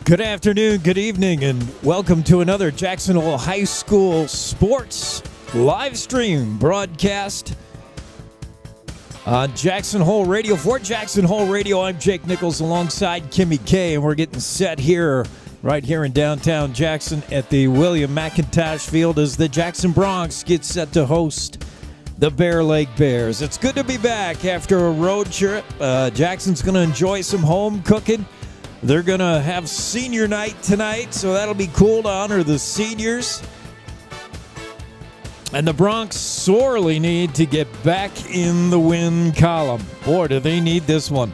Good afternoon, good evening, and welcome to another Jackson Hole High School sports live stream broadcast on Jackson Hole Radio. For Jackson Hole Radio, I'm Jake Nichols alongside Kimmy K, and we're getting set here, right here in downtown Jackson at the William McIntosh Field as the Jackson Bronx gets set to host the Bear Lake Bears. It's good to be back after a road trip. Jackson's going to enjoy some home cooking. They're going to have senior night tonight, so that'll be cool to honor the seniors. And the Bronx sorely need to get back in the win column. Boy, do they need this one.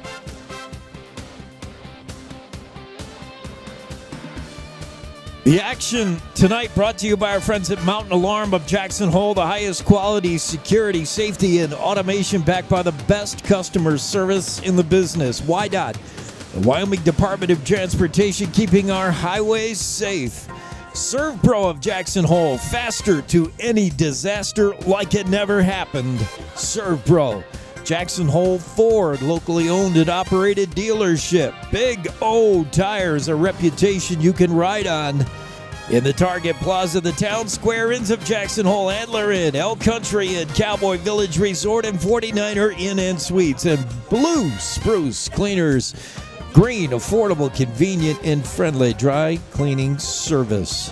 The action tonight brought to you by our friends at Mountain Alarm of Jackson Hole, the highest quality security, safety, and automation backed by the best customer service in the business. WYDOT, the Wyoming Department of Transportation, keeping our highways safe. ServPro of Jackson Hole, faster to any disaster like it never happened. ServPro. Jackson Hole Ford, locally owned and operated dealership. Big O Tires, a reputation you can ride on. In the Target Plaza, the town square inns of Jackson Hole, Antler Inn, Elk Country Inn, Cowboy Village Resort, and 49er Inn and Suites. And Blue Spruce Cleaners. Green, affordable, convenient, and friendly dry cleaning service.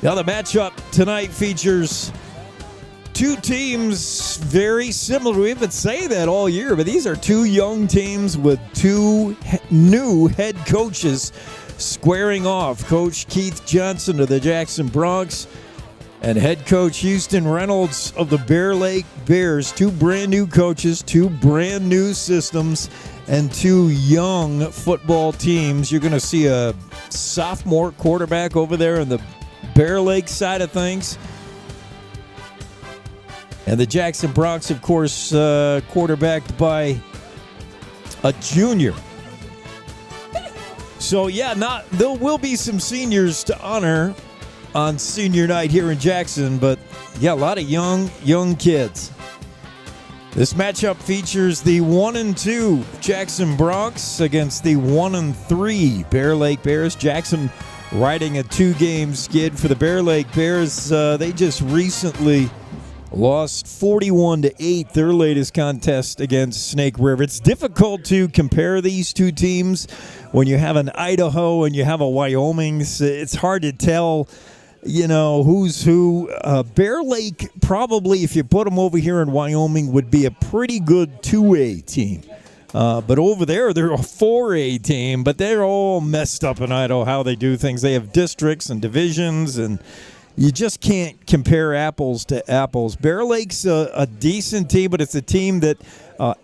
Now the matchup tonight features two teams very similar. We've been saying that all year, but these are two young teams with two new head coaches squaring off. Coach Keith Johnson of the Jackson Bronx and head coach Houston Reynolds of the Bear Lake Bears. Two brand new coaches, two brand new systems, and two young football teams. You're going to see a sophomore quarterback over there on the Bear Lake side of things. And the Jackson Bronx, of course, quarterbacked by a junior. So, yeah, there will be some seniors to honor on senior night here in Jackson, but, yeah, a lot of young kids. This matchup features the 1-2 Jackson Bronx against the 1-3 Bear Lake Bears. Jackson riding a two-game skid for the Bear Lake Bears. They just recently lost 41-8 their latest contest against Snake River. It's difficult to compare these two teams when you have an Idaho and you have a Wyoming. It's hard to tell, you know, who's who. Bear Lake, probably, if you put them over here in Wyoming, would be a pretty good 2A team. But over there, they're a 4A team, but they're all messed up in Idaho, how they do things. They have districts and divisions, and you just can't compare apples to apples. Bear Lake's a decent team, but it's a team that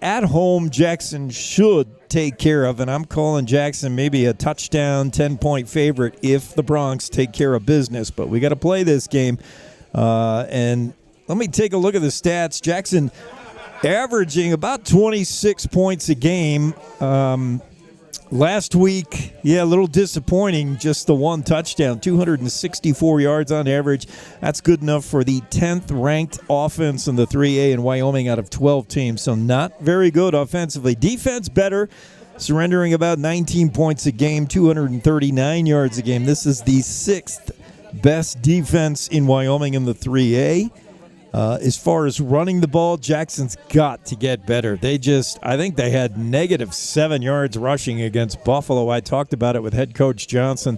at home Jackson should take care of, and I'm calling Jackson maybe a touchdown, 10-point favorite if the Bronx take care of business. But we got to play this game. And let me take a look at the stats. Jackson averaging about 26 points a game. Last week, a little disappointing, just the one touchdown, 264 yards on average. That's good enough for the 10th ranked offense in the 3A in Wyoming out of 12 teams, so not very good offensively. Defense better, surrendering about 19 points a game, 239 yards a game. This is the 6th best defense in Wyoming in the 3A. As far as running the ball, Jackson's got to get better. I think they had -7 yards rushing against Buffalo. I talked about it with head coach Johnson.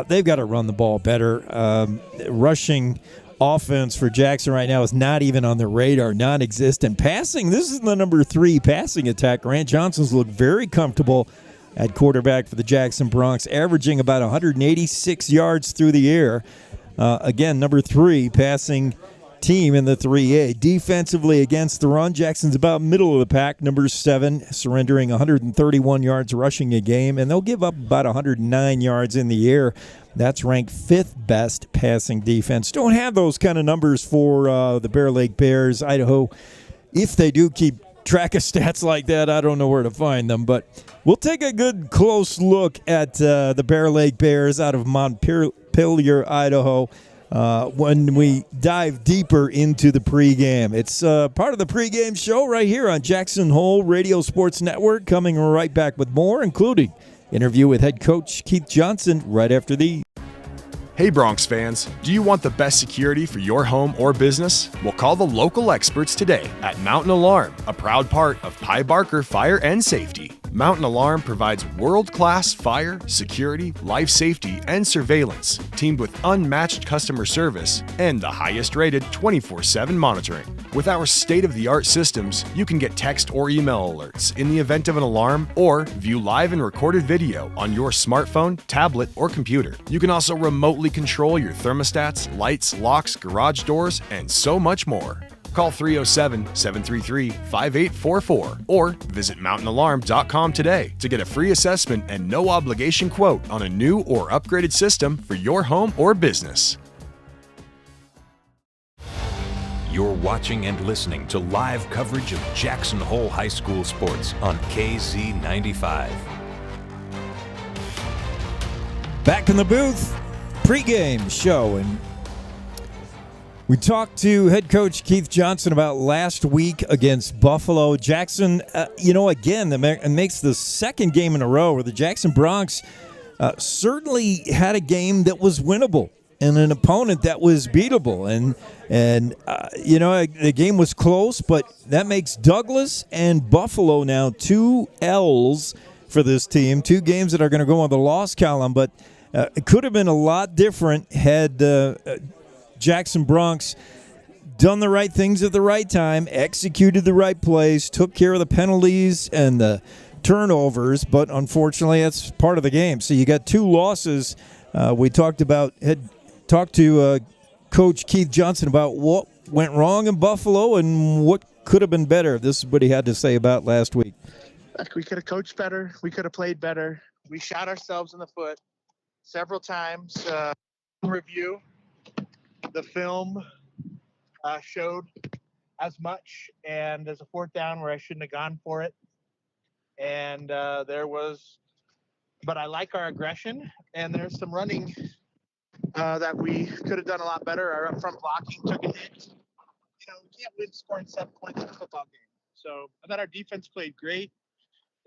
They've got to run the ball better. Rushing offense for Jackson right now is not even on the radar, non-existent. Passing, this is the number 3 passing attack. Grant Johnson's looked very comfortable at quarterback for the Jackson Bronx, averaging about 186 yards through the air. Again, number 3 passing team in the 3A. Defensively against the run, Jackson's about middle of the pack, number 7, surrendering 131 yards rushing a game, and they'll give up about 109 yards in the air. That's ranked 5th best passing defense. Don't have those kind of numbers for the Bear Lake Bears. Idaho, if they do keep track of stats like that, I don't know where to find them, but we'll take a good close look at the Bear Lake Bears out of Montpelier, Idaho, when we dive deeper into the pregame. It's part of the pregame show right here on Jackson Hole Radio Sports Network, coming right back with more, including Interview with head coach Keith Johnson right after the. Hey Bronx fans, do you want the best security for your home or business? Well, call the local experts today at Mountain Alarm, a proud part of Pye Barker Fire and Safety. Mountain Alarm provides world-class fire, security, life safety, and surveillance, teamed with unmatched customer service and the highest-rated 24/7 monitoring. With our state-of-the-art systems, you can get text or email alerts in the event of an alarm or view live and recorded video on your smartphone, tablet, or computer. You can also remotely control your thermostats, lights, locks, garage doors, and so much more. Call 307-733-5844 or visit mountainalarm.com today to get a free assessment and no obligation quote on a new or upgraded system for your home or business. You're watching and listening to live coverage of Jackson Hole High School sports on KZ95. Back in the booth, pregame show, and we talked to head coach Keith Johnson about last week against Buffalo. Jackson, again, it makes the second game in a row where the Jackson Bronx certainly had a game that was winnable and an opponent that was beatable. And the game was close, but that makes Douglas and Buffalo now 2 L's for this team, 2 games that are going to go on the loss column, but it could have been a lot different had Jackson Bronx done the right things at the right time, executed the right plays, took care of the penalties and the turnovers, but unfortunately that's part of the game. So you got 2 losses. We talked to Coach Keith Johnson about what went wrong in Buffalo and what could have been better. This is what he had to say about last week. We could have coached better. We could have played better. We shot ourselves in the foot several times. Review. The film showed as much, and there's a 4th down where I shouldn't have gone for it. And but I like our aggression, and there's some running that we could have done a lot better. Our up front blocking took a hit. We can't win scoring 7 points in a football game. So I thought our defense played great.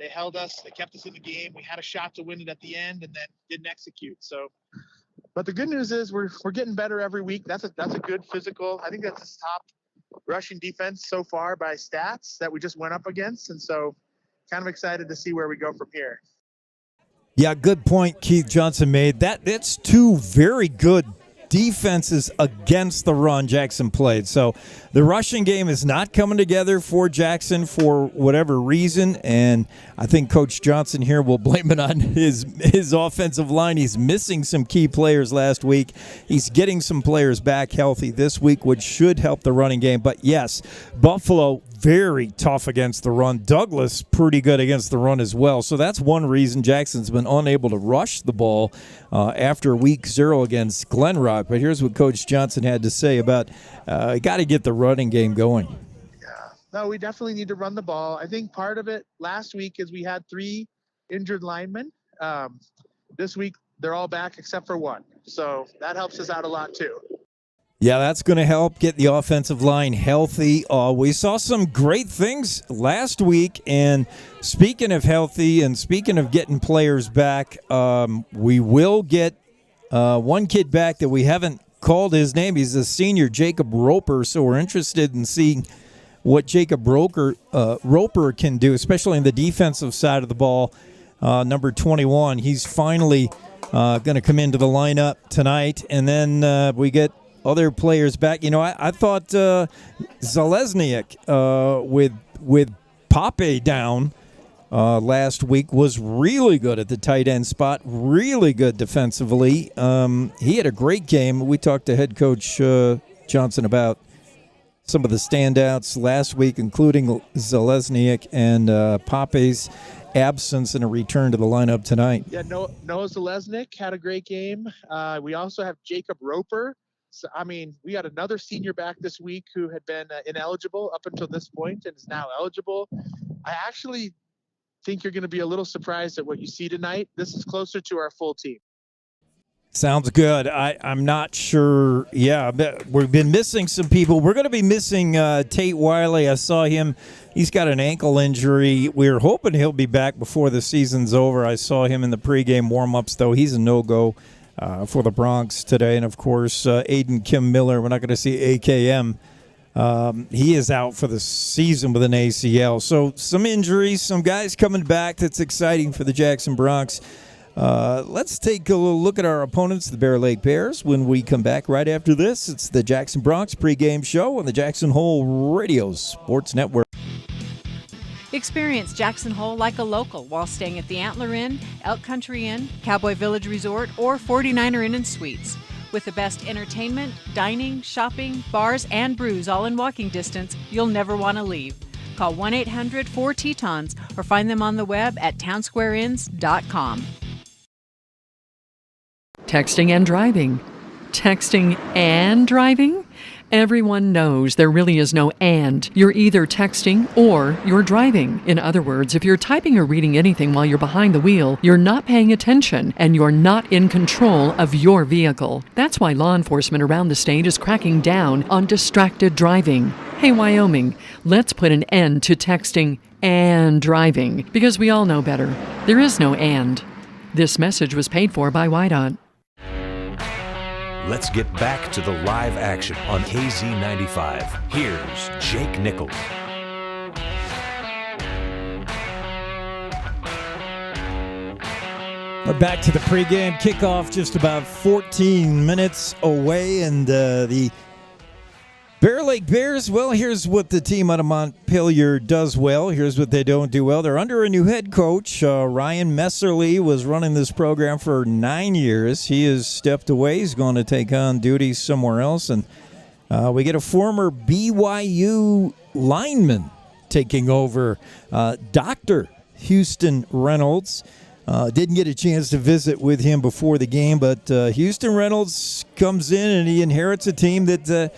They held us. They kept us in the game. We had a shot to win it at the end, and then didn't execute. So. But the good news is we're getting better every week. That's a good physical. I think that's the top rushing defense so far by stats that we just went up against. And so kind of excited to see where we go from here. Yeah, good point Keith Johnson made. That's 2 very good defenses against the run Jackson played. So the rushing game is not coming together for Jackson for whatever reason, and I think Coach Johnson here will blame it on his offensive line. He's missing some key players last week. He's getting some players back healthy this week, which should help the running game. But yes, Buffalo very tough against the run. Douglas pretty good against the run as well. So that's one reason Jackson's been unable to rush the ball after week 0 against Glen Rock. But here's what Coach Johnson had to say about got to get the running game going. Yeah, no, we definitely need to run the ball. I think part of it last week is we had 3 injured linemen. This week they're all back except for 1. So that helps us out a lot too. Yeah, that's going to help get the offensive line healthy. We saw some great things last week, and speaking of healthy and speaking of getting players back, we will get one kid back that we haven't called his name. He's a senior, Jacob Roper, so we're interested in seeing what Jacob Roper can do, especially in the defensive side of the ball. Number 21, he's finally going to come into the lineup tonight, and then we get other players back. I thought Zalesniak with Pape down last week was really good at the tight end spot, really good defensively. He had a great game. We talked to head coach Johnson about some of the standouts last week, including Zalesniak and Pape's absence and a return to the lineup tonight. Yeah, Noah Zalesniak had a great game. We also have Jacob Roper. So, we got another senior back this week who had been ineligible up until this point and is now eligible. I actually think you're going to be a little surprised at what you see tonight. This is closer to our full team. Sounds good. I'm not sure. Yeah, but we've been missing some people. We're going to be missing Tate Wiley. I saw him. He's got an ankle injury. We're hoping he'll be back before the season's over. I saw him in the pregame warm-ups, though. He's a no-go for the Bronx today. And, of course, Aiden Kim Miller. We're not going to see AKM. He is out for the season with an ACL. So some injuries, some guys coming back. That's exciting for the Jackson Bronx. Let's take a little look at our opponents, the Bear Lake Bears, when we come back right after this. It's the Jackson Bronx pregame show on the Jackson Hole Radio Sports Network. Experience Jackson Hole like a local while staying at the Antler Inn, Elk Country Inn, Cowboy Village Resort, or 49er Inn and Suites. With the best entertainment, dining, shopping, bars, and brews all in walking distance, you'll never want to leave. Call 1-800-4-TETONS or find them on the web at townsquareinns.com. Texting and driving. Texting and driving? Everyone knows there really is no and. You're either texting or you're driving. In other words, if you're typing or reading anything while you're behind the wheel, you're not paying attention and you're not in control of your vehicle. That's why law enforcement around the state is cracking down on distracted driving. Hey, Wyoming, let's put an end to texting and driving because we all know better. There is no and. This message was paid for by WYDOT. Let's get back to the live action on KZ95. Here's Jake Nichols. We're back to the pregame kickoff, just about 14 minutes away, and the Bear Lake Bears, well, here's what the team out of Montpelier does well. Here's what they don't do well. They're under a new head coach. Ryan Messerly was running this program for 9 years. He has stepped away. He's going to take on duties somewhere else. And we get a former BYU lineman taking over, Dr. Houston Reynolds. Didn't get a chance to visit with him before the game, but Houston Reynolds comes in and he inherits a team that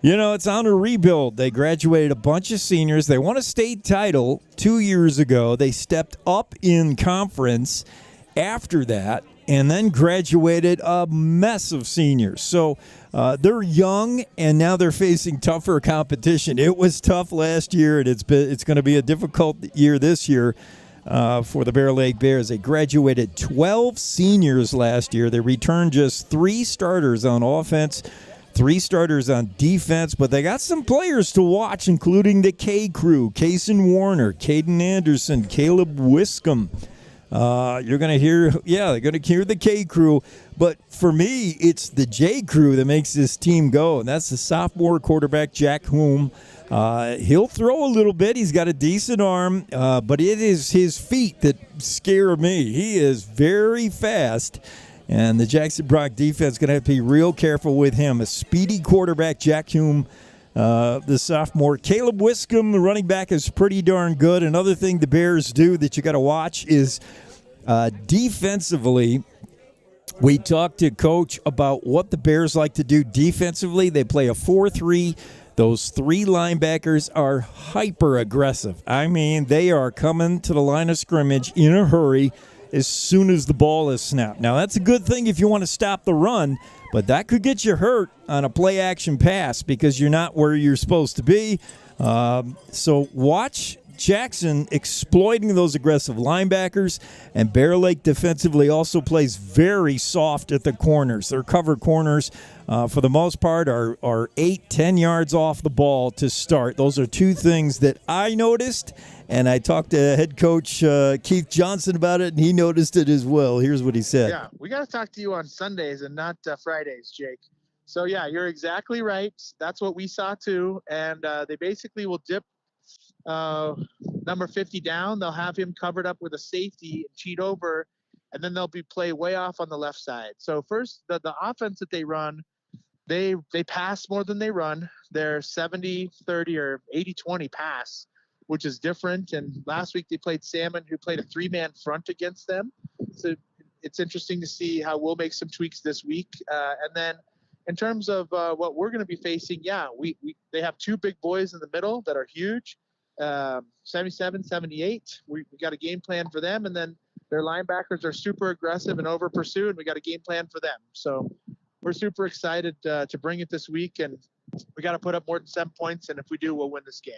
it's on a rebuild. They graduated a bunch of seniors. They won a state title 2 years ago. They stepped up in conference after that and then graduated a mess of seniors. So they're young, and now they're facing tougher competition. It was tough last year, and it's going to be a difficult year this year for the Bear Lake Bears. They graduated 12 seniors last year. They returned just 3 starters on offense, 3 starters on defense, but they got some players to watch, including the K crew: Kason Warner, Caden Anderson, Caleb Wiscombe. You're going to hear, they're going to hear the K crew, but for me, it's the J crew that makes this team go, and that's the sophomore quarterback, Jack Hume. He'll throw a little bit. He's got a decent arm, but it is his feet that scare me. He is very fast. And the Jackson Bronx defense is going to have to be real careful with him. A speedy quarterback, Jack Hume, the sophomore. Caleb Wiscombe, the running back, is pretty darn good. Another thing the Bears do that you got to watch is defensively. We talked to Coach about what the Bears like to do defensively. They play a 4-3. Those 3 linebackers are hyper aggressive. I mean, they are coming to the line of scrimmage in a hurry as soon as the ball is snapped. Now, that's a good thing if you want to stop the run, but that could get you hurt on a play-action pass because you're not where you're supposed to be. So watch Jackson exploiting those aggressive linebackers, and Bear Lake defensively also plays very soft at the corners. Their cover corners, for the most part, are 8-10 yards off the ball to start. Those are 2 things that I noticed, and I talked to head coach Keith Johnson about it, and he noticed it as well. Here's what he said. Yeah, we got to talk to you on Sundays and not Fridays, Jake. So, yeah, you're exactly right. That's what we saw, too, and they basically will dip number 50 down. They'll have him covered up with a safety and cheat over, and then they'll be play way off on the left side. So first, the offense that they run, they pass more than they run. They're 70-30 or 80-20 pass, which is different. And last week they played Salmon, who played a 3-man front against them. So it's interesting to see how we'll make some tweaks this week. And then in terms of what we're going to be facing, they have 2 big boys in the middle that are huge. 77, 78. We got a game plan for them, and then Their linebackers are super aggressive and over pursue, and we got a game plan for them. So we're super excited to bring it this week, and we got to put up more than 7 points, and if we do, we'll win this game.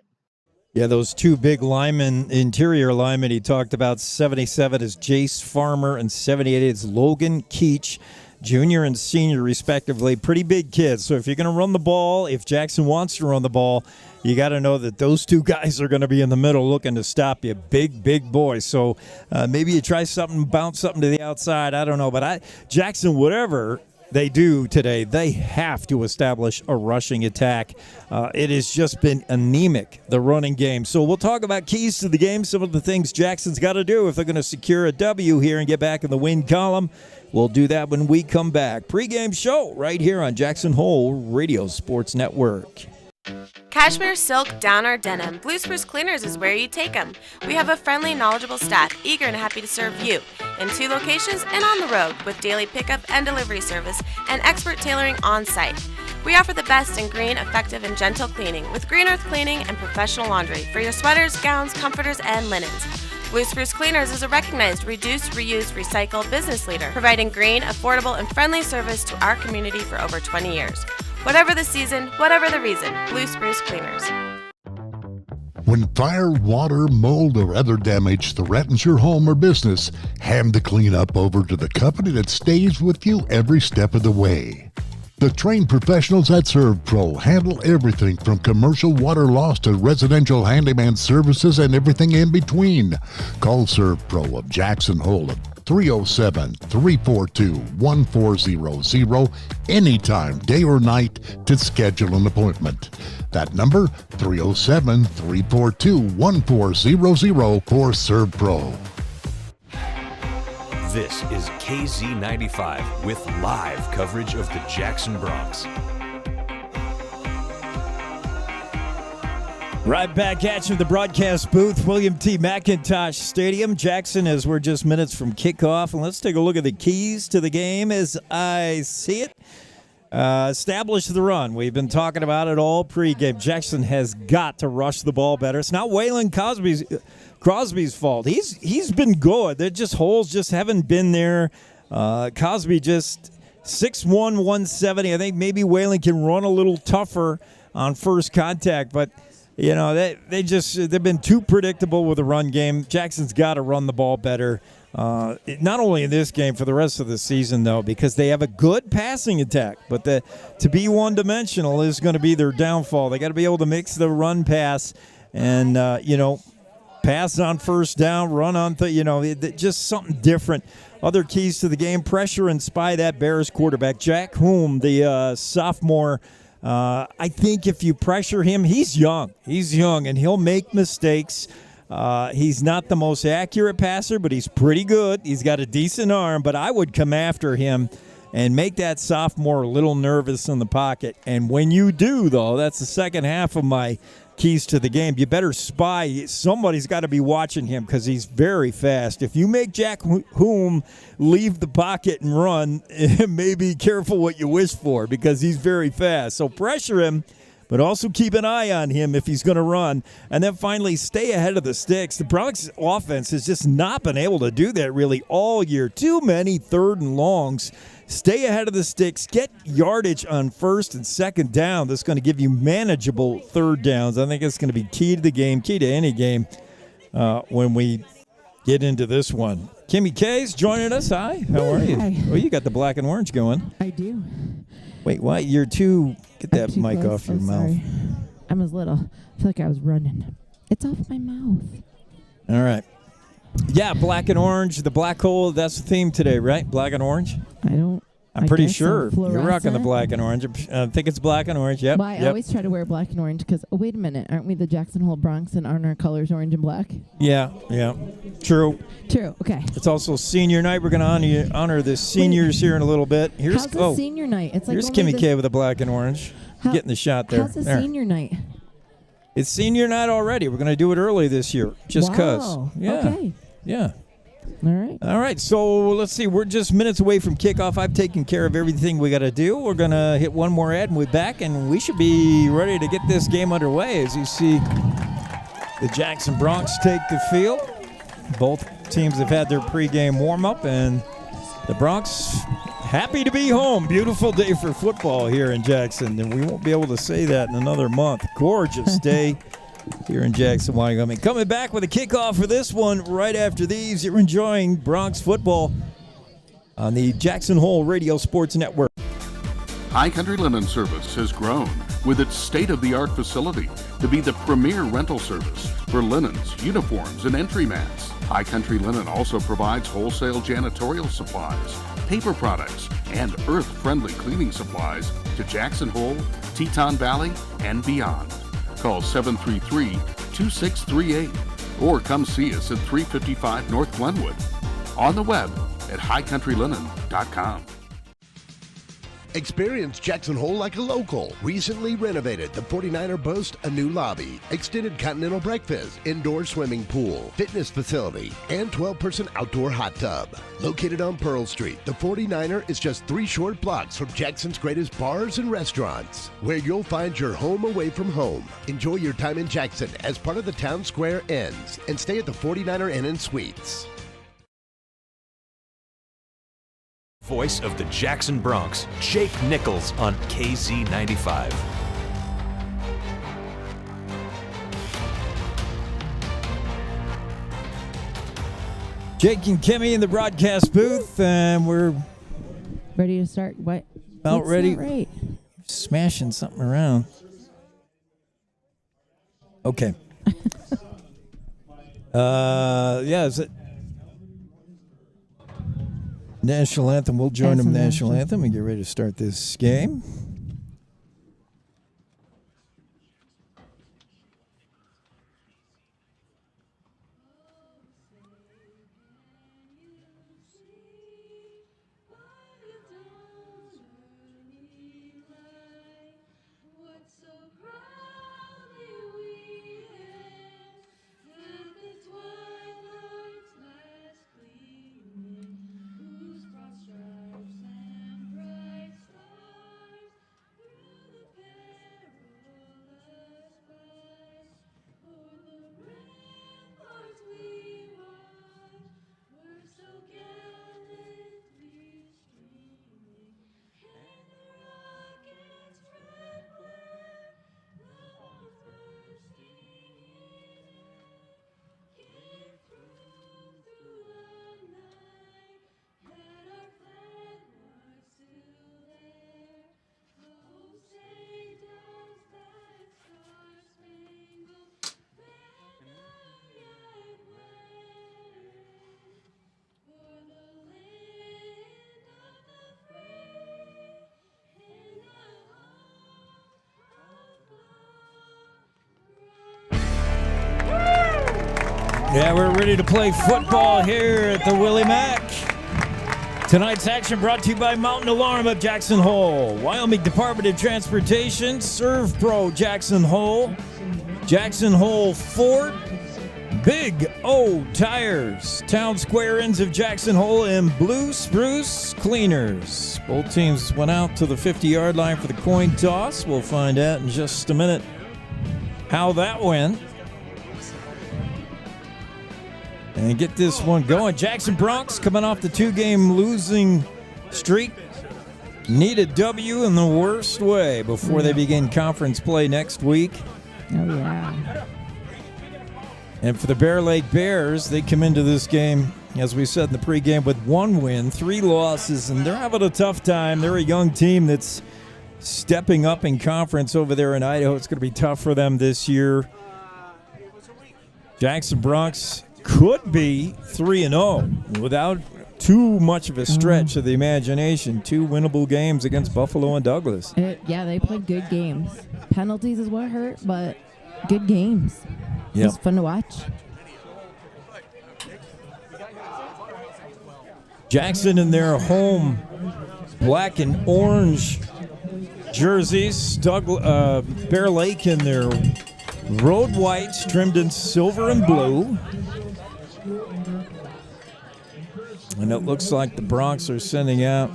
Yeah, those two big linemen, interior linemen he talked about, 77 is Jace Farmer and 78 is Logan Keach, junior and senior respectively. Pretty big kids. So if you're going to run the ball, if Jackson wants to run the ball, you got to know that those two guys are going to be in the middle looking to stop you. Big boys. So maybe you try something, bounce something to the outside. I don't know. But Jackson, whatever they do today, they have to establish a rushing attack. It has just been anemic, the running game. So we'll talk about keys to the game, some of the things Jackson's got to do if they're going to secure a W here and get back in the win column. We'll do that when we come back. Pregame show right here on Jackson Hole Radio Sports Network. Cashmere, silk, down, or denim, Blue Spruce Cleaners is where you take them. We have a friendly, knowledgeable staff eager and happy to serve you in 2 locations and on the road with daily pickup and delivery service and expert tailoring on site. We offer the best in green, effective, and gentle cleaning with Green Earth Cleaning and professional laundry for your sweaters, gowns, comforters, and linens. Blue Spruce Cleaners is a recognized reduce, reuse, recycle business leader, providing green, affordable, and friendly service to our community for over 20 years. Whatever the season, whatever the reason, Blue Spruce Cleaners. When fire, water, mold, or other damage threatens your home or business, hand the cleanup over to the company that stays with you every step of the way. The trained professionals at ServPro handle everything from commercial water loss to residential handyman services and everything in between. Call ServPro of Jackson Hole at 307-342-1400 anytime, day or night, to schedule an appointment. That number, 307-342-1400 for ServPro. This is KZ95 with live coverage of the Jackson Bronx. Right back at you at the broadcast booth, William T. McIntosh Stadium, Jackson, as we're just minutes from kickoff. And let's take a look at the keys to the game as I see it. Establish the run. We've been talking about it all pregame. Jackson has got to rush the ball better. It's not Waylon Crosby's fault. He's been good. They're just holes just haven't been there. Cosby just 6'1", 170. I think maybe Waylon can run a little tougher on first contact, but you know, they've been too predictable with the run game. Jackson's got to run the ball better. Not only in this game, for the rest of the season, though, because they have a good passing attack. But to be one-dimensional is going to be their downfall. They got to be able to mix the run pass and, pass on first down, run on, just something different. Other keys to the game, pressure and spy that Bears quarterback. Jack Hume, the sophomore, I think if you pressure him, he's young, and he'll make mistakes. He's not the most accurate passer, but he's pretty good. He's got a decent arm, but I would come after him and make that sophomore a little nervous in the pocket. And when you do, though, that's the second half of my keys to the game. You better spy. Somebody's got to be watching him because he's very fast. If you make Jack Hume leave the pocket and run, maybe careful what you wish for because he's very fast. So pressure him, but also keep an eye on him if he's going to run. And then finally, stay ahead of the sticks. The Bronx offense has just not been able to do that really all year. Too many third and longs. Stay ahead of the sticks. Get yardage on first and second down. That's going to give you manageable third downs. I think it's going to be key to the game, key to any game when we get into this one. Kimmy K's joining us. Hi, how are you? Hi. Well, you got the black and orange going. I do. Wait, what? You're too... Get that mic close. off your mouth. Sorry. I was little. I feel like I was running. It's off my mouth. All right. Yeah, black and orange, the black hole, that's the theme today, right? Black and orange? I'm pretty guess sure so. you're rocking the black and orange. I think it's black and orange, yep. Well, I always try to wear black and orange because, oh, wait a minute, aren't we the Jackson Hole Bronx and aren't our colors orange and black? Yeah. True, okay. It's also senior night. We're going to honor the seniors here in a little bit. How's the senior night? It's like here's Kimmy K with the black and orange. Getting the shot there. How's the senior night? It's senior night already. We're going to do it early this year, just because. Wow. Yeah. Okay. Yeah. All right, so let's see. We're just minutes away from kickoff. I've taken care of everything we got to do. We're going to hit one more ad and we're back, and we should be ready to get this game underway. As you see, the Jackson Bronx take the field. Both teams have had their pregame warm-up, and the Bronx happy to be home. Beautiful day for football here in Jackson, and we won't be able to say that in another month. Gorgeous day here in Jackson, Wyoming. Coming back with a kickoff for this one right after these. You're enjoying Bronx football on the Jackson Hole Radio Sports Network. High Country Linen Service has grown with its state-of-the-art facility to be the premier rental service for linens, uniforms, and entry mats. High Country Linen also provides wholesale janitorial supplies, paper products, and earth-friendly cleaning supplies to Jackson Hole, Teton Valley, and beyond. Call 733-2638 or come see us at 355 North Glenwood. On the web at highcountrylinen.com. Experience Jackson Hole like a local. Recently renovated, the 49er boasts a new lobby, extended continental breakfast, indoor swimming pool, fitness facility, and 12-person outdoor hot tub. Located on Pearl Street, the 49er is just 3 short blocks from Jackson's greatest bars and restaurants, where you'll find your home away from home. Enjoy your time in Jackson as part of the Town Square Inns and stay at the 49er Inn and Suites. Voice of the Jackson Bronx, Jake Nichols on KZ95. Jake and Kimmy in the broadcast booth, and we're Ready to start? What? about It's ready. not right. Smashing something around. Okay. Yeah, is it National Anthem? We'll join them. National Anthem and get ready to start this game. Yeah, we're ready to play football here at the Willie Mack. Tonight's action brought to you by Mountain Alarm of Jackson Hole, Wyoming Department of Transportation, Serve Pro Jackson Hole, Jackson Hole Ford, Big O Tires, Town Square Inns of Jackson Hole, and Blue Spruce Cleaners. Both teams went out to the 50-yard line for the coin toss. We'll find out in just a minute how that went. And get this one going. Jackson Bronx coming off the 2-game losing streak. Need a W in the worst way before they begin conference play next week. Oh, yeah. And for the Bear Lake Bears, they come into this game, as we said in the pregame, with 1 win, 3 losses, and they're having a tough time. They're a young team that's stepping up in conference over there in Idaho. It's going to be tough for them this year. Jackson Bronx could be 3-0 without too much of a stretch of the imagination. 2 winnable games against Buffalo and Douglas. Yeah, they played good games. Penalties is what hurt, but good games. Yep. It was fun to watch. Jackson in their home black and orange jerseys. Bear Lake in their road whites trimmed in silver and blue. And it looks like the Bronx are sending out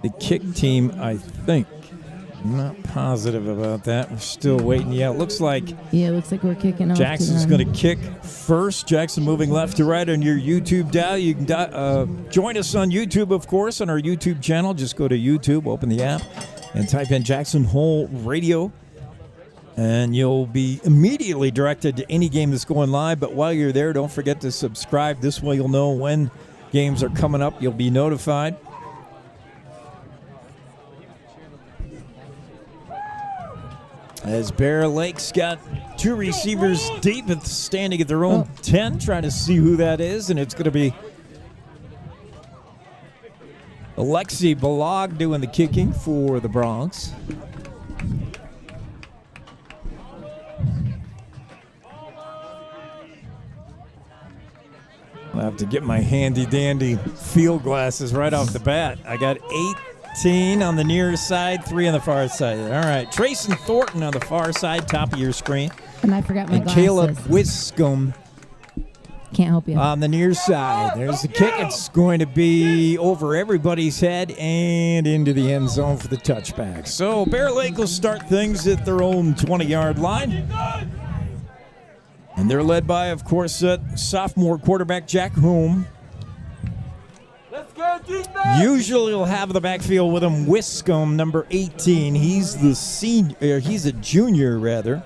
the kick team, I think. I'm not positive about that. We're still waiting. Yeah, it looks like it looks like we're kicking off. Jackson's going to kick first. Jackson moving left to right on your YouTube dial. You can join us on YouTube, of course, on our YouTube channel. Just go to YouTube, open the app, and type in Jackson Hole Radio. And you'll be immediately directed to any game that's going live. But while you're there, don't forget to subscribe. This way you'll know when games are coming up. You'll be notified. As Bear Lake's got two receivers deep, standing at their own 10, trying to see who that is. And it's going to be Alexi Balog doing the kicking for the Bronx. I'll have to get my handy-dandy field glasses right off the bat. I got 18 on the near side, 3 on the far side. All right, Trayson Thornton on the far side, top of your screen. And I forgot my glasses. Caleb Wiscombe. Can't help you. On the near side. There's the kick. It's going to be over everybody's head and into the end zone for the touchback. So Bear Lake will start things at their own 20-yard line. And they're led by, of course, sophomore quarterback Jack Hume. Usually he'll have the backfield with him Wiscombe, number 18. He's the senior. He's a junior, rather.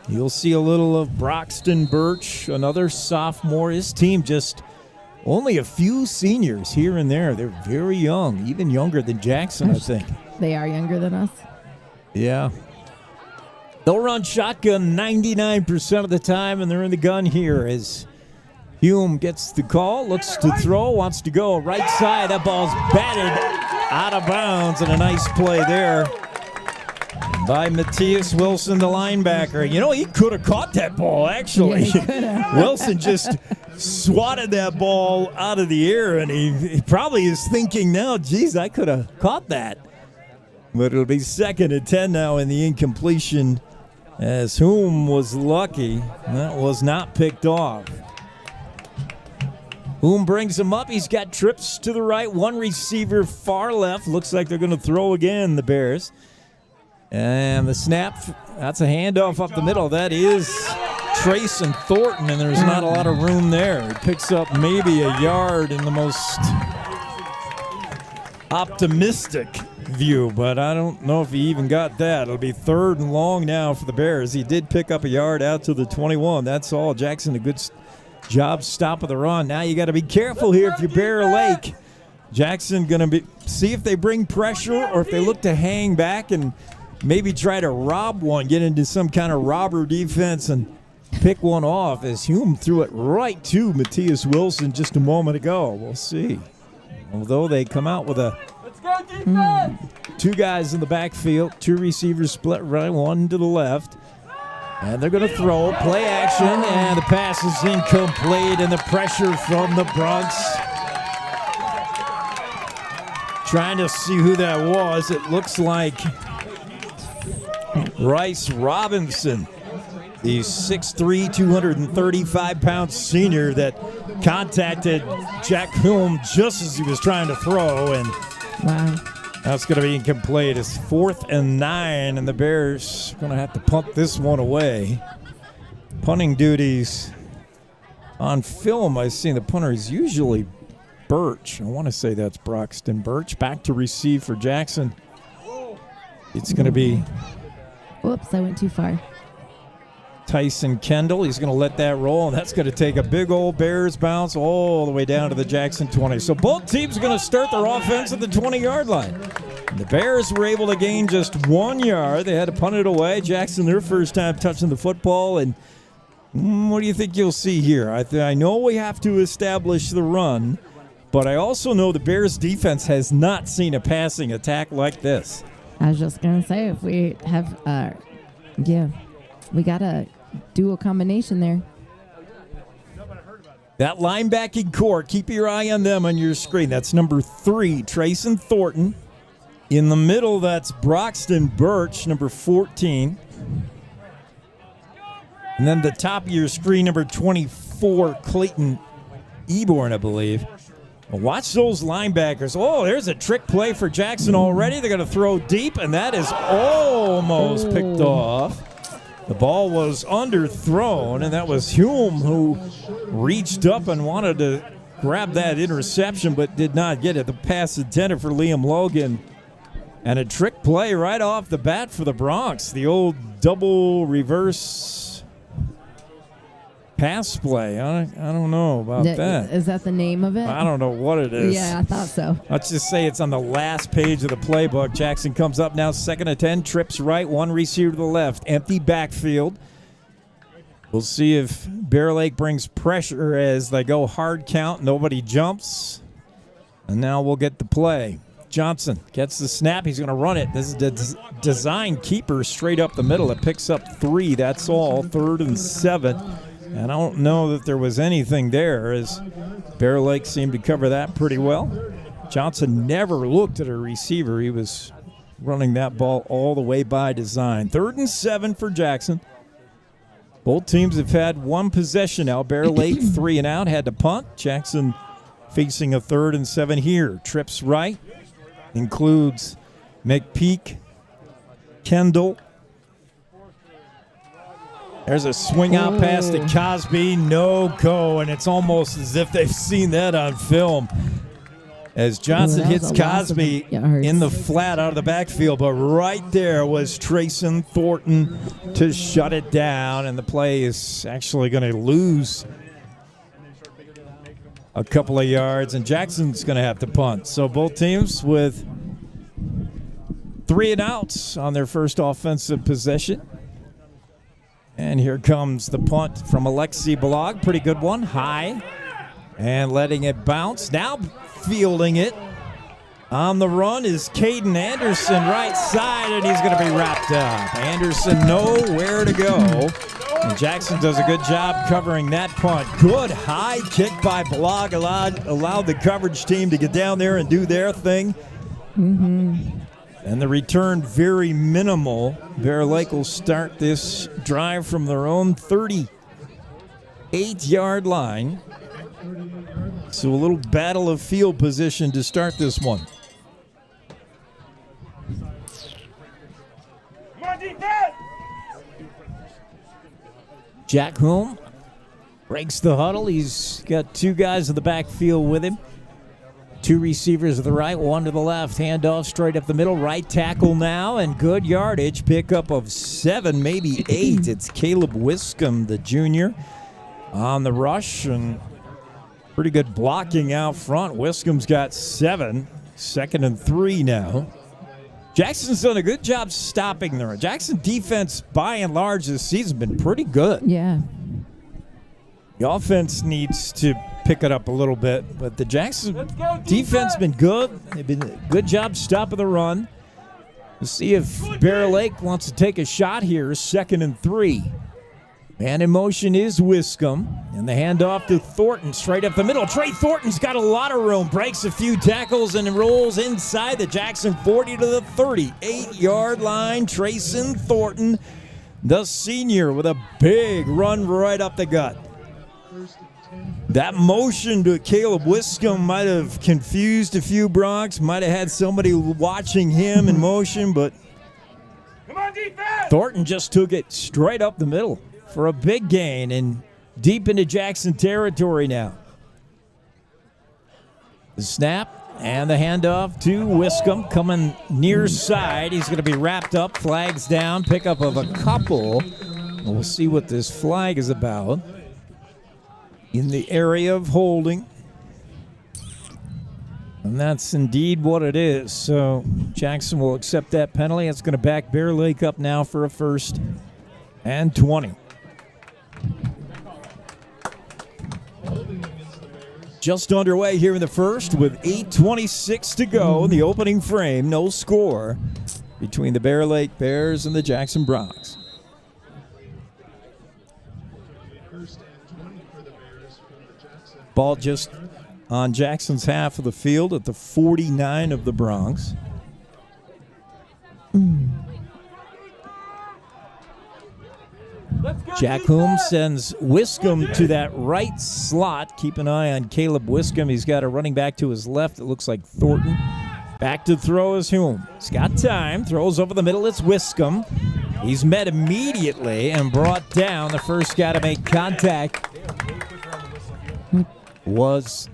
You'll see a little of Broxton Birch, another sophomore. His team just only a few seniors here and there. They're very young, even younger than Jackson, I think. They are younger than us. Yeah. They'll run shotgun 99% of the time, and they're in the gun here as Hume gets the call, looks to throw, wants to go right side. That ball's batted out of bounds, and a nice play there by Matthias Wilson, the linebacker. You know, he could have caught that ball, actually. Yeah, Wilson just swatted that ball out of the air, and he probably is thinking now, geez, I could have caught that. But it'll be 2nd and 10 now in the incompletion, as Hume was lucky. That was not picked off. Hume brings him up. He's got trips to the right, one receiver far left. Looks like they're going to throw again, the Bears. And the snap, that's a handoff up the middle. That is Trayson Thornton, and there's not a lot of room there. He picks up maybe a yard in the most optimistic view, but I don't know if he even got that. It'll be 3rd and long now for the Bears. He did pick up a yard out to the 21. That's all. Jackson, a good job stopping the run. Now you got to be careful here if you're Bear Lake. Jackson going to see if they bring pressure or if they look to hang back and maybe try to rob one, get into some kind of robber defense and pick one off, as Hume threw it right to Matthias Wilson just a moment ago. We'll see. Although they come out with two guys in the backfield, 2 receivers split right, 1 to the left. And they're going to throw, play action, and the pass is incomplete, and the pressure from the Bronx. Trying to see who that was. It looks like Rice Robinson, the 6'3", 235-pound senior that contacted Jack Hume just as he was trying to throw, and that's going to be incomplete. It's 4th and 9, and the Bears are going to have to punt this one away. Punting duties on film, I've seen the punter is usually Birch. I want to say that's Broxton Birch. Back to receive for Jackson. It's going to be... Whoops, I went too far. Tyson Kendall. He's going to let that roll, and that's going to take a big old Bears bounce all the way down to the Jackson 20. So both teams are going to start their offense at the 20-yard line. And the Bears were able to gain just 1 yard. They had to punt it away. Jackson, their first time touching the football. And what do you think you'll see here? I know we have to establish the run, but I also know the Bears defense has not seen a passing attack like this. I was just going to say, if we have, we got to do a combination there. That linebacking core, keep your eye on them on your screen. That's number 3, Trayson Thornton. In the middle, that's Broxton Birch, number 14. And then the top of your screen, number 24, Clayton Eborn, I believe. Well, watch those linebackers. Oh, there's a trick play for Jackson already. They're going to throw deep, and that is almost picked off. The ball was underthrown, and that was Hume who reached up and wanted to grab that interception but did not get it. The pass intended for Liam Logan. And a trick play right off the bat for the Bronx. The old double reverse pass play. I don't know about that. Is that the name of it? I don't know what it is. Yeah, I thought so. Let's just say it's on the last page of the playbook. Jackson comes up now, 2nd and 10, trips right, one receiver to the left, empty backfield. We'll see if Bear Lake brings pressure as they go hard count. Nobody jumps. And now we'll get the play. Johnson gets the snap. He's going to run it. This is the design keeper straight up the middle. It picks up 3. That's all. 3rd and 7. And I don't know that there was anything there, as Bear Lake seemed to cover that pretty well. Johnson never looked at a receiver. He was running that ball all the way by design. 3rd and 7 for Jackson. Both teams have had one possession now. Bear Lake 3 and out, had to punt. Jackson facing a 3rd and 7 here. Trips right. Includes McPeak, Kendall. There's a swing out pass to Cosby, no go, and it's almost as if they've seen that on film. As Johnson hits Cosby in the flat out of the backfield, but right there was Trayson Thornton to shut it down, and the play is actually going to lose a couple of yards, and Jackson's going to have to punt. So both teams with 3 and outs on their first offensive possession. And here comes the punt from Alexi Balog. Pretty good one, high, and letting it bounce. Now fielding it on the run is Caden Anderson, right side, and he's going to be wrapped up. Anderson nowhere to go. And Jackson does a good job covering that punt. Good high kick by Balog, allowed the coverage team to get down there and do their thing. And the return very minimal. Bear Lake will start this drive from their own 38-yard line. So a little battle of field position to start this one. Jack Hume breaks the huddle. He's got 2 guys in the backfield with him. 2 receivers to the right, 1 to the left. Handoff straight up the middle. Right tackle now, and good yardage. Pickup of 7, maybe 8. It's Caleb Wiscombe, the junior, on the rush, and pretty good blocking out front. Wiscombe's got 7. 2nd and 3 now. Jackson's done a good job stopping the run. Jackson defense, by and large, this season has been pretty good. Yeah. The offense needs to pick it up a little bit, but the Jackson defense has been good. They've been a good job stopping the run. We'll see if Bear Lake wants to take a shot here. 2nd and 3. Man in motion is Wiscombe, and the handoff to Thornton straight up the middle. Trey Thornton's got a lot of room, breaks a few tackles and rolls inside the Jackson 40 to the 38-yard line. Trayson Thornton, the senior, with a big run right up the gut. That motion to Caleb Wiscombe might have confused a few Bronx, might have had somebody watching him in motion, but Thornton just took it straight up the middle for a big gain and deep into Jackson territory now. The snap and the handoff to Wiscombe coming near side. He's going to be wrapped up, flags down, pickup of a couple. We'll see what this flag is about. In the area of holding. And that's indeed what it is. So Jackson will accept that penalty. It's going to back Bear Lake up now for a 1st and 20. Just underway here in the first with 8:26 to go in the opening frame. No score between the Bear Lake Bears and the Jackson Bronx. Ball just on Jackson's half of the field at the 49 of the Bronx. Jack Hume sends Wiscombe to that right slot. Keep an eye on Caleb Wiscombe. He's got a running back to his left. It looks like Thornton. Back to throw is Hume. He's got time. Throws over the middle. It's Wiscombe. He's met immediately and brought down. The first guy to make contact was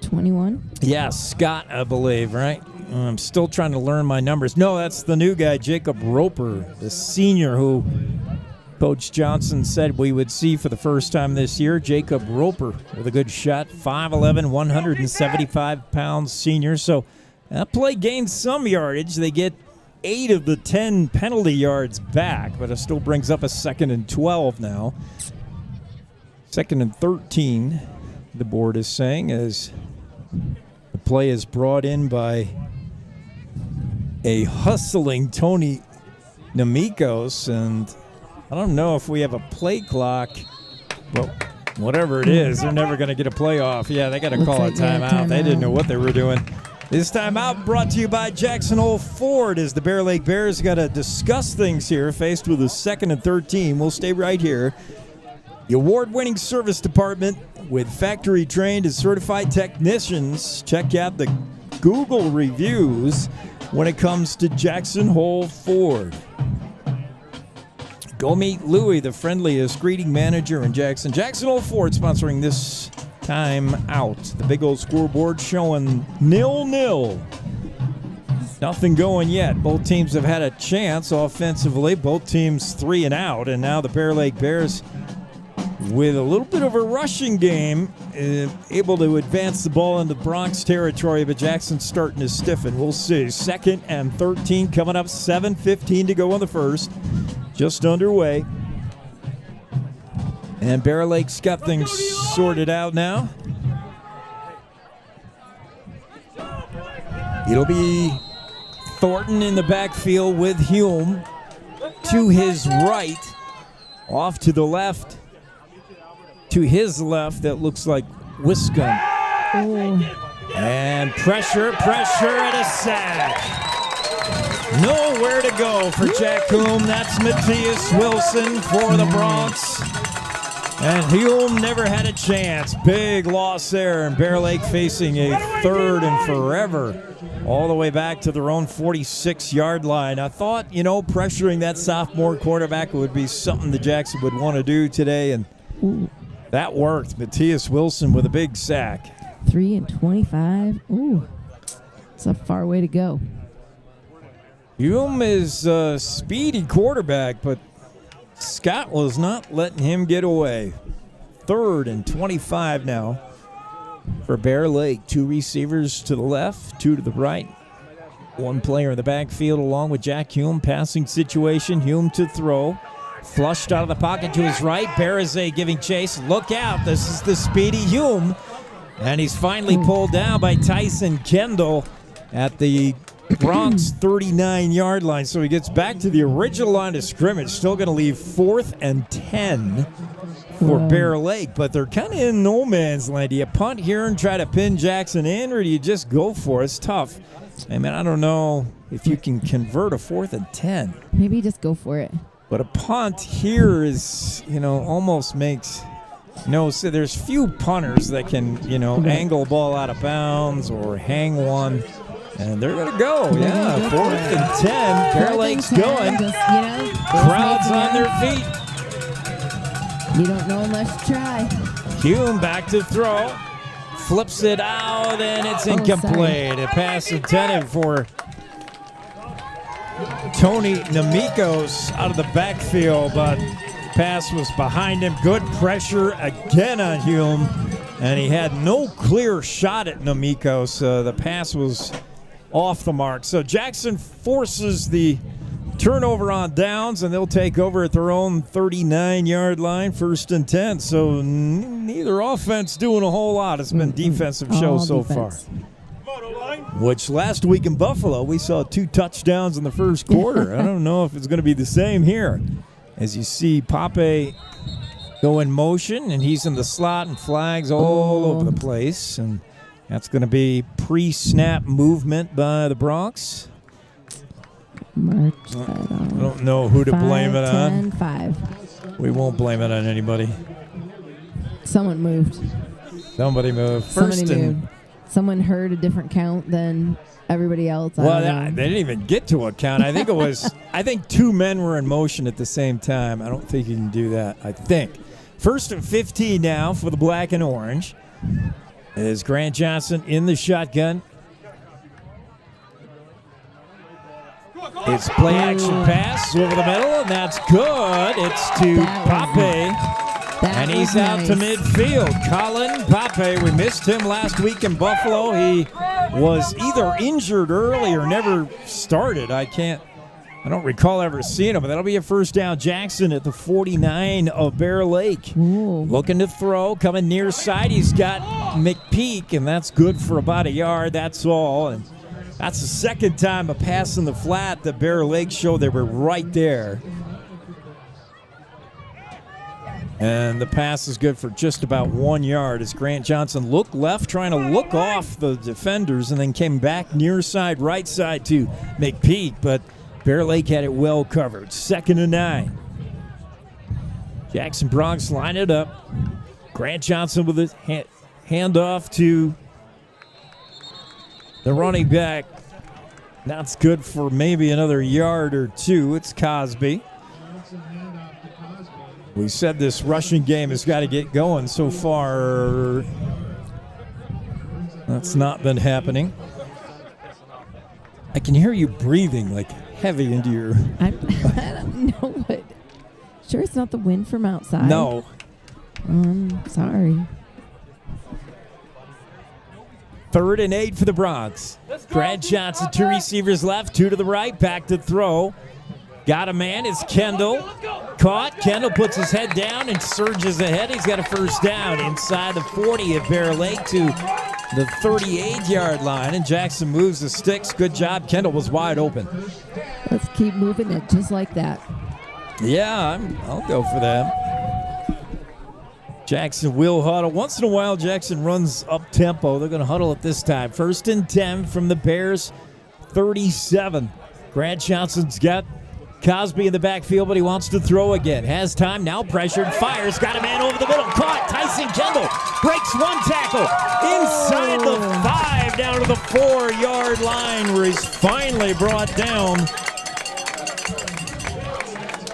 21. Yeah, Scott, I believe, right? I'm still trying to learn my numbers. No, that's the new guy, Jacob Roper, the senior who Coach Johnson said we would see for the first time this year. Jacob Roper with a good shot, 5'11", 175-pound senior. So that play gains some yardage. They get 8 of the 10 penalty yards back, but it still brings up a 2nd and 12 now. 2nd and 13, the board is saying, as the play is brought in by a hustling Tony Namikos, and I don't know if we have a play clock, but whatever it is, they're never going to get a play off. Yeah, they got to call a timeout. They didn't know what they were doing. This timeout brought to you by Jackson Hole Ford, as the Bear Lake Bears got to discuss things here, faced with a 2nd and 13. We'll stay right here. The award-winning service department with factory-trained and certified technicians. Check out the Google reviews when it comes to Jackson Hole Ford. Go meet Louie, the friendliest greeting manager in Jackson. Jackson Hole Ford sponsoring this time out. The big old scoreboard showing 0-0. Nothing going yet. Both teams have had a chance offensively. Both teams 3 and out, and now the Bear Lake Bears, with a little bit of a rushing game, able to advance the ball into Bronx territory, but Jackson's starting to stiffen. We'll see. 2nd and 13 coming up, 7:15 to go in the first. Just underway. And Bear Lake's got things sorted out now. It'll be Thornton in the backfield with Hume to his right. Off to the left. To his left, that looks like Wiscombe. And pressure, and a sack. Nowhere to go for Jack Hume. That's Matthias Wilson for the Bronx. And Hume never had a chance. Big loss there, and Bear Lake facing a 3rd and forever all the way back to their own 46-yard line. I thought, pressuring that sophomore quarterback would be something that Jackson would want to do today, and that worked. Matthias Wilson with a big sack. 3 and 25. Ooh, it's a far way to go. Hume is a speedy quarterback, but Scott was not letting him get away. 3rd and 25 now for Bear Lake. 2 receivers to the left, 2 to the right. 1 player in the backfield along with Jack Hume. Passing situation, Hume to throw. Flushed out of the pocket to his right. Barazay giving chase. Look out. This is the speedy Hume. And he's finally pulled down by Tyson Kendall at the Bronx 39-yard line. So he gets back to the original line of scrimmage. Still going to leave 4th and 10 for Bear Lake. But they're kind of in no man's land. Do you punt here and try to pin Jackson in, or do you just go for it? It's tough. I mean, I don't know if you can convert a 4th and 10. Maybe just go for it. But a punt here is, almost makes no sense. There's few punters that can, angle ball out of bounds or hang one. And they're going to go. Yeah, 4th and 10. Bear Lake's going. Crowds on their feet. You don't know unless you try. Hume back to throw. Flips it out, and it's incomplete. A pass intended for Tony Namikos out of the backfield, but pass was behind him. Good pressure again on Hume, and he had no clear shot at Namikos. The pass was off the mark. So Jackson forces the turnover on downs, and they'll take over at their own 39-yard line, 1st and 10. So neither offense doing a whole lot. It's been defensive show so far. Which last week in Buffalo, we saw 2 touchdowns in the first quarter. I don't know if it's going to be the same here. As you see Pape go in motion, and he's in the slot, and flags all over the place. And that's going to be pre-snap movement by the Bronx. March. I don't know who to blame it on. 5. We won't blame it on anybody. Someone moved. Somebody moved. Someone heard a different count than everybody else. Well, they didn't even get to a count. I think it was. I think 2 men were in motion at the same time. I don't think you can do that. I think. 1st and 15 now for the black and orange. Is Grant Johnson in the shotgun? It's play action pass over the middle, and that's good. It's to Pape, and he's out to midfield. Colin Pape, we missed him last week in Buffalo. He was either injured early or never started. I don't recall ever seeing him, but that'll be a first down. Jackson at the 49 of Bear Lake. Ooh. Looking to throw, coming near side. He's got McPeak, and that's good for about a yard. That's all. And that's the second time a pass in the flat that Bear Lake showed they were right there. And the pass is good for just about 1 yard as Grant Johnson looked left, trying to look off the defenders, and then came back near side, right side to McPeak, but Bear Lake had it well covered. 2nd and 9. Jackson Bronx line it up. Grant Johnson with his handoff to the running back. That's good for maybe another yard or 2. It's Cosby. We said this rushing game has got to get going. So far, that's not been happening. I can hear you breathing like heavy into your... I don't know what. Sure it's not the wind from outside? No. Sorry. 3rd and 8 for the Bronx. Grant Johnson, 2 receivers left, 2 to the right, back to throw. Got a man, it's Kendall. Caught, Kendall puts his head down and surges ahead. He's got a first down inside the 40 at Bear Lake to the 38-yard line, and Jackson moves the sticks. Good job. Kendall was wide open. Let's keep moving it just like that. Yeah, I'll go for that. Jackson will huddle. Once in a while, Jackson runs up-tempo. They're going to huddle at this time. 1st and 10 from the Bears, 37. Grant Johnson's got Cosby in the backfield, but he wants to throw again. Has time, now pressured, fires, got a man over the middle, caught. Tyson Kendall breaks 1 tackle inside the 5 down to the 4-yard line where he's finally brought down.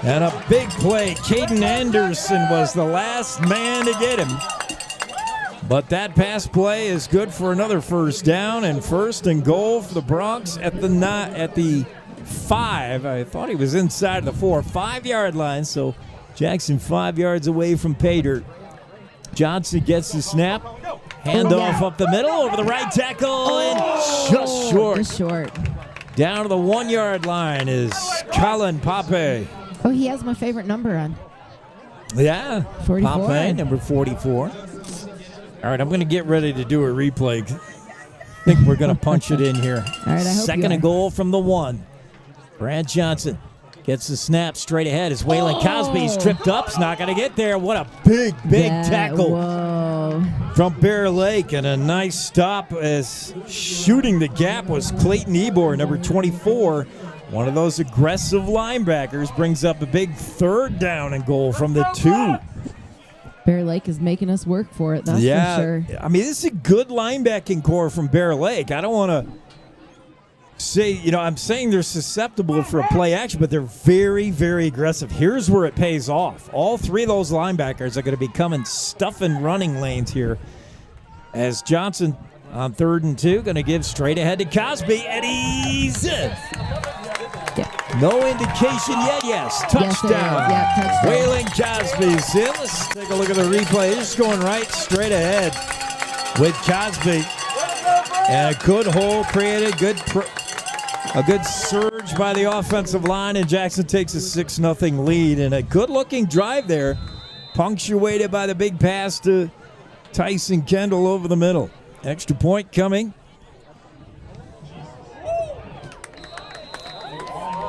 And a big play. Caden Anderson was the last man to get him. But that pass play is good for another first down, and 1st and goal for the Bronx at the 5. I thought he was inside of the 4. 5-yard line, so Jackson 5 yards away from pay dirt. Johnson gets the snap. Handoff up the middle over the right tackle, and just short. Just short. Down to the 1-yard line is Colin Pape. Oh, he has my favorite number on. Yeah, 44. Pape, number 44. All right, I'm going to get ready to do a replay. I think we're going to punch it in here. All right, I hope 2nd and goal from the 1. Grant Johnson gets the snap straight ahead as Waylon Cosby's tripped up. He's not going to get there. What a big tackle from Bear Lake, and a nice stop as shooting the gap was Clayton Ebor, number 24. One of those aggressive linebackers brings up a big 3rd down and goal from the 2. Bear Lake is making us work for it, that's for sure. I mean, this is a good linebacking core from Bear Lake. I don't want to say, I'm saying they're susceptible for a play action, but they're very, very aggressive. Here's where it pays off. All 3 of those linebackers are going to be coming stuffing running lanes here as Johnson on 3rd and 2 going to give straight ahead to Cosby, and he's in. No indication yet. Yes, touchdown. Yes, touchdown. Waylon Cosby's in. Let's take a look at the replay. Just going right straight ahead with Cosby. And a good hole created. A good surge by the offensive line, and Jackson takes a 6-0 lead. And a good-looking drive there, punctuated by the big pass to Tyson Kendall over the middle. Extra point coming.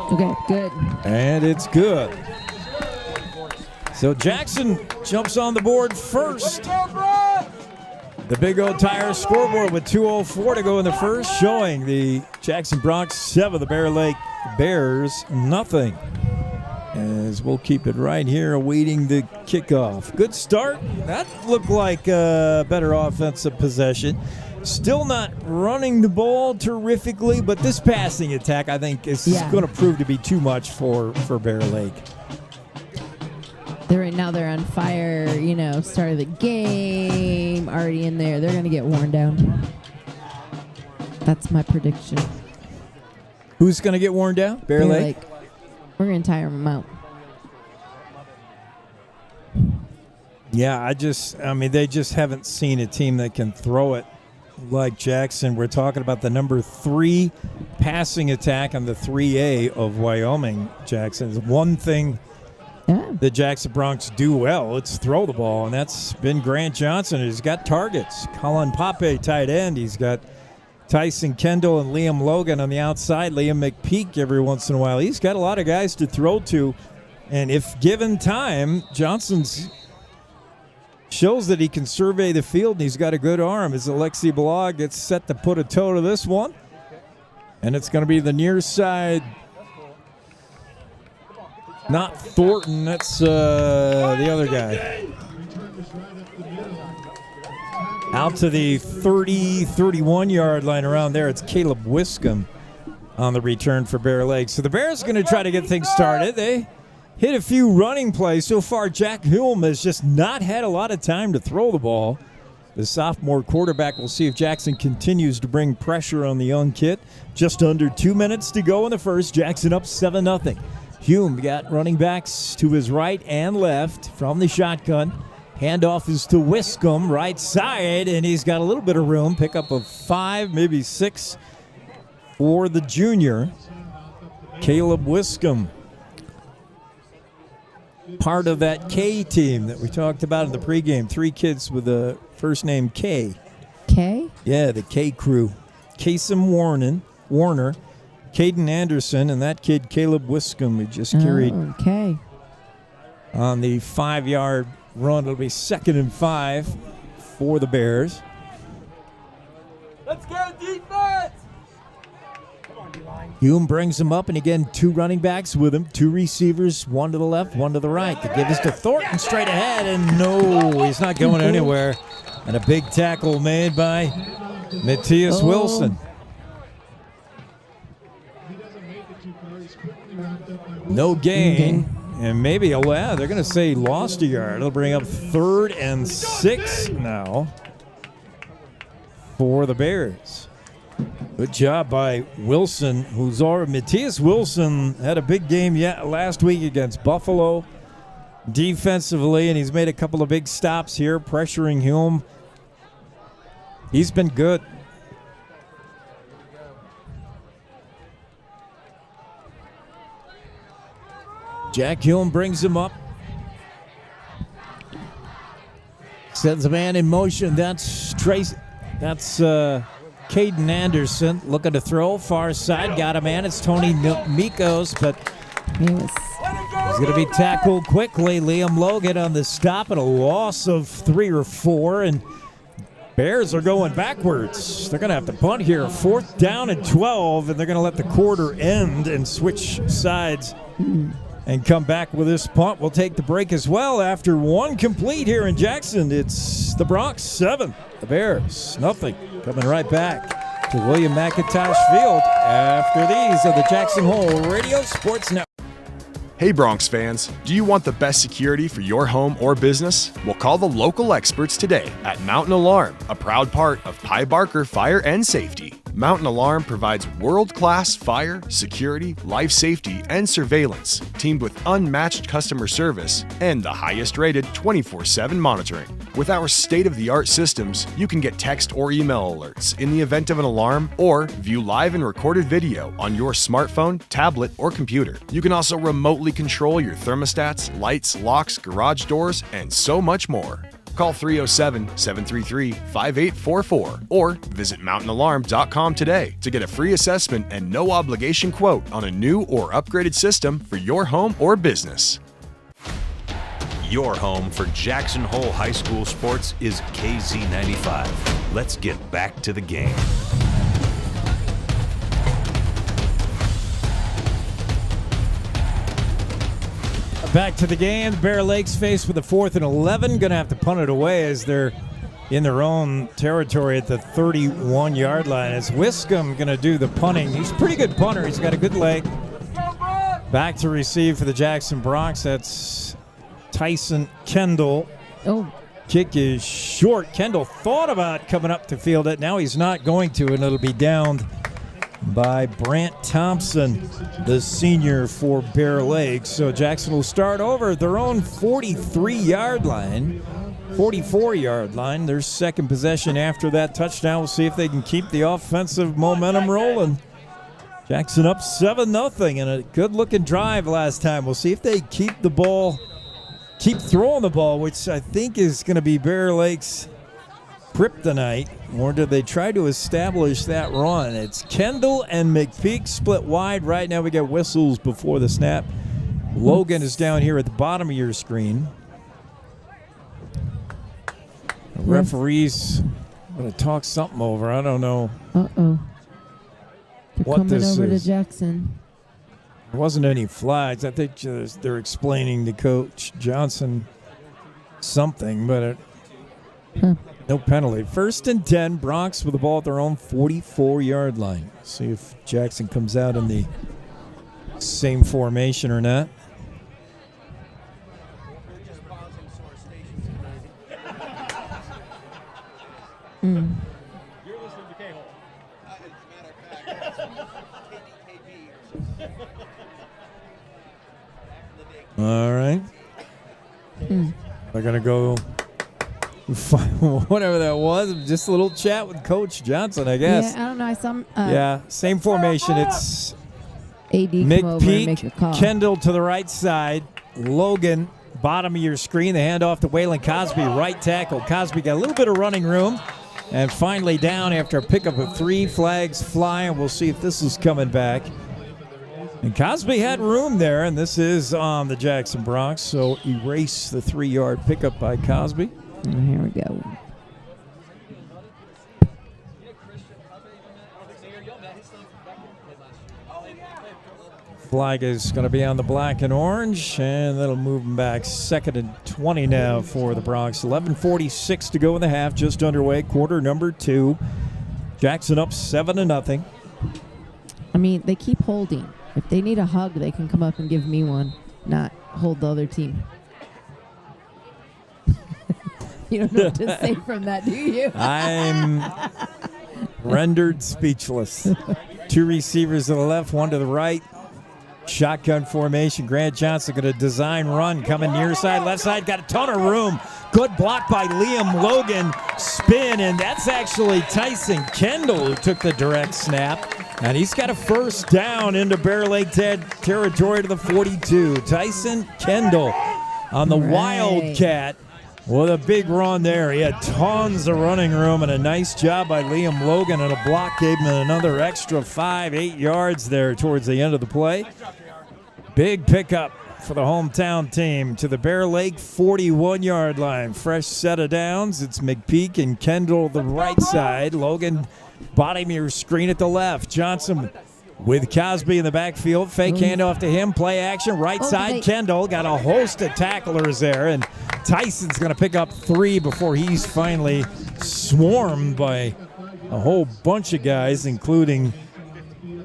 Okay, good. And it's good. So Jackson jumps on the board first. The Big O Tire scoreboard with 2:04 to go in the first, showing the Jackson Bronx 7, the Bear Lake Bears nothing. As we'll keep it right here, awaiting the kickoff. Good start. That looked like a better offensive possession. Still not running the ball terrifically, but this passing attack, I think, is going to prove to be too much for Bear Lake. They're on fire, start of the game, already in there. They're going to get worn down. That's my prediction. Who's going to get worn down? Bear Lake? We're going to tire them out. Yeah, they just haven't seen a team that can throw it like Jackson. We're talking about the number 3 passing attack on the 3A of Wyoming, Jackson. It's one thing the Jackson Bronx do well, it's throw the ball, and that's been Grant Johnson. He's got targets. Colin Pape, tight end. He's got Tyson Kendall and Liam Logan on the outside. Liam McPeak every once in a while. He's got a lot of guys to throw to, and if given time, Johnson's shows that he can survey the field, and he's got a good arm as Alexi Blog gets set to put a toe to this one. And it's going to be the near side. Not Thornton, that's the other guy. Out to the 31-yard line around there, it's Caleb Wiscombe on the return for Bear Lake. So the Bears are going to try to get things started. They hit a few running plays. So far, Jack Hulme has just not had a lot of time to throw the ball. The sophomore quarterback, will see if Jackson continues to bring pressure on the young kid. Just under 2 minutes to go in the first. Jackson up 7-0. Hume got running backs to his right and left from the shotgun. Handoff is to Wiscombe, right side, and he's got a little bit of room. Pickup of 5, maybe 6 for the junior, Caleb Wiscombe. Part of that K team that we talked about in the pregame. 3 kids with the first name K. K? Yeah, the K crew. Kasem Warner, Caden Anderson, and that kid Caleb Wiscombe, who just carried on the 5-yard run. It'll be 2nd and 5 for the Bears. Let's go defense! Hume brings him up, and again, 2 running backs with him, 2 receivers, 1 to the left, 1 to the right. The give is to Thornton straight ahead, and no, he's not going anywhere. And a big tackle made by Matthias Wilson. No gain, and maybe they're going to say lost a yard. It'll bring up 3rd and 6 now for the Bears. Good job by Wilson, Matthias Wilson had a big game last week against Buffalo defensively, and he's made a couple of big stops here, pressuring Hume. He's been good. Jack Hume brings him up. Sends a man in motion. That's Tracy. That's Caden Anderson looking to throw. Far side. Got a man. It's Tony Mikos, but he's going to be tackled quickly. Liam Logan on the stop and a loss of 3 or 4. And Bears are going backwards. They're going to have to punt here. 4th down and 12, and they're going to let the quarter end and switch sides and come back with this punt. We'll take the break as well. After 1 complete here in Jackson, it's the Bronx 7, the Bears nothing. Coming right back to William McIntosh Field after these of the Jackson Hole Radio Sports Network. Hey Bronx fans, do you want the best security for your home or business? Well, call the local experts today at Mountain Alarm, a proud part of Pye Barker Fire and Safety. Mountain Alarm provides world-class fire, security, life safety, and surveillance, teamed with unmatched customer service and the highest-rated 24/7 monitoring. With our state-of-the-art systems, you can get text or email alerts in the event of an alarm or view live and recorded video on your smartphone, tablet, or computer. You can also remotely control your thermostats, lights, locks, garage doors, and so much more. Call 307-733-5844 or visit mountainalarm.com today to get a free assessment and no obligation quote on a new or upgraded system for your home or business. Your home for Jackson Hole High School sports is KZ95. Let's get back to the game. Back to the game. The Bear Lakes faced with a 4th and 11. Going to have to punt it away as they're in their own territory at the 31-yard line. It's Wiscombe going to do the punting. He's a pretty good punter. He's got a good leg. Back to receive for the Jackson Bronx. That's Tyson Kendall. Oh. Kick is short. Kendall thought about coming up to field it. Now he's not going to, and it'll be downed by Brant Thompson, the senior for Bear Lake. So Jackson will start over at their own 44-yard line. Their second possession after that touchdown. We'll see if they can keep the offensive momentum rolling. Jackson up 7-0 and a good-looking drive last time. We'll see if they keep throwing the ball, which I think is going to be Bear Lake's kryptonite, or do they try to establish that run? It's Kendall and McPeak split wide. Right now we got whistles before the snap. Logan is down here at the bottom of your screen. The referee's going to talk something over. I don't know. Uh-oh. They're what coming this over is. to Jackson. There wasn't any flags. I think they're explaining to Coach Johnson something, but no penalty. 1st and 10, Bronx with the ball at their own 44-yard line. See if Jackson comes out in the same formation or not. All right. They're going to go whatever that was. Just a little chat with Coach Johnson, I guess. Yeah, I don't know. I saw same formation. It's AD come over and make a call. Kendall to the right side. Logan, bottom of your screen. The handoff to Waylon Cosby, right tackle. Cosby got a little bit of running room. And finally down after a pickup of 3. Flags fly, and we'll see if this is coming back. And Cosby had room there, and this is on the Jackson Bronx, so erase the 3-yard pickup by Cosby. And here we go. Flag is going to be on the black and orange, and that'll move them back. 2nd and 20 now for the Bronx. 11:46 to go in the half, just underway. Quarter number 2. Jackson up 7-0. I mean, they keep holding. If they need a hug, they can come up and give me one, not hold the other team. You don't know what to say from that, do you? I'm rendered speechless. 2 receivers to the left, 1 to the right. Shotgun formation. Grant Johnson going to design run. Coming near side, left side. Got a ton of room. Good block by Liam Logan. Spin, and that's actually Tyson Kendall who took the direct snap. And he's got a first down into Bear Lake territory to the 42. Tyson Kendall on the Wildcat with a big run there. He had tons of running room and a nice job by Liam Logan, and a block gave him another extra 5-8 yards there towards the end of the play. Big pickup for the hometown team to the Bear Lake 41-yard line. Fresh set of downs. It's McPeak and Kendall the right side. Logan bottom of your screen at the left. Johnson with Cosby in the backfield. Fake handoff to him. Play action. Right side. Kendall got a host of tacklers there. And Tyson's going to pick up 3 before he's finally swarmed by a whole bunch of guys, including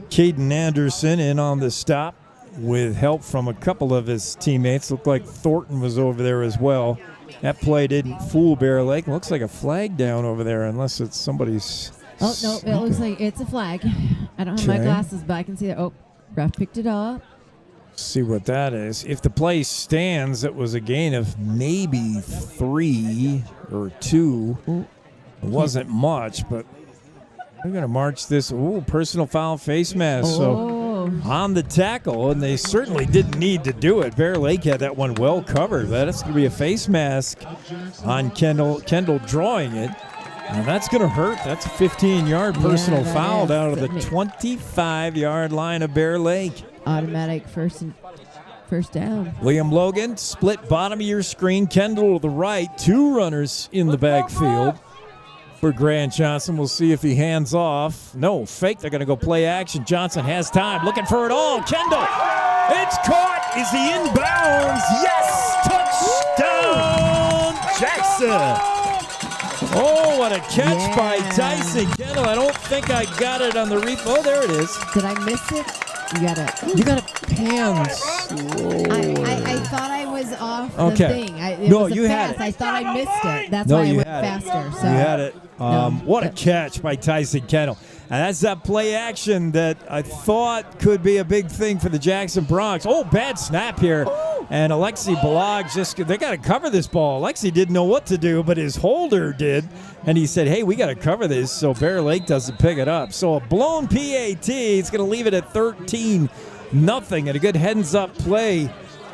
Caden Anderson in on the stop with help from a couple of his teammates. Looked like Thornton was over there as well. That play didn't fool Bear Lake. Looks like a flag down over there, unless it's somebody's... Oh, no, it looks like it's a flag. I don't have my glasses, but I can see that. Oh, ref picked it up. See what that is. If the play stands, it was a gain of maybe 3 or 2. It wasn't much, but we're going to march this. Ooh, personal foul, face mask. So on the tackle, and they certainly didn't need to do it. Bear Lake had that one well covered. That's going to be a face mask on Kendall drawing it. And that's going to hurt. That's a 15-yard personal foul down to the 25-yard line of Bear Lake. Automatic first First down. Liam Logan, split bottom of your screen. Kendall to the right. 2 runners in the backfield for Grant Johnson. We'll see if he hands off. No, fake. They're going to go play action. Johnson has time. Looking for it all. Kendall. It's caught. Is he inbounds? Yes. Touchdown, Jackson. Oh, what a catch by Tyson Kendall. I don't think I got it on the replay. Oh, there it is. Did I miss it? You got to pan slow. I thought I was off the Okay. thing. You had it. I thought I missed it. That's No, why I you went had it. faster. So. You had it. No. What a catch by Tyson Kendall. And that's that play action that I thought could be a big thing for the Jackson Bronx. Oh, bad snap here. And Alexi Balog they got to cover this ball. Alexi didn't know what to do, but his holder did. And he said, hey, we got to cover this so Bear Lake doesn't pick it up. So a blown PAT. It's going to leave it at 13-0. And a good heads-up play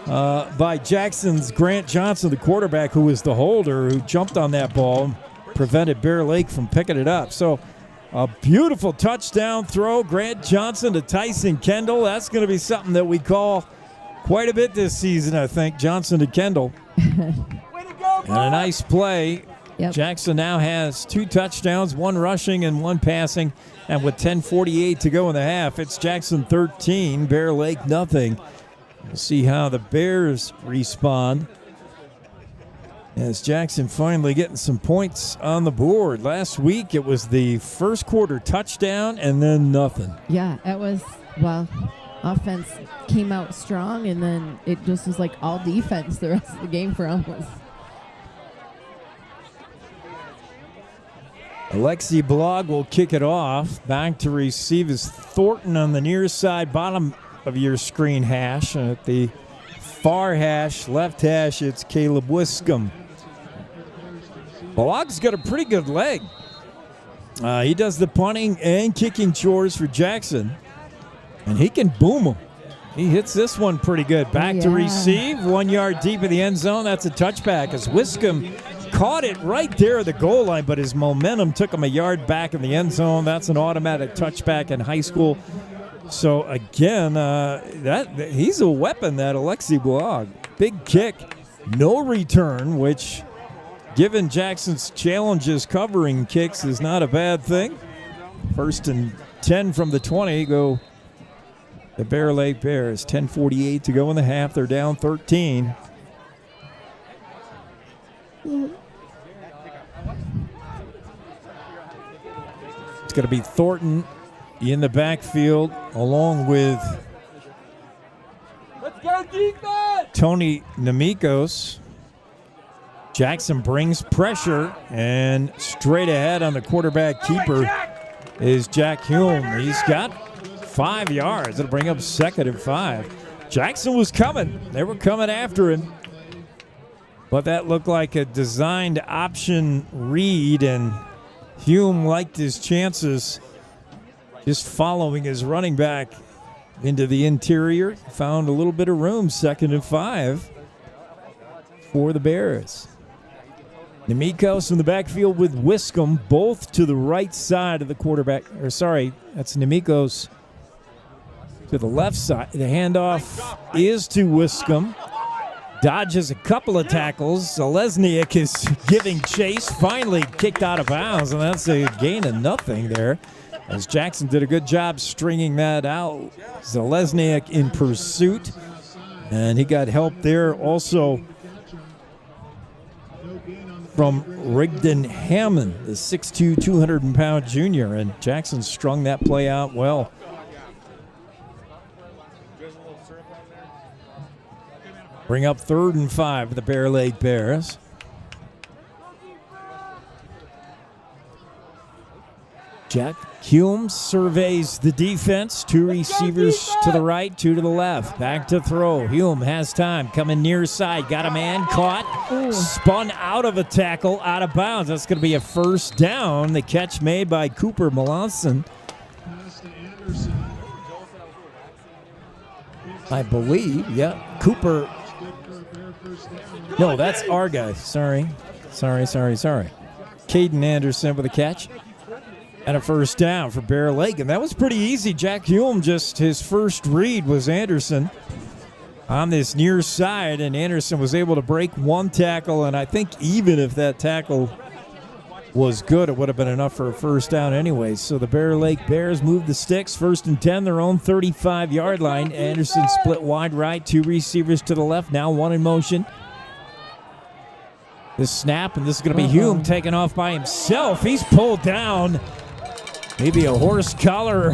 by Jackson's Grant Johnson, the quarterback, who was the holder, who jumped on that ball, prevented Bear Lake from picking it up. So a beautiful touchdown throw, Grant Johnson to Tyson Kendall. That's going to be something that we call quite a bit this season, I think, Johnson to Kendall. And a nice play. Yep. Jackson now has 2 touchdowns, 1 rushing and 1 passing. And with 10:48 to go in the half, it's Jackson 13, Bear Lake nothing. We'll see how the Bears respond as Jackson finally getting some points on the board. Last week it was the first quarter touchdown and then nothing. Yeah, it was, offense came out strong, and then it just was like all defense the rest of the game for almost. Alexi Blog will kick it off. Back to receive is Thornton on the near side, bottom of your screen hash. And at the far hash, left hash, it's Caleb Wiscombe. Blog's got a pretty good leg. He does the punting and kicking chores for Jackson. And he can boom them. He hits this one pretty good. Back to receive, 1 yard deep in the end zone. That's a touchback as Wiscombe caught it right there at the goal line, but his momentum took him a yard back in the end zone. That's an automatic touchback in high school. So, again, he's a weapon, that Alexi Blog. Big kick, no return, which, given Jackson's challenges covering kicks, is not a bad thing. 1st and 10 from the 20 go the Bear Lake Bears. 10:48 to go in the half. They're down 13. It's going to be Thornton in the backfield along with Tony Namikos. Jackson brings pressure, and straight ahead on the quarterback keeper is Jack Hume. He's got 5 yards. It'll bring up 2nd and 5. Jackson was coming. They were coming after him. But that looked like a designed option read, and Hume liked his chances just following his running back into the interior. Found a little bit of room, 2nd and 5 for the Bears. Namikos in the backfield with Wiscombe, both to the right side of the quarterback. That's Namikos to the left side. The handoff is to Wiscombe. Dodges a couple of tackles. Zelezniak is giving chase. Finally kicked out of bounds, and that's a gain of nothing there, as Jackson did a good job stringing that out. Zelezniak in pursuit, and he got help there also from Rigdon Hammond, the 6'2", 200-pound junior, and Jackson strung that play out well. Bring up 3rd and 5 for the Bear Lake Bears. Jack Hume surveys the defense. 2 receivers to the right, 2 to the left. Back to throw. Hume has time. Coming near side. Got a man caught. Spun out of a tackle, out of bounds. That's going to be a 1st down. The catch made by Cooper Melanson. I believe, yeah. Cooper. No, that's our guy. Sorry. Caden Anderson with a catch. And a 1st down for Bear Lake. And that was pretty easy. Jack Hume, just his first read was Anderson. on this near side, and Anderson was able to break one tackle, and I think even if that tackle was good, it would have been enough for a first down anyway. So the Bear Lake Bears move the sticks, 1st and 10, their own 35-yard line. Anderson split wide right, 2 receivers to the left, now 1 in motion. This snap, and this is going to be Hume taking off by himself. He's pulled down. Maybe a horse collar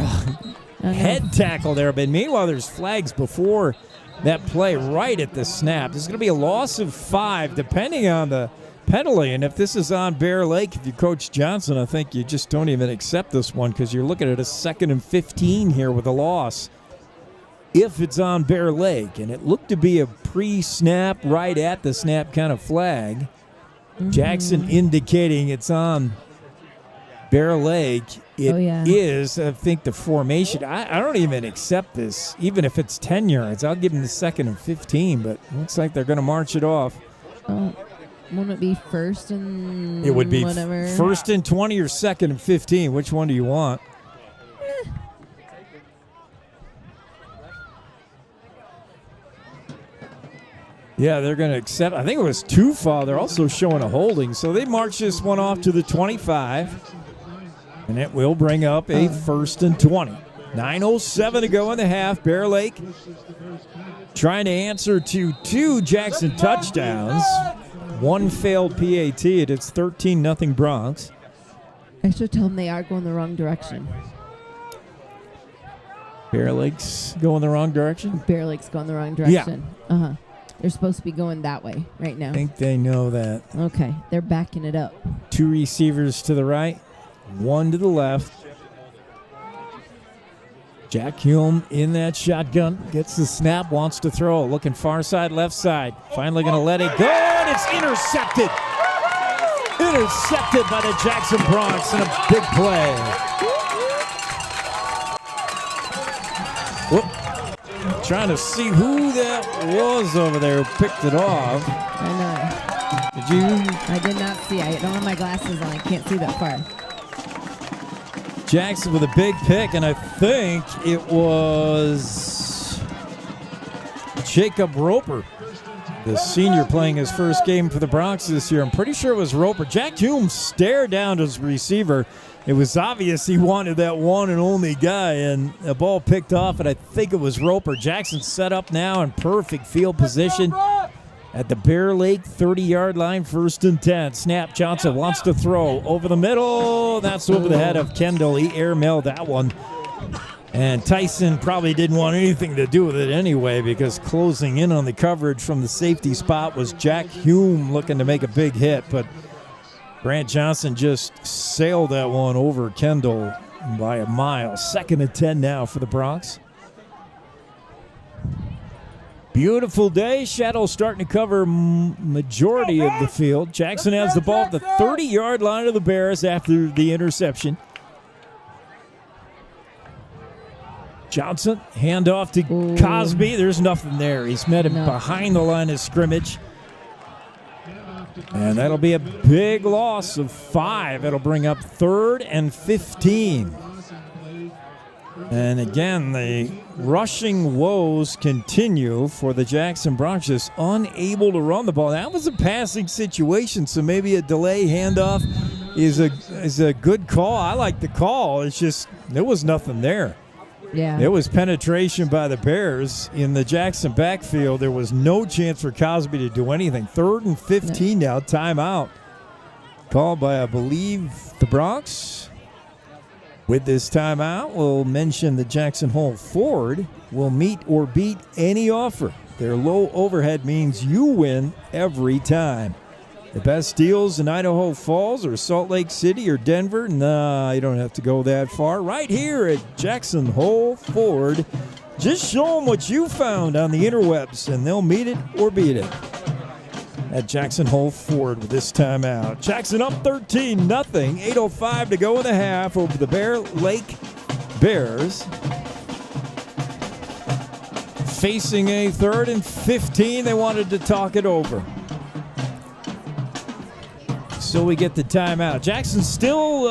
head tackle there, but meanwhile there's flags before that play right at the snap. This is going to be a loss of 5, depending on the penalty. And if this is on Bear Lake, if you're Coach Johnson, I think you just don't even accept this one because you're looking at a 2nd and 15 here with a loss. If it's on Bear Lake, and it looked to be a pre-snap, right at the snap kind of flag. Jackson indicating it's on Bear Lake. It is, I think, the formation. I don't even accept this, even if it's 10 yards. I'll give them the 2nd and 15, but it looks like they're going to march it off. Won't it be 1st and it would be whatever? 1st and 20 or 2nd and 15. Which one do you want? Yeah, they're going to accept. I think it was 2 foul. They're also showing a holding. So they march this one off to the 25. And it will bring up a 1st and 20. 9:07 to go in the half. Bear Lake trying to answer to 2 Jackson touchdowns. 1 failed PAT. It is 13-0 Bronx. I should tell them they are going the wrong direction. Bear Lake's going the wrong direction? Bear Lake's going the wrong direction. Yeah. They're supposed to be going that way right now. I think they know that. Okay, they're backing it up. 2 receivers to the right. 1 to the left. Jack Hume in that shotgun. Gets the snap, wants to throw. Looking far side, left side. Finally going to let it go, and it's intercepted. Intercepted by the Jackson Bronx in a big play. Whoop. Trying to see who that was over there who picked it off. I know. Did you? I did not see. I don't have my glasses on. I can't see that far. Jackson with a big pick, and I think it was Jacob Roper, the senior playing his first game for the Bronx this year. I'm pretty sure it was Roper. Jack Hume stared down to his receiver. It was obvious he wanted that one and only guy, and a ball picked off, and I think it was Roper. Jackson set up now in perfect field position at the Bear Lake 30-yard line, 1st and 10. Snap, Johnson wants to throw over the middle. That's over the head of Kendall. He airmailed that one. And Tyson probably didn't want anything to do with it anyway, because closing in on the coverage from the safety spot was Jack Hume looking to make a big hit. But Grant Johnson just sailed that one over Kendall by a mile. 2nd and 10 now for the Bronx. Beautiful day. Shadows starting to cover majority of the field. Jackson has the ball at the 30-yard line of the Bears after the interception. Johnson, handoff to Cosby. There's nothing there. He's met him behind the line of scrimmage. And that'll be a big loss of 5. It'll bring up 3rd and 15. And again, the rushing woes continue for the Jackson Bronx, just unable to run the ball. That was a passing situation, so maybe a delay handoff is a good call. I like the call. It's just there was nothing there. Yeah. It was penetration by the Bears in the Jackson backfield. There was no chance for Cosby to do anything. 3rd and 15 now, timeout. Called by, I believe, the Bronx. With this timeout, we'll mention the Jackson Hole Ford will meet or beat any offer. Their low overhead means you win every time. The best deals in Idaho Falls or Salt Lake City or Denver? Nah, you don't have to go that far. Right here at Jackson Hole Ford. Just show them what you found on the interwebs, and they'll meet it or beat it. At Jackson Hole Ford with this timeout. Jackson up 13-0. 8:05 to go in the half over the Bear Lake Bears. Facing a 3rd and 15. They wanted to talk it over. so we get the timeout. Jackson's still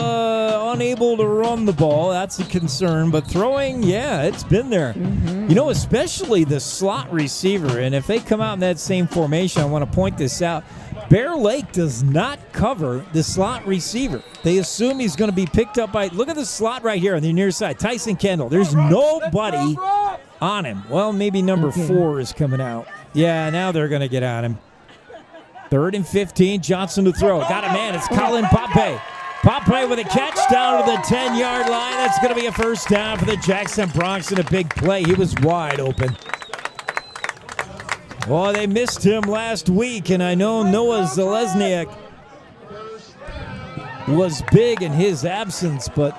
unable to run the ball. That's a concern. But throwing, yeah, it's been there. You know, especially the slot receiver. And if they come out in that same formation, I want to point this out. Bear Lake does not cover the slot receiver. They assume he's going to be picked up by, look at the slot right here on the near side, Tyson Kendall. There's nobody on him. Well, maybe number 4 is coming out. Yeah, now they're going to get on him. 3rd and 15, Johnson to throw. Got a man, it's Colin Pape. Pape with a catch down to the 10-yard line. That's going to be a first down for the Jackson Bronx in a big play. He was wide open. Well, they missed him last week, and I know Noah Zalesniak was big in his absence, but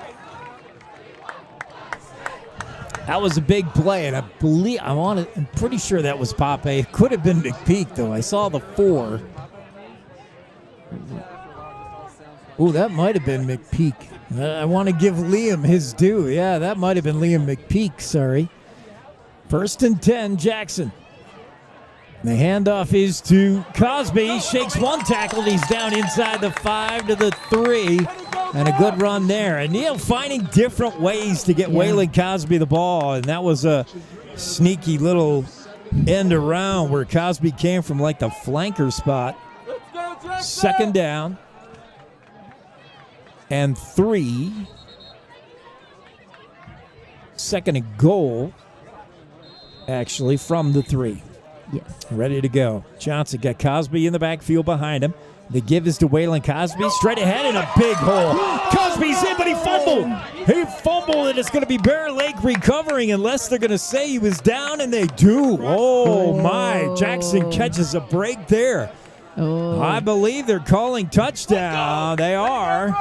that was a big play, and I'm pretty sure that was Pape. It could have been McPeak, though. I saw the 4. Oh, that might have been McPeak. I want to give Liam his due. Yeah, that might have been Liam McPeak, sorry. 1st and 10, Jackson. The handoff is to Cosby. Shakes one tackle. He's down inside the 5 to the 3. And a good run there. And Neil finding different ways to get Waylon Cosby the ball. And that was a sneaky little end around where Cosby came from like the flanker spot. 2nd down. And 3. 2nd and goal, actually, from the 3. Yes. Ready to go. Johnson got Cosby in the backfield behind him. The give is to Waylon Cosby. Straight ahead in a big hole. Cosby's in, but he fumbled. He fumbled, and it's going to be Bear Lake recovering unless they're going to say he was down, and they do. Oh, my. Jackson catches a break there. I believe they're calling touchdown. They are.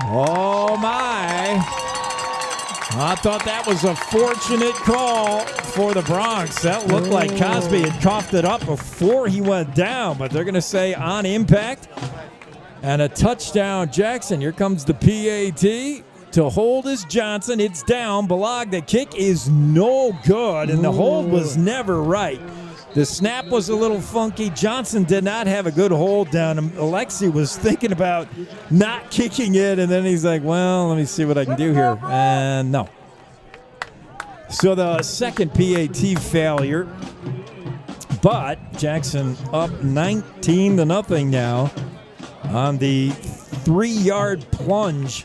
Oh, my. I thought that was a fortunate call for the Bronx. That looked like Cosby had coughed it up before he went down, but they're going to say on impact and a touchdown, Jackson. Here comes the PAT to hold is Johnson. It's down. Balog, the kick is no good, and the hold was never right. The snap was a little funky. Johnson did not have a good hold down. Alexi was thinking about not kicking it, and then he's like, well, let me see what I can do here. And no. So the second PAT failure. But Jackson up 19-0 now on the 3-yard plunge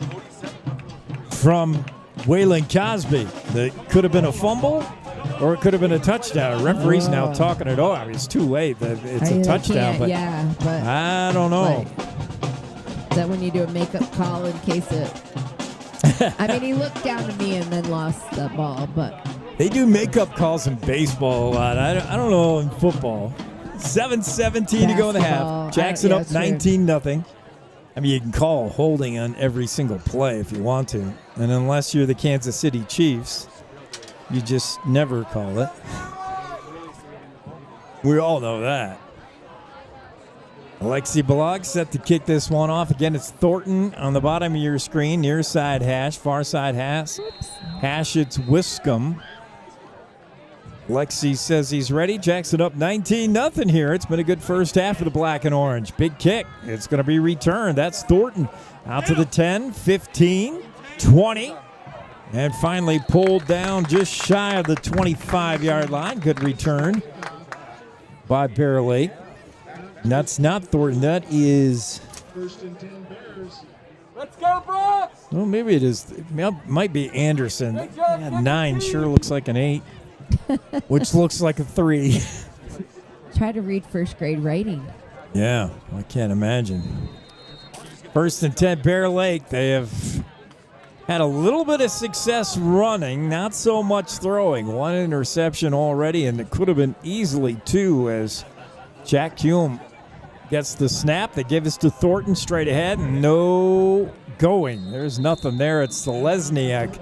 from Waylon Cosby. That could have been a fumble. Or it could have been a touchdown. Referee's now talking it over. It's too late. It's a touchdown, but I don't know. Like, is that when you do a makeup call in case it... I mean, he looked down to me and then lost the ball, but... They do makeup calls in baseball a lot. I don't know in football. 7:17 to go in the half. Jackson up 19-0. I mean, you can call holding on every single play if you want to. And unless you're the Kansas City Chiefs... You just never call it. We all know that. Alexi Balog set to kick this one off. Again, it's Thornton on the bottom of your screen. Near side hash, far side hash. Hash, it's Wiscombe. Alexi says he's ready. Jackson up 19-0 here. It's been a good first half of the black and orange. Big kick. It's going to be returned. That's Thornton. Out to the 10, 15, 20. And finally pulled down just shy of the 25-yard line. Good return by Bear Lake. That's not Thornton. That is... Let's go, Bronx! Well, maybe it is. It might be Anderson. Yeah, 9 sure looks like an 8, which looks like a 3. Try to read first grade writing. Yeah, I can't imagine. 1st and 10, Bear Lake. They have... had a little bit of success running, not so much throwing. 1 interception already, and it could have been easily 2 as Jack Hume gets the snap. They give us to Thornton straight ahead, and no going. There's nothing there. It's Lesniak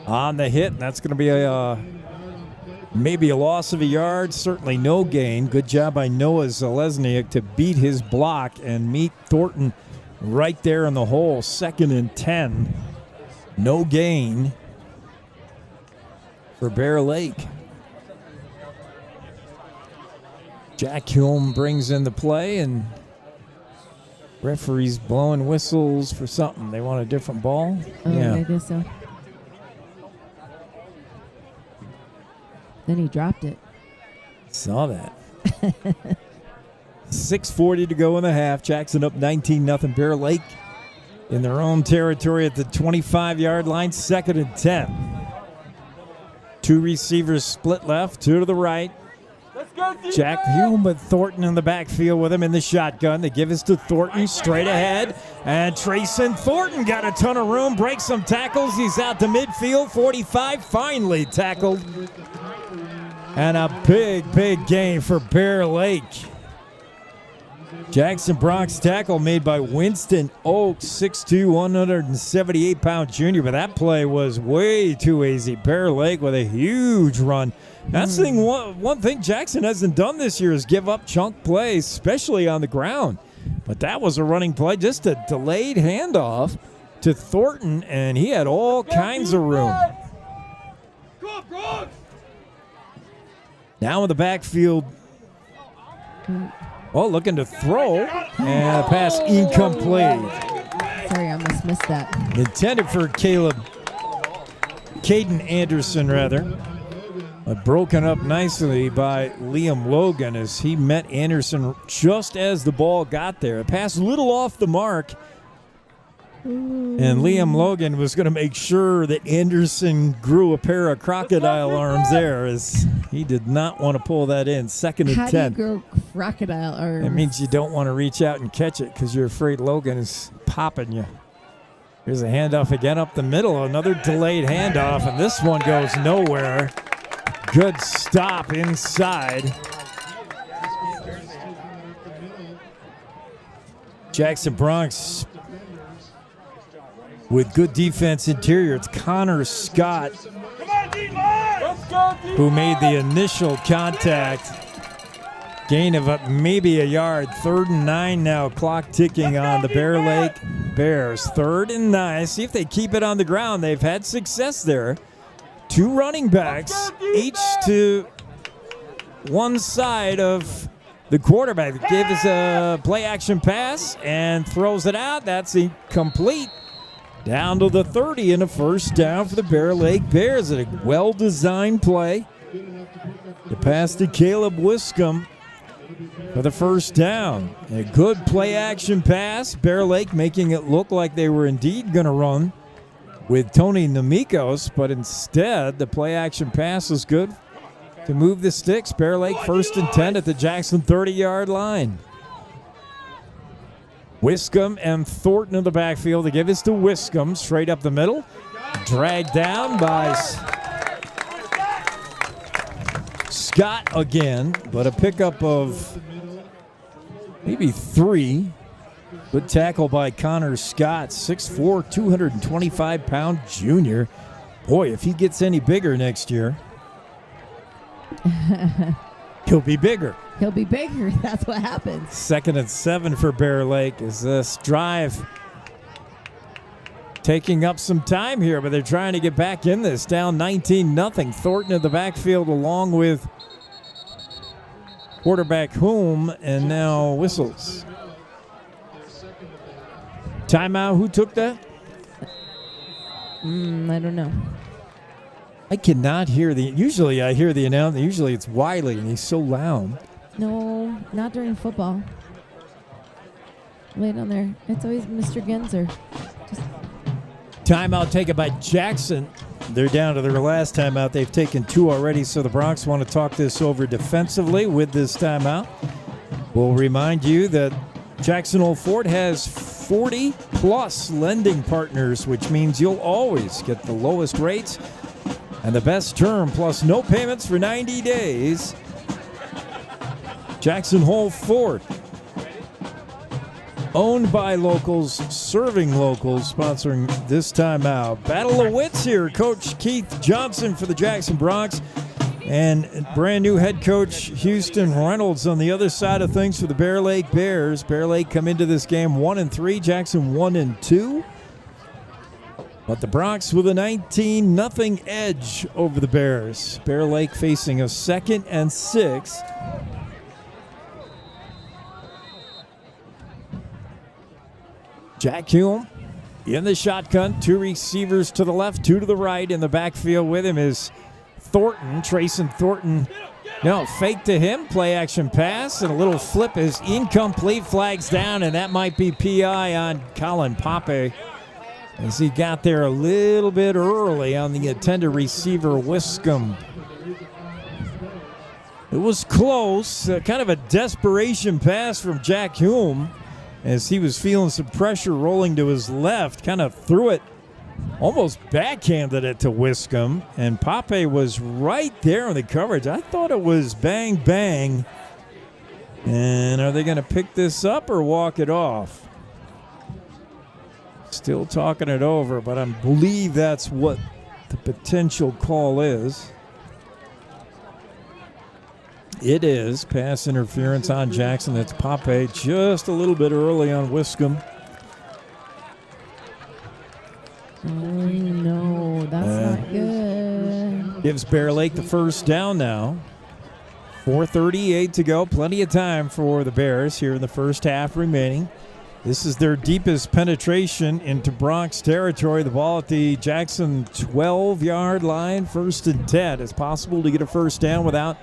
on the hit, and that's going to be maybe a loss of a yard, certainly no gain. Good job by Noah Zalesniak to beat his block and meet Thornton right there in the hole. 2nd and 10. No gain for Bear Lake. Jack Hume brings in the play, and Referees blowing whistles for something. They want a different ball? Yeah. I guess so. Then he dropped it. Saw that. 6:40 to go in the half. Jackson up 19-0. Bear Lake in their own territory at the 25-yard line. 2nd and 10. 2 receivers split left, 2 to the right. Jack Hume with Thornton in the backfield with him in the shotgun. They give us to Thornton straight ahead. And Trayson Thornton got a ton of room, breaks some tackles. He's out to midfield, 45, finally tackled. And a big gain for Bear Lake. Jackson Bronx tackle made by Winston Oaks, 6'2", 178-pound junior. But that play was way too easy. Bear Lake with a huge run. That's the thing. One thing Jackson hasn't done this year is give up chunk plays, especially on the ground. But that was a running play, just a delayed handoff to Thornton, and he had all kinds of room. Now in the backfield. Oh, looking to throw, and a pass incomplete. Sorry, I almost missed that. Intended for Caden Anderson, rather. But broken up nicely by Liam Logan as he met Anderson just as the ball got there. A pass a little off the mark. And Liam Logan was going to make sure that Anderson grew a pair of crocodile arms there, as he did not want to pull that in. 2nd and 10. How do you grow crocodile arms? It means you don't want to reach out and catch it because you're afraid Logan is popping you. Here's a handoff again up the middle. Another delayed handoff, and this one goes nowhere. Good stop inside. Jackson Bronx with good defense interior. It's Connor Scott who made the initial contact. Gain of maybe a yard. 3rd and 9 now. Clock ticking on the Bear Lake Bears. 3rd and 9. See if they keep it on the ground. They've had success there. 2 running backs, each to one side of the quarterback. Gave us a play-action pass and throws it out. That's incomplete. Down to the 30 and a first down for the Bear Lake Bears. A well-designed play. The pass to Caleb Wiscombe for the first down. A good play-action pass. Bear Lake making it look like they were indeed going to run with Tony Namikos, but instead the play-action pass was good to move the sticks. Bear Lake 1st and 10 at the Jackson 30-yard line. Wiscombe and Thornton in the backfield. They give this to Wiscombe straight up the middle. Dragged down by Scott again, but a pickup of maybe 3. Good tackle by Connor Scott, 6'4", 225-pound junior. Boy, if he gets any bigger next year, he'll be bigger. He'll be bigger. That's what happens. 2nd and 7 for Bear Lake as this drive taking up some time here, but they're trying to get back in this. Down 19-0. Thornton in the backfield along with quarterback Hume, and now whistles. Timeout. Who took that? I don't know. I cannot hear usually I hear the announcement. Usually it's Wiley, and he's so loud. No, not during football. Wait on there. It's always Mr. Genzer. Timeout taken by Jackson. They're down to their last timeout. They've taken 2 already, so the Bronx want to talk this over defensively with this timeout. We'll remind you that Jackson Hole Ford has 40-plus lending partners, which means you'll always get the lowest rates and the best term, plus no payments for 90 days. Jackson Hole Ford, owned by locals, serving locals, sponsoring this timeout. Battle of wits here. Coach Keith Johnson for the Jackson Bronx, and brand new head coach Houston Reynolds on the other side of things for the Bear Lake Bears. Bear Lake come into this game 1-3, Jackson 1-2. But the Bronx with a 19-0 edge over the Bears. Bear Lake facing a 2nd and 6. Jack Hume in the shotgun. 2 receivers to the left, 2 to the right. In the backfield with him is Thornton. Trayson Thornton. No, fake to him. Play action pass. And a little flip is incomplete. Flags down, and that might be PI on Colin Pape, as he got there a little bit early on the intended receiver, Wiscombe. It was close, kind of a desperation pass from Jack Hume, as he was feeling some pressure rolling to his left, kind of threw it, almost backhanded it to Wiscombe, and Pape was right there in the coverage. I thought it was bang, bang. And are they going to pick this up or walk it off? Still talking it over, but I believe that's what the potential call is. It is pass interference on Jackson. That's Pape just a little bit early on Wiscombe. Oh, no, that's not good. Gives Bear Lake the first down now. 4:38 to go. Plenty of time for the Bears here in the first half remaining. This is their deepest penetration into Bronx territory. The ball at the Jackson 12-yard line. 1st and 10. It's possible to get a first down without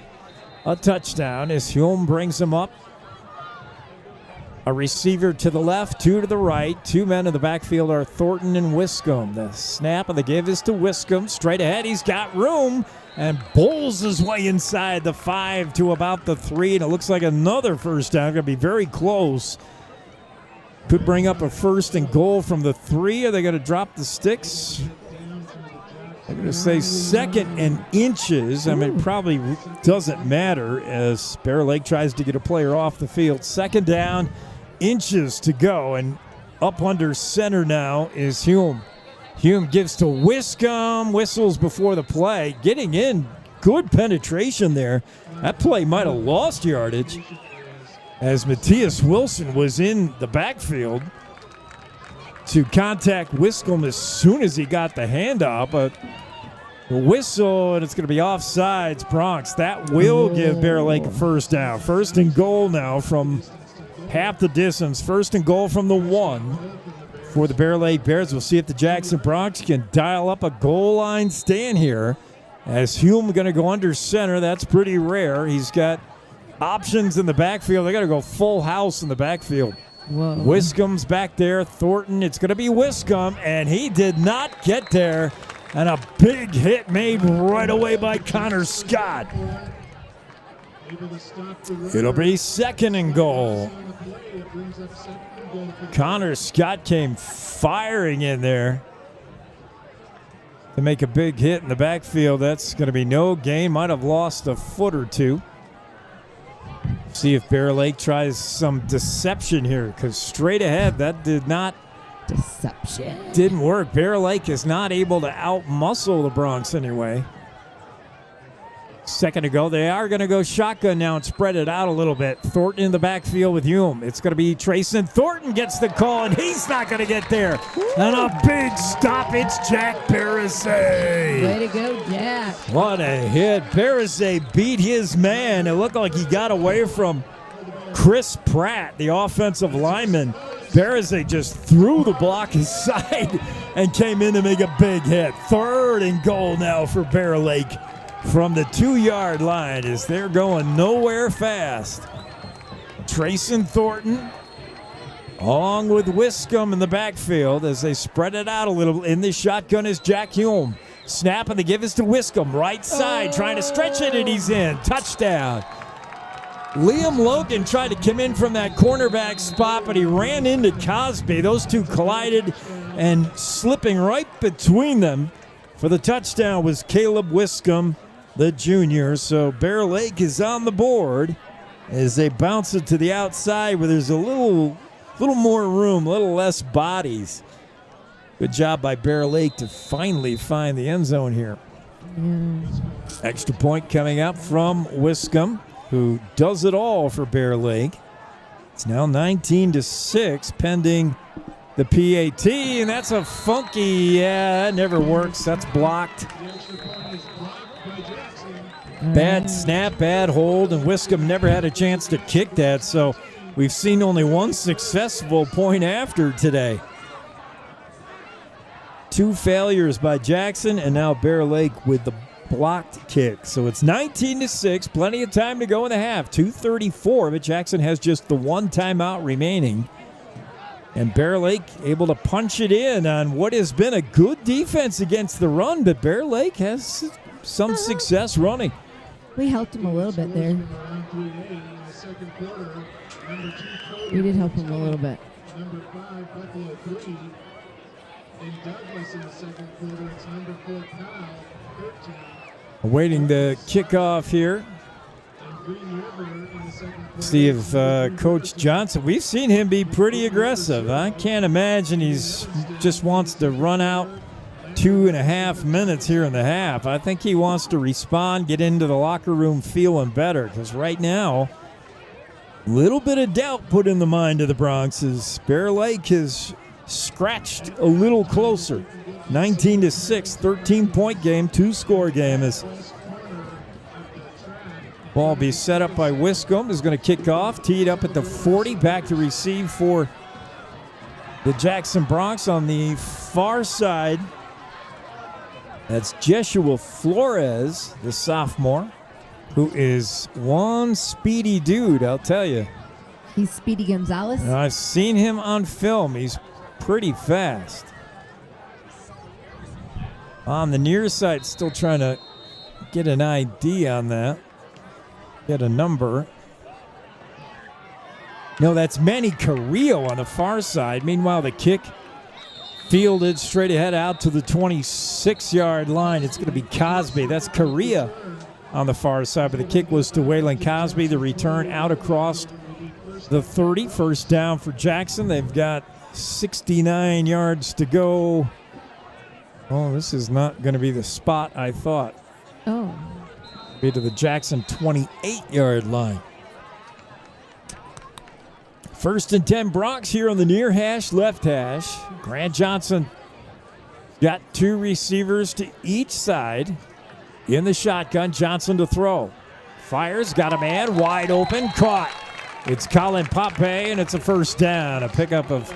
a touchdown as Hume brings him up. A receiver to the left, 2 to the right. 2 men in the backfield are Thornton and Wiscombe. The snap of the give is to Wiscombe. Straight ahead, he's got room and bowls his way inside the 5 to about the 3. And it looks like another first down. Going to be very close. Could bring up a 1st and goal from the 3. Are they going to drop the sticks? I'm going to say 2nd and inches. I mean, it probably doesn't matter as Bear Lake tries to get a player off the field. 2nd down, inches to go. And up under center now is Hume. Hume gives to Wiscombe. Whistles before the play. Getting in. Good penetration there. That play might have lost yardage as Matthias Wilson was in the backfield to contact Wiscombe as soon as he got the handoff, but the whistle, and it's going to be offsides, Bronx. That will give Bear Lake a first down. 1st and goal now from half the distance. 1st and goal from the 1 for the Bear Lake Bears. We'll see if the Jackson Bronx can dial up a goal line stand here, as Hume going to go under center. That's pretty rare. He's got options in the backfield. They got to go full house in the backfield. Whoa. Wiscombe's back there. Thornton, it's going to be Wiscombe, and he did not get there. And a big hit made right away by Connor Scott. It'll be 2nd and goal. Connor Scott came firing in there to make a big hit in the backfield. That's going to be no gain. Might have lost a foot or 2. See if Bear Lake tries some deception here, because straight ahead, that didn't work. Bear Lake is not able to out-muscle the Bronx anyway. 2nd to go. They are going to go shotgun now and spread it out a little bit. Thornton in the backfield with Hume. It's going to be Trayson Thornton gets the call, and he's not going to get there. And a big stoppage, Jack Parisay. Way to go, Jack. What a hit. Parisay beat his man. It looked like he got away from Chris Pratt, the offensive lineman. Parisay just threw the block aside and came in to make a big hit. 3rd and goal now for Bear Lake from the 2-yard line as they're going nowhere fast. Trayson Thornton along with Wiscombe in the backfield as they spread it out a little. In the shotgun is Jack Hume. Snap and the give is to Wiscombe. Right side trying to stretch it, and he's in. Touchdown. Liam Logan tried to come in from that cornerback spot, but he ran into Cosby. Those two collided, and slipping right between them for the touchdown was Caleb Wiscombe, the junior. So Bear Lake is on the board as they bounce it to the outside where there's a little more room, a little less bodies. Good job by Bear Lake to finally find the end zone here. Extra point coming up from Wiscombe, who does it all for Bear Lake. It's now 19-6 pending the PAT, and that's a funky, that never works. That's blocked. Bad snap, bad hold, and Wiscombe never had a chance to kick that, so We've seen only one successful point after today. 2 failures by Jackson, and now Bear Lake with the blocked kick. So it's 19-6, plenty of time to go in the half. 2:34, but Jackson has just the 1 timeout remaining. And Bear Lake able to punch it in on what has been a good defense against the run, but Bear Lake has some success running. We helped him a little bit there. We did help him a little bit. Number 5, Buffalo 3. And Douglas in the second quarter. It's number 4, Kyle, 13. Awaiting the kickoff here. And Green River in the second quarter. See if Coach Johnson, we've seen him be pretty aggressive. I can't imagine he's just wants to run out 2.5 minutes here in the half. I think he wants to respond, get into the locker room feeling better, because right now, a little bit of doubt put in the mind of the Bronx as Bear Lake has scratched a little closer. 19-6, 13-point game, 2-score game. As ball be set up by Wiscombe, is going to kick off, teed up at the 40, back to receive for the Jackson Bronx on the far side. That's Jeshua Flores, the sophomore, who is one speedy dude, I'll tell you. He's Speedy Gonzalez. I've seen him on film. He's pretty fast. On the near side, still trying to get an ID on that. Get a number. No, that's Manny Carrillo on the far side. Meanwhile, the kick fielded straight ahead out to the 26-yard line. It's going to be Cosby. That's Correa on the far side, but the kick was to Waylon Cosby. The return out across the 30. First down for Jackson. They've got 69 yards to go. Oh, this is not going to be the spot I thought. Oh. Be to the Jackson 28-yard line. First and 10 Bronx here on the near hash, left hash. Grant Johnson got 2 receivers to each side. In the shotgun, Johnson to throw. Fires, got a man, wide open, caught. It's Colin Pape, and it's a first down. A pickup of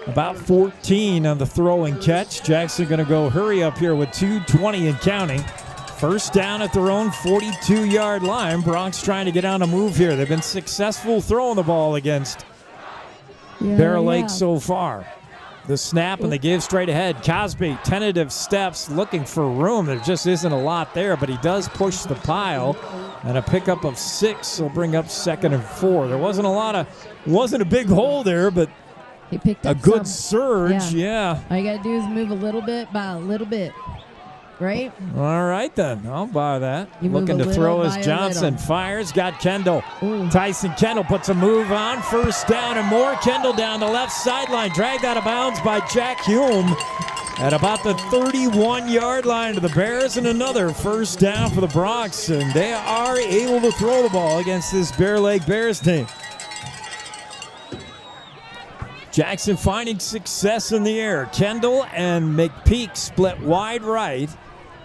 about 14 on the throw and catch. Jackson going to go hurry up here with 2:20 and counting. First down at their own 42-yard line. Bronx trying to get on a move here. They've been successful throwing the ball against Bear Lake so far. The snap, and they give straight ahead. Cosby, tentative steps, looking for room. There just isn't a lot there, but he does push the pile. And a pickup of 6 will bring up 2nd and 4. There wasn't a big hole there, but he picked up a good surge. Yeah. All you got to do is move a little bit by a little bit. Right? All right, then. I'll buy that. You Looking to throw as Johnson little. Fires. Got Kendall. Ooh. Tyson Kendall puts a move on. First down and more. Kendall down the left sideline. Dragged out of bounds by Jack Hume at about the 31-yard line of the Bears. And another first down for the Bronx. And they are able to throw the ball against this Bear Lake Bears team. Jackson finding success in the air. Kendall and McPeak split wide right.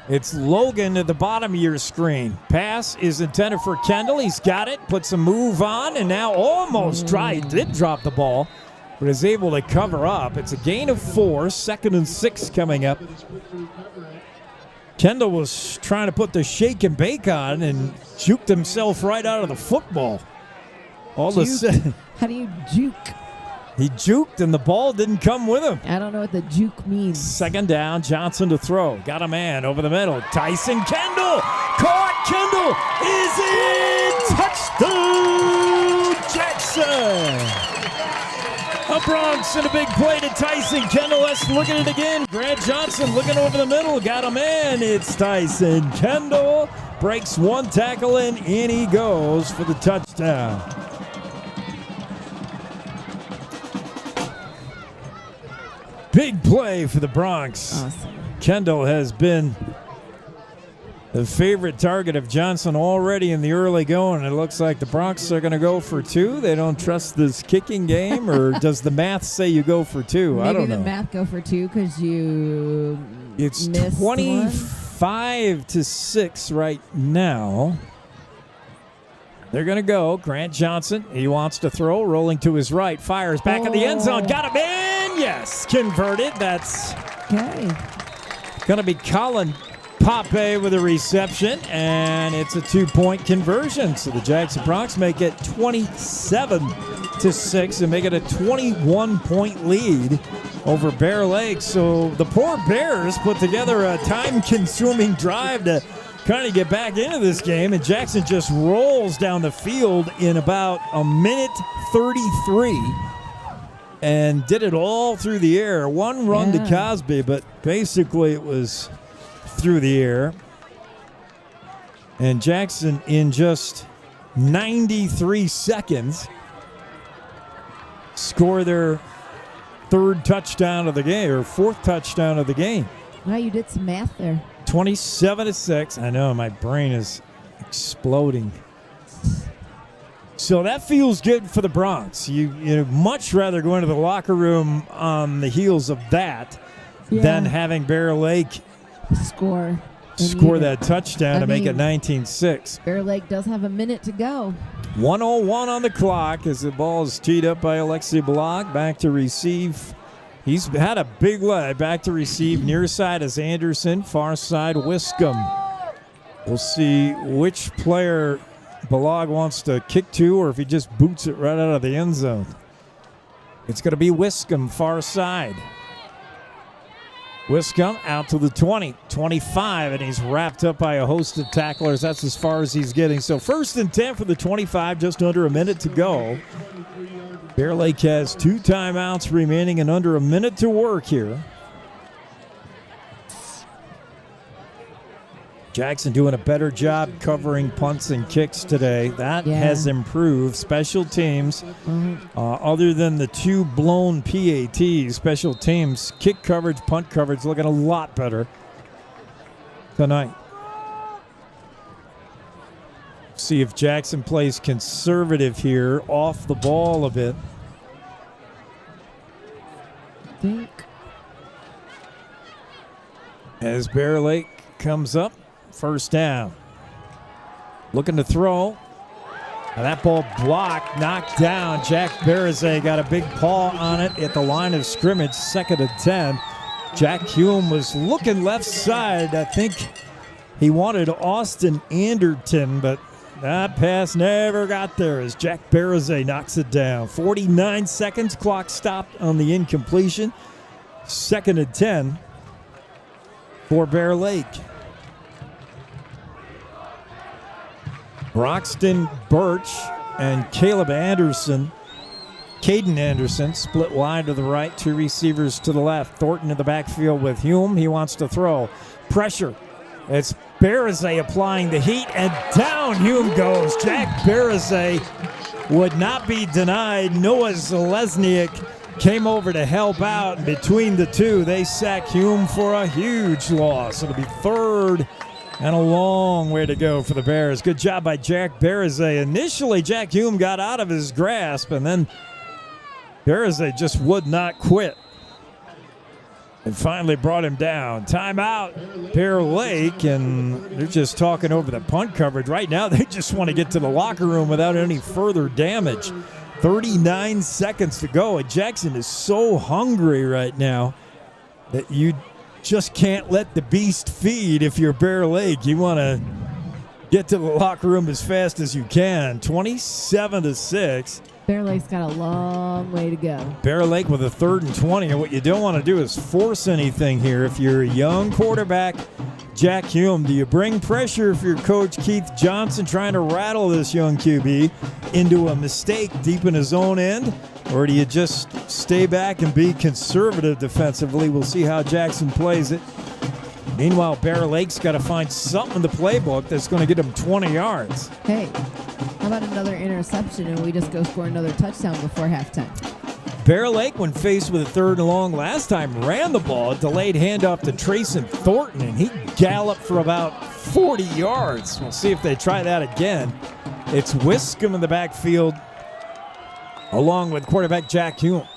It's Logan at the bottom of your screen. Pass is intended for Kendall. He's got it, puts a move on, and now almost did drop the ball, but is able to cover up. It's a gain of 4, 2nd and 6 coming up. Kendall was trying to put the shake and bake on and juked himself right out of the football. All of a sudden, how do you juke? He juked, and the ball didn't come with him. I don't know what the juke means. Second down, Johnson to throw. Got a man over the middle. Tyson Kendall. Caught. Kendall is in. Touchdown, Jackson. A Bronx and a big play to Tyson Kendall. Let's look at it again. Grant Johnson looking over the middle. Got a man. It's Tyson Kendall. Breaks one tackle, and in he goes for the touchdown. Big play for the Bronx. Awesome. Kendall has been the favorite target of Johnson already in the early going. It looks like the Bronx are going to go for 2. They don't trust this kicking game, or does the math say you go for 2? I don't know. Maybe the math go for 2 because you It's missed 25-6 right now. They're going to go. Grant Johnson, he wants to throw, rolling to his right, fires back in the end zone. Got him in. Yes, converted. That's going to be Colin Pape with a reception, and it's a 2-point conversion. So the Jackson Bronx make it 27-6 and make it a 21-point lead over Bear Lake. So the poor Bears put together a time-consuming drive to kind of get back into this game, and Jackson just rolls down the field in about a minute 33 and did it all through the air. One run to Cosby, but basically it was through the air. And Jackson, in just 93 seconds, score their third touchdown of the game, or fourth touchdown of the game. Wow, you did some math there. 27-6. I know, my brain is exploding. So that feels good for the Bronx. You'd much rather go into the locker room on the heels of that than having Bear Lake score that touchdown to make it 19-6. Bear Lake does have a minute to go. 1:01 on the clock as the ball is teed up by Alexi Block. Back to receive. He's had a big leg. Back to receive. Near side is Anderson. Far side, Wiscombe. We'll see which player Balog wants to kick to, or if he just boots it right out of the end zone. It's going to be Wiscombe, far side. Wiscombe out to the 20, 25, and he's wrapped up by a host of tacklers. That's as far as he's getting. So 1st and 10 for the 25, just under a minute to go. Bear Lake has 2 timeouts remaining and under a minute to work here. Jackson doing a better job covering punts and kicks today. That has improved. Special teams, other than the 2 blown PATs, special teams, kick coverage, punt coverage, looking a lot better tonight. See if Jackson plays conservative here, off the ball a bit. As Bear Lake comes up, 1st down. Looking to throw. Now that ball blocked, knocked down. Jack Barazay got a big paw on it at the line of scrimmage, 2nd and 10. Jack Hume was looking left side. I think he wanted Austin Anderton, but that pass never got there as Jack Barazay knocks it down. 49 seconds, clock stopped on the incompletion. 2nd and 10 for Bear Lake. Broxton Birch and Caden Anderson split wide to the right, 2 receivers to the left. Thornton in the backfield with Hume. He wants to throw. Pressure. It's Barazay applying the heat, and down Hume goes. Jack Barazay would not be denied. Noah Zalesniak came over to help out, and between the two, they sack Hume for a huge loss. It'll be 3rd and a long way to go for the Bears. Good job by Jack Barazay. Initially, Jack Hume got out of his grasp, and then Barazay just would not quit and finally brought him down. Timeout, Bear Lake, and they're just talking over the punt coverage. Right now, they just want to get to the locker room without any further damage. 39 seconds to go, and Jackson is so hungry right now that you just can't let the beast feed if you're Bear Lake. You want to get to the locker room as fast as you can. 27-6. Bear Lake's got a long way to go. Bear Lake with a 3rd and 20, and what you don't want to do is force anything here. If you're a young quarterback, Jack Hume, do you bring pressure if you're Coach Keith Johnson trying to rattle this young QB into a mistake deep in his own end? Or do you just stay back and be conservative defensively? We'll see how Jackson plays it. Meanwhile, Bear Lake's got to find something in the playbook that's going to get him 20 yards. Hey, how about another interception and we just go score another touchdown before halftime? Bear Lake, when faced with a 3rd and long last time, ran the ball, delayed handoff to Trayson Thornton, and he galloped for about 40 yards. We'll see if they try that again. It's Wiscombe in the backfield, along with quarterback Jack Hume.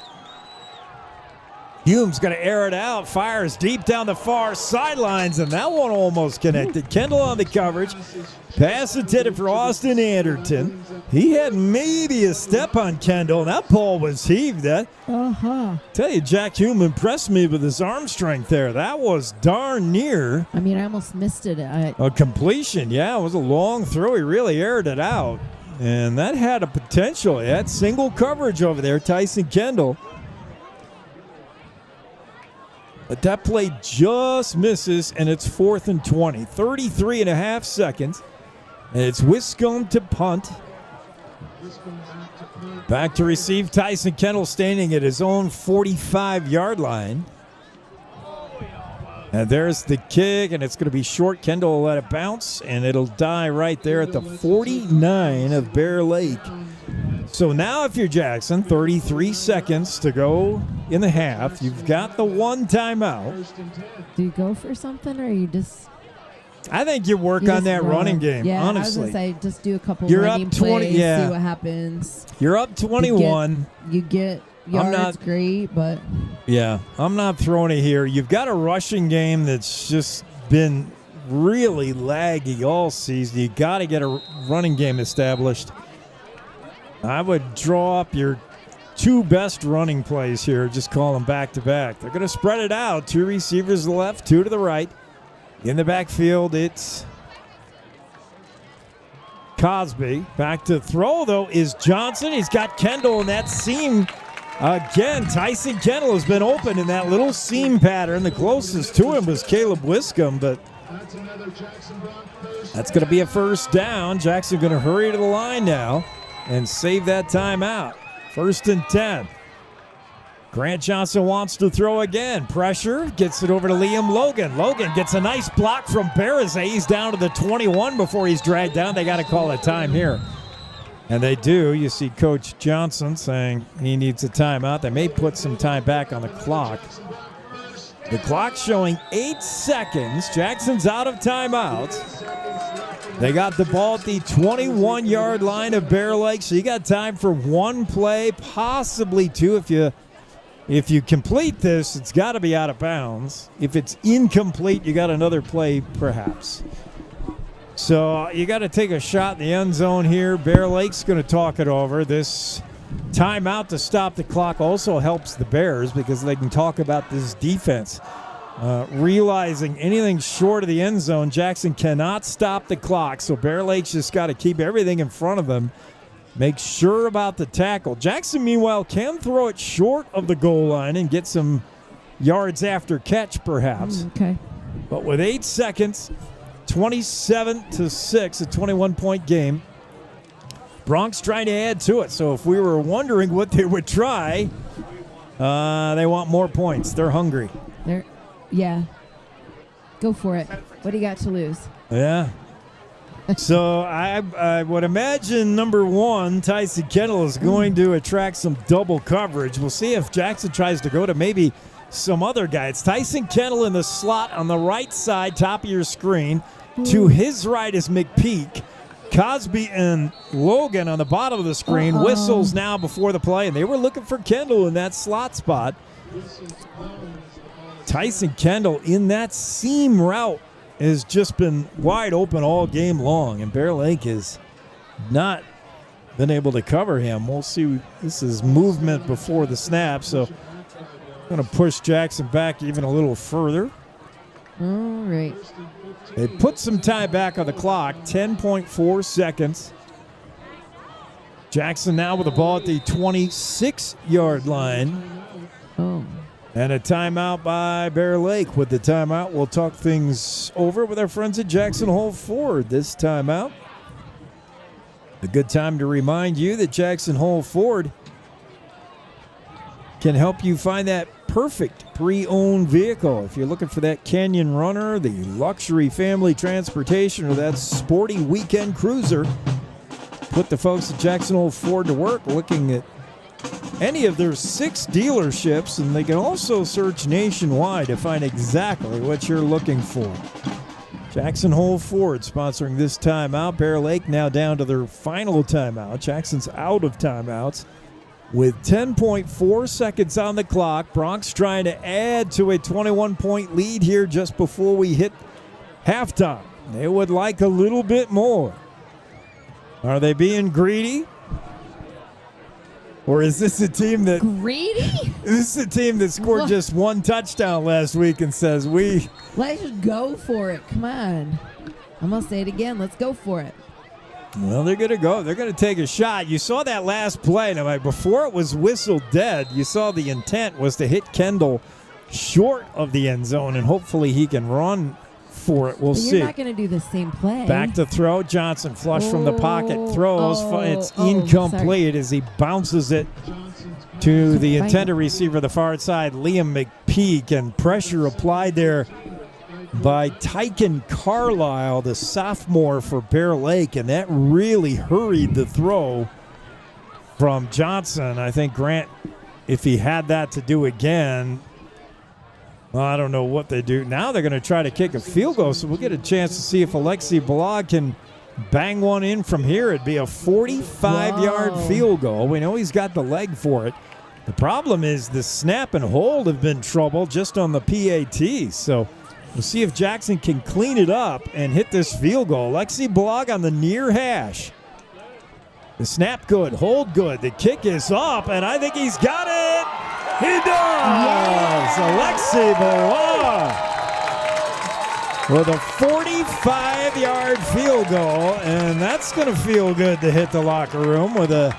Hume's going to air it out, fires deep down the far sidelines, and that one almost connected. Kendall on the coverage. Pass intended for Austin Anderton. He had maybe a step on Kendall, and that ball was heaved. Tell you, Jack Hume impressed me with his arm strength there. That was darn near. I mean, I almost missed it. A completion, yeah. It was a long throw. He really aired it out. And that had a potential. He had single coverage over there, Tyson Kendall. But that play just misses, and it's 4th and 20. 33 and a half seconds. And it's Wiscombe to punt. Back to receive, Tyson Kendall standing at his own 45-yard line. And there's the kick, and it's going to be short. Kendall will let it bounce, and it'll die right there at the 49 of Bear Lake. So now if you're Jackson, 33 seconds to go in the half. You've got the one timeout. Do you go for something, or you just... I think you work on that running game, yeah, honestly. I was going to say, just do a couple You're running up 20, plays, yeah. see what happens. You're up 21. You get yards, great, but... Yeah, I'm not throwing it here. You've got a rushing game that's just been really laggy all season. You got to get a running game established. I would draw up your two best running plays here. Just call them back-to-back. They're going to spread it out. 2 receivers to the left, 2 to the right. In the backfield, it's Cosby. Back to throw, though, is Johnson. He's got Kendall in that seam. Again, Tyson Kendall has been open in that little seam pattern. The closest to him was Caleb Wiscombe, but that's going to be a first down. Jackson going to hurry to the line now and save that timeout. 1st and 10. Grant Johnson wants to throw again. Pressure, gets it over to Liam Logan. Logan gets a nice block from Beres. He's down to the 21 before he's dragged down. They got to call a time here. And they do. You see Coach Johnson saying he needs a timeout. They may put some time back on the clock. The clock showing 8 seconds. Jackson's out of timeouts. They got the ball at the 21-yard line of Bear Lake, so you got time for one play, possibly two. If you complete this, it's got to be out of bounds. If it's incomplete, you got another play perhaps. So you got to take a shot in the end zone here. Bear Lake's going to talk it over. This timeout to stop the clock also helps the Bears because they can talk about this defense. Realizing anything short of the end zone, Jackson cannot stop the clock. So Bear Lake's just got to keep everything in front of them. Make sure about the tackle. Jackson, meanwhile, can throw it short of the goal line and get some yards after catch, perhaps. Okay. But with 8 seconds, 27-6, a 21-point game. Bronx trying to add to it. So if we were wondering what they would try, they want more points. They're hungry. Yeah. Go for it. What do you got to lose? Yeah. So I would imagine number 1, Tyson Kendall, is going to attract some double coverage. We'll see if Jackson tries to go to maybe some other guy. It's Tyson Kendall in the slot on the right side, top of your screen. To his right is McPeak. Cosby and Logan on the bottom of the screen. Whistles now before the play, and they were looking for Kendall in that slot spot. Tyson Kendall in that seam route has just been wide open all game long, and Bear Lake has not been able to cover him. We'll see. This is movement before the snap, so going to push Jackson back even a little further. All right. They put some time back on the clock, 10.4 seconds. Jackson now with the ball at the 26-yard line. Oh. And a timeout by Bear Lake. With the timeout, we'll talk things over with our friends at Jackson Hole Ford this timeout. A good time to remind you that Jackson Hole Ford can help you find that perfect pre-owned vehicle. If you're looking for that Canyon Runner, the luxury family transportation, or that sporty weekend cruiser, put the folks at Jackson Hole Ford to work looking at any of their 6 dealerships, and they can also search nationwide to find exactly what you're looking for. Jackson Hole Ford sponsoring this timeout. Bear Lake now down to their final timeout. Jackson's out of timeouts. with 10.4 seconds on the clock. Bronx trying to add to a 21-point lead here just before we hit halftime. They would like a little bit more. Are they being greedy? Or is this a team that... Greedy? This is a team that scored just one touchdown last week and says, let's just go for it. Come on. I'm going to say it again. Let's go for it. Well, they're going to go. They're going to take a shot. You saw that last play. Now, before it was whistled dead, you saw the intent was to hit Kendall short of the end zone, and hopefully he can run for it. We'll see. You're not going to do the same play. Back to throw. Johnson flush from the pocket. Throws. It's incomplete as he bounces it to the intended receiver, the far side, Liam McPeak, and pressure applied there by Tyken Carlisle, the sophomore for Bear Lake, and that really hurried the throw from Johnson. I think Grant, if he had that to do again, well, I don't know what they do. Now they're going to try to kick a field goal, so we'll get a chance to see if Alexi Balog can bang one in from here. It'd be a 45-yard field goal. We know he's got the leg for it. The problem is the snap and hold have been trouble just on the PAT, so we'll see if Jackson can clean it up and hit this field goal. Alexi Balog on the near hash. The snap good, hold good. The kick is up, and I think he's got it. He does! Alexi Balog with a 45-yard field goal, and that's going to feel good to hit the locker room with a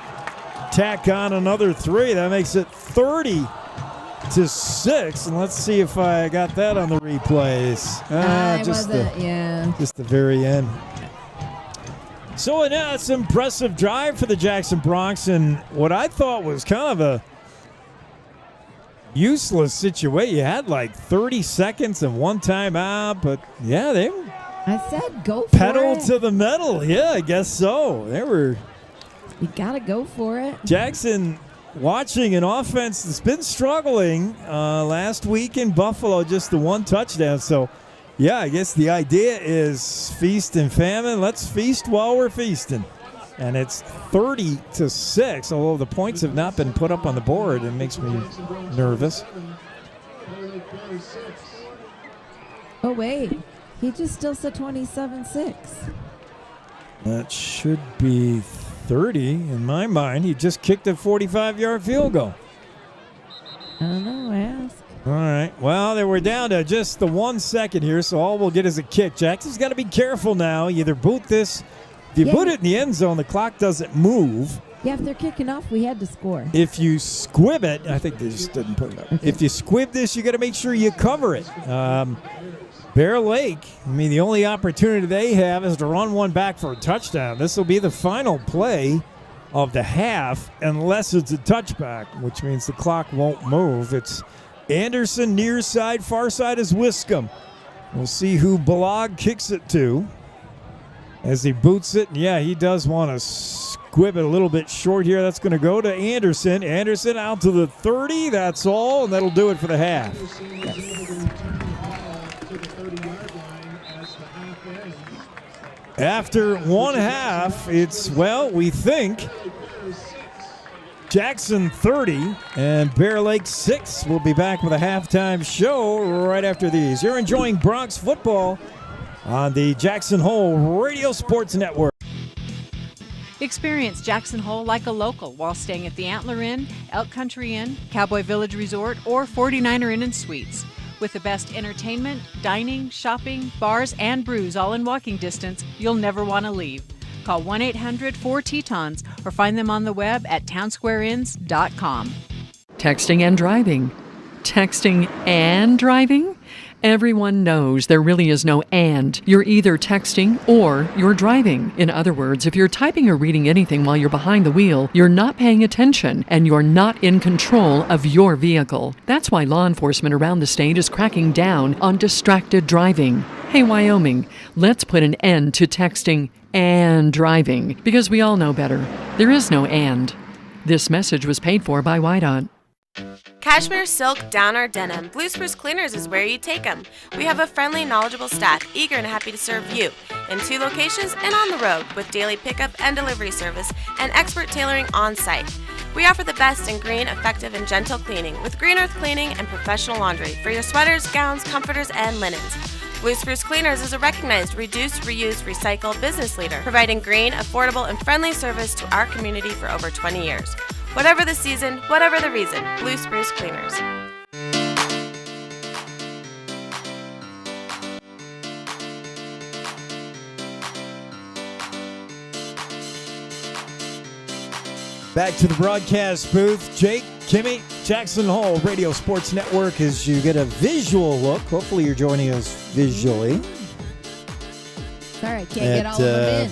tack on another 3. That makes it 30-6, and let's see if I got that on the replays. Just the very end. So it's an impressive drive for the Jackson Bronx, and what I thought was kind of a useless situation. You had like 30 seconds and one timeout, but they I said go for pedal it. to the metal. Yeah, I guess so. You gotta go for it. Jackson watching an offense that's been struggling last week in Buffalo, just the one touchdown. So, I guess the idea is feast and famine. Let's feast while we're feasting. And it's 30-6, although the points have not been put up on the board. It makes me nervous. Oh, wait. He just still said 27-6. That should be 30 in my mind. He just kicked a 45-yard field goal. I don't know. I ask. All right. Well, we're down to just the 1 second here, so all we'll get is a kick. Jackson's got to be careful now. Either boot this. If you put it in the end zone, the clock doesn't move. Yeah, if they're kicking off, we had to score. If you squib it, I think they just didn't put it up. Okay. If you squib this, you got to make sure you cover it. Bear Lake, the only opportunity they have is to run one back for a touchdown. This will be the final play of the half unless it's a touchback, which means the clock won't move. It's Anderson near side, far side is Wiscombe. We'll see who Balog kicks it to as he boots it. And he does want to squib it a little bit short here. That's going to go to Anderson. Anderson out to the 30. That's all, and that'll do it for the half. After one half, it's, we think Jackson 30 and Bear Lake 6. We'll be back with a halftime show right after these. You're enjoying Bronx football on the Jackson Hole Radio Sports Network. Experience Jackson Hole like a local while staying at the Antler Inn, Elk Country Inn, Cowboy Village Resort, or 49er Inn and Suites. With the best entertainment, dining, shopping, bars, and brews all in walking distance, you'll never want to leave. Call 1-800-4-TETONS or find them on the web at townsquareinns.com. Texting and driving. Texting and driving? Everyone knows there really is no and. You're either texting or you're driving. In other words, if you're typing or reading anything while you're behind the wheel, you're not paying attention and you're not in control of your vehicle. That's why law enforcement around the state is cracking down on distracted driving. Hey, Wyoming, let's put an end to texting and driving because we all know better. There is no and. This message was paid for by WYDOT. Cashmere, silk, down, or denim, Blue Spruce Cleaners is where you take them. We have a friendly, knowledgeable staff eager and happy to serve you in 2 locations and on the road with daily pickup and delivery service and expert tailoring on site. We offer the best in green, effective, and gentle cleaning with Green Earth Cleaning and professional laundry for your sweaters, gowns, comforters, and linens. Blue Spruce Cleaners is a recognized reduce, reuse, recycle business leader, providing green, affordable, and friendly service to our community for over 20 years. Whatever the season, whatever the reason, Blue Spruce Cleaners. Back to the broadcast booth. Jake, Kimmy, Jackson Hole Radio Sports Network as you get a visual look. Hopefully you're joining us visually. Sorry, I can't get all of them in.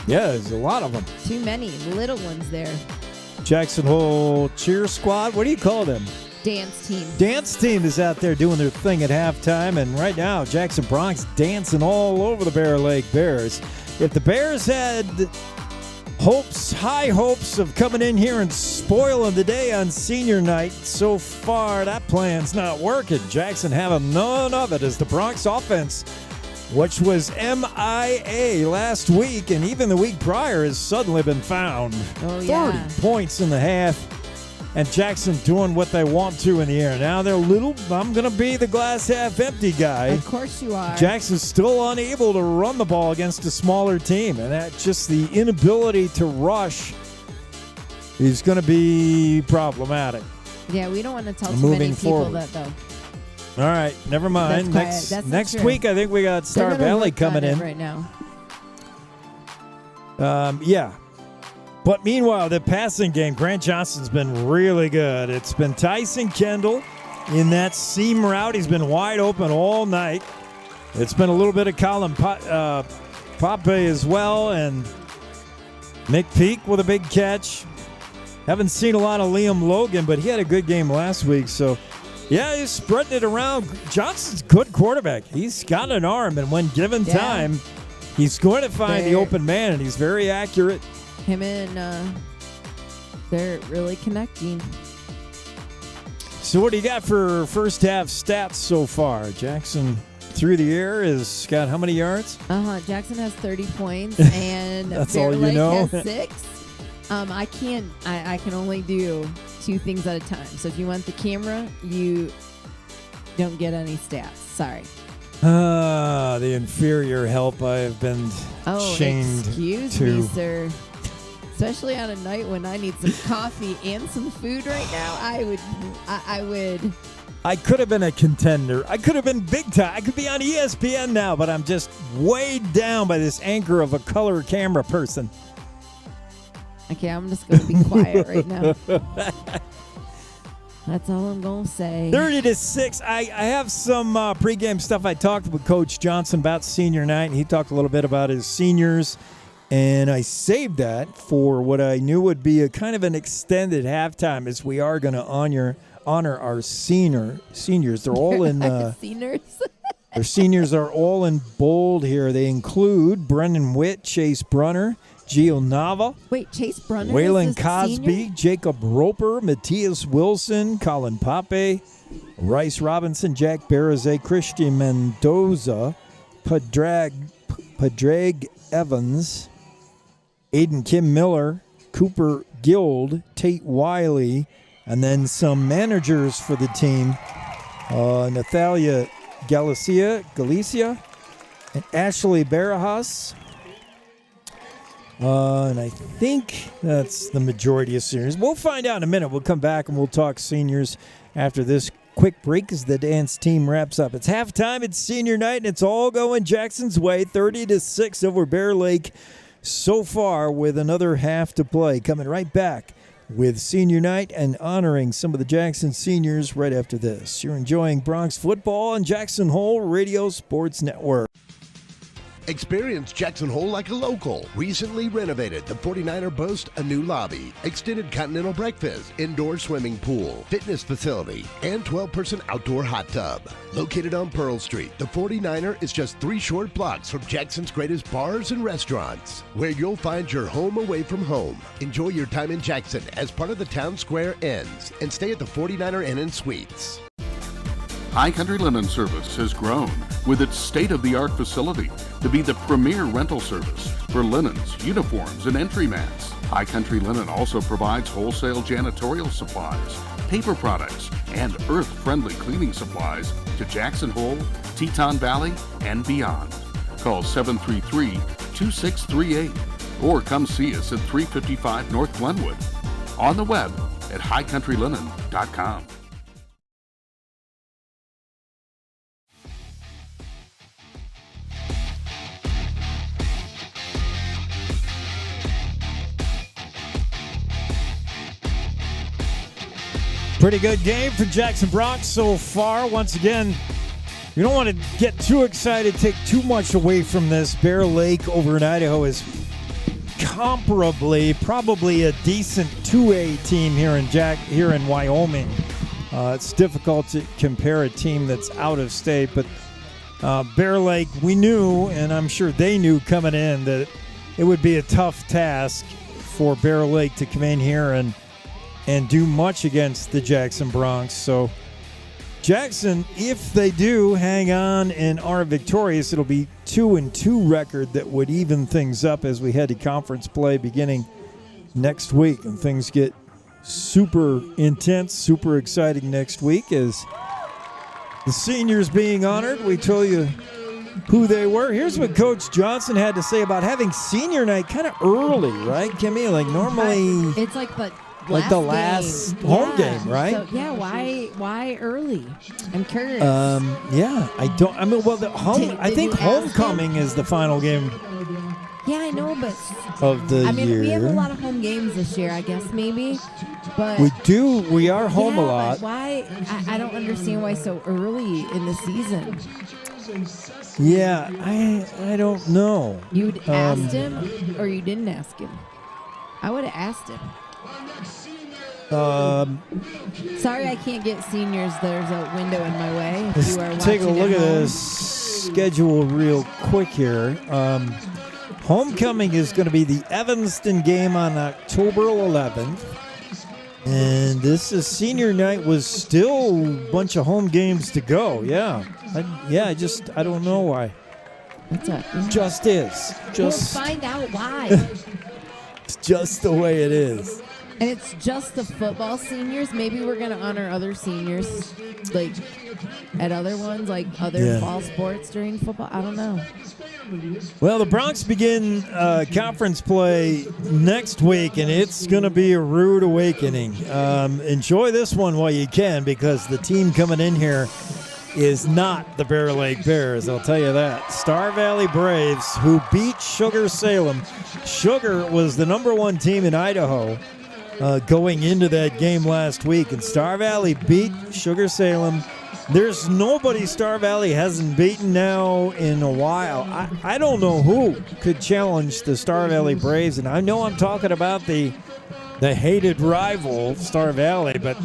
Yeah, there's a lot of them. Too many little ones there. Jackson Hole Cheer Squad. What do you call them? Dance team. Dance team is out there doing their thing at halftime. And right now, Jackson Bronx dancing all over the Bear Lake Bears. If the Bears had high hopes of coming in here and spoiling the day on senior night, so far that plan's not working. Jackson having none of it as the Bronx offense, which was MIA last week and even the week prior, has suddenly been found. 30 points in the half, and Jackson doing what they want to in the air. Now they're I'm going to be the glass half empty guy. Of course you are. Jackson's still unable to run the ball against a smaller team, and that's just the inability to rush is going to be problematic. Yeah, we don't want to tell too many people that, though. All right, never mind. Next week, I think we got Star Valley coming in right now. Yeah. But meanwhile, the passing game, Grant Johnson's been really good. It's been Tyson Kendall in that seam route. He's been wide open all night. It's been a little bit of Colin Pape as well, and Nick Peak with a big catch. Haven't seen a lot of Liam Logan, but he had a good game last week. So, yeah, he's spreading it around. Johnson's a good quarterback. He's got an arm, and when given time, he's going to find the open man, and he's very accurate. Him and they're really connecting. So what do you got for first half stats so far? Jackson through the air has got how many yards? Jackson has 30 points and That's Bear all you Lake know? has 6. I can only do 2 things at a time. So if you want the camera, you don't get any stats. Sorry. The inferior help I have been shamed excuse to. me, sir. Especially on a night when I need some coffee and some food right now, I would. I could have been a contender. I could have been big time. I could be on ESPN now, but I'm just weighed down by this anchor of a color camera person. Okay, I'm just going to be quiet right now. That's all I'm going to say. 30-6. I have some pregame stuff. I talked with Coach Johnson about senior night, and he talked a little bit about his seniors. And I saved that for what I knew would be a kind of an extended halftime, as we are going to honor our seniors. They're all in seniors. Their seniors are all in bold here. They include Brendan Witt, Chase Brunner, Gio Nava. Wait, Chase Brunner. Waylon Cosby, Jacob Roper, Matthias Wilson, Colin Pape, Rice Robinson, Jack Barazay, Christian Mendoza, Padraig Evans, Aiden Kim Miller, Cooper Guild, Tate Wiley, and then some managers for the team, Nathalia Galicia, and Ashley Barajas. And I think that's the majority of seniors. We'll find out in a minute. We'll come back and we'll talk seniors after this quick break as the dance team wraps up. It's halftime. It's senior night, and it's all going Jackson's way. 30-6 over Bear Lake so far, with another half to play. Coming right back with senior night and honoring some of the Jackson seniors right after this. You're enjoying Bronx football on Jackson Hole Radio Sports Network. Experience Jackson Hole like a local. Recently renovated, the 49er boasts a new lobby, extended continental breakfast, indoor swimming pool, fitness facility, and 12-person outdoor hot tub. Located on Pearl Street, the 49er is just 3 short blocks from Jackson's greatest bars and restaurants, where you'll find your home away from home. Enjoy your time in Jackson as part of the Town Square Inns, and stay at the 49er Inn and Suites. High Country Linen Service has grown with its state-of-the-art facility to be the premier rental service for linens, uniforms, and entry mats. High Country Linen also provides wholesale janitorial supplies, paper products, and earth-friendly cleaning supplies to Jackson Hole, Teton Valley, and beyond. Call 733-2638 or come see us at 355 North Glenwood. On the web at highcountrylinen.com. Pretty good game for Jackson Bronx so far. Once again, we don't want to get too excited, take too much away from this. Bear Lake over in Idaho is comparably probably a decent 2A team here in Wyoming. It's difficult to compare a team that's out of state, but Bear Lake, we knew, and I'm sure they knew coming in, that it would be a tough task for Bear Lake to come in here and do much against the Jackson Bronx. So Jackson, if they do hang on and are victorious, it'll be 2-2 record that would even things up as we head to conference play beginning next week. And things get super intense, super exciting next week as the seniors being honored. We told you who they were. Here's what Coach Johnson had to say about having senior night kind of early, right, Kimmy? Like normally it's like the last home game, right? So, yeah, why early? I'm curious. I think homecoming is the final game. Yeah, I know, but of the year. We have a lot of home games this year, I guess maybe. But we do. We are home a lot. But why? I don't understand why so early in the season. Yeah, I don't know. You'd asked him, or you didn't ask him? I would have asked him. Sorry, I can't get seniors. There's a window in my way. Let's take a look at this schedule real quick here. Homecoming is going to be the Evanston game on October 11th. And this is senior night was still a bunch of home games to go. Yeah. I don't know why. What's up? Just is. We'll find out why. It's just the way it is. And it's just the football seniors. Maybe we're going to honor other seniors, like at other ones, like other fall sports during football. I don't know. Well, the Bronx begin conference play next week, and it's going to be a rude awakening. Enjoy this one while you can, because the team coming in here is not the Bear Lake Bears, I'll tell you that. Star Valley Braves, who beat Sugar Salem. Sugar was the #1 team in Idaho going into that game last week, and Star Valley beat Sugar Salem. There's nobody Star Valley hasn't beaten now in a while. I don't know who could challenge the Star Valley Braves, and I know I'm talking about the hated rival, Star Valley, but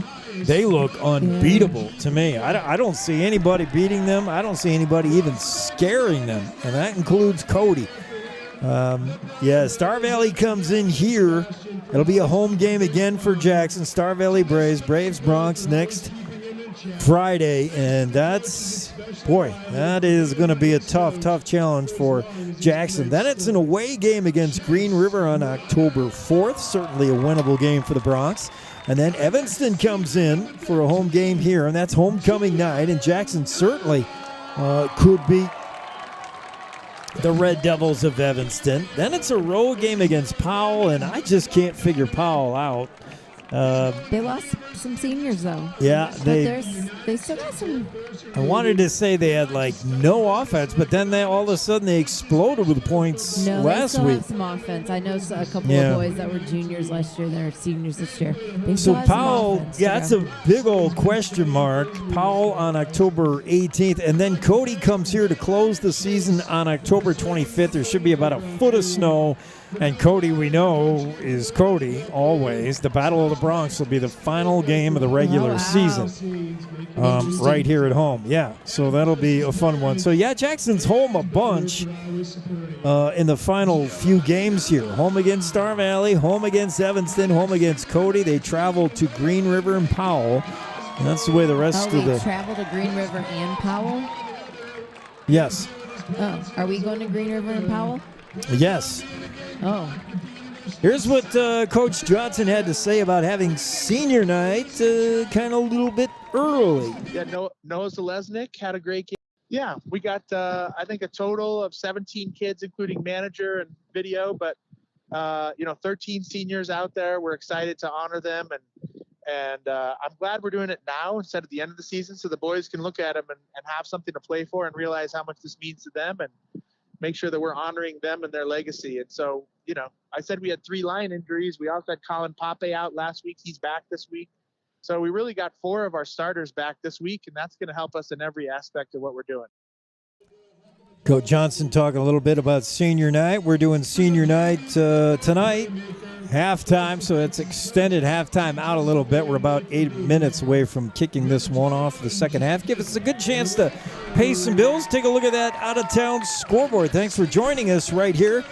they look unbeatable to me. I don't see anybody beating them. I don't see anybody even scaring them, and that includes Cody. Star Valley comes in here. It'll be a home game again for Jackson. Star Valley Braves Bronx next Friday, and that is going to be a tough challenge for Jackson. Then it's an away game against Green River on October 4th, certainly a winnable game for the Bronx. And then Evanston comes in for a home game here, and that's homecoming night, and Jackson certainly could beat the Red Devils of Evanston. Then it's a road game against Powell, and I just can't figure Powell out. They lost some seniors, though. Yeah, they still got some. I wanted to say they had no offense, but then all of a sudden they exploded with points last week. They still have some offense. I know a couple of boys that were juniors last year. They're seniors this year. So Powell, that's a big old question mark. Powell on October 18th, and then Cody comes here to close the season on October 25th. There should be about a foot of snow. And Cody, we know, is Cody always. The Battle of the Bronx will be the final game of the regular season right here at home. Yeah, so that'll be a fun one. So, Jackson's home a bunch in the final few games here. Home against Star Valley, home against Evanston, home against Cody. They travel to Green River and Powell. And that's the way the rest of the... travel to Green River and Powell? Yes. Oh, are we going to Green River and Powell? Yes. Oh. Here's what Coach Johnson had to say about having senior night kind of a little bit early. Yeah, Noah Zalesnik had a great game. Yeah, we got, I think, a total of 17 kids, including manager and video, but, 13 seniors out there. We're excited to honor them, and I'm glad we're doing it now instead of the end of the season so the boys can look at them and have something to play for and realize how much this means to them and make sure that we're honoring them and their legacy. And so, I said we had 3 line injuries. We also had Colin Pape out last week. He's back this week. So we really got 4 of our starters back this week, and that's going to help us in every aspect of what we're doing. Coach Johnson talking a little bit about senior night. We're doing senior night tonight, halftime, so it's extended halftime out a little bit. We're about 8 minutes away from kicking this one off the second half. Give us a good chance to pay some bills. Take a look at that out-of-town scoreboard. Thanks for joining us right here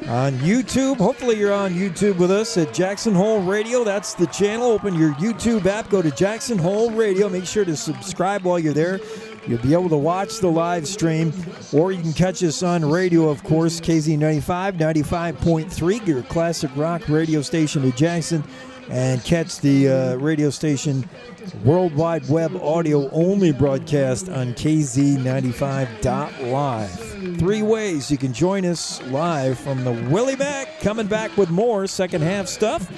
on YouTube. Hopefully you're on YouTube with us at Jackson Hole Radio. That's the channel. Open your YouTube app. Go to Jackson Hole Radio. Make sure to subscribe while you're there. You'll be able to watch the live stream, or you can catch us on radio, of course, KZ95, 95.3, your classic rock radio station in Jackson, and catch the radio station World Wide Web audio only broadcast on KZ95.live. 3 ways you can join us live from the Willie Mac. Coming back with more second half stuff.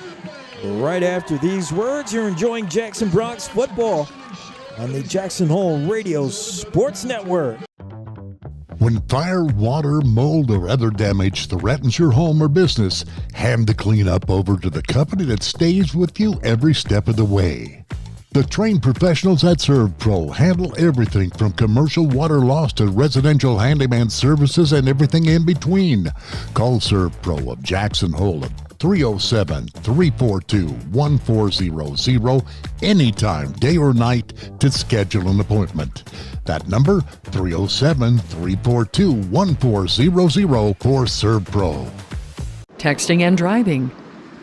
Right after these words, you're enjoying Jackson Bronx football on the Jackson Hole Radio Sports Network. When fire, water, mold, or other damage threatens your home or business, hand the cleanup over to the company that stays with you every step of the way. The trained professionals at ServPro handle everything from commercial water loss to residential handyman services and everything in between. Call ServPro of Jackson Hole at 307-342-1400 anytime, day or night, to schedule an appointment. That number, 307-342-1400 for ServPro. Texting and driving.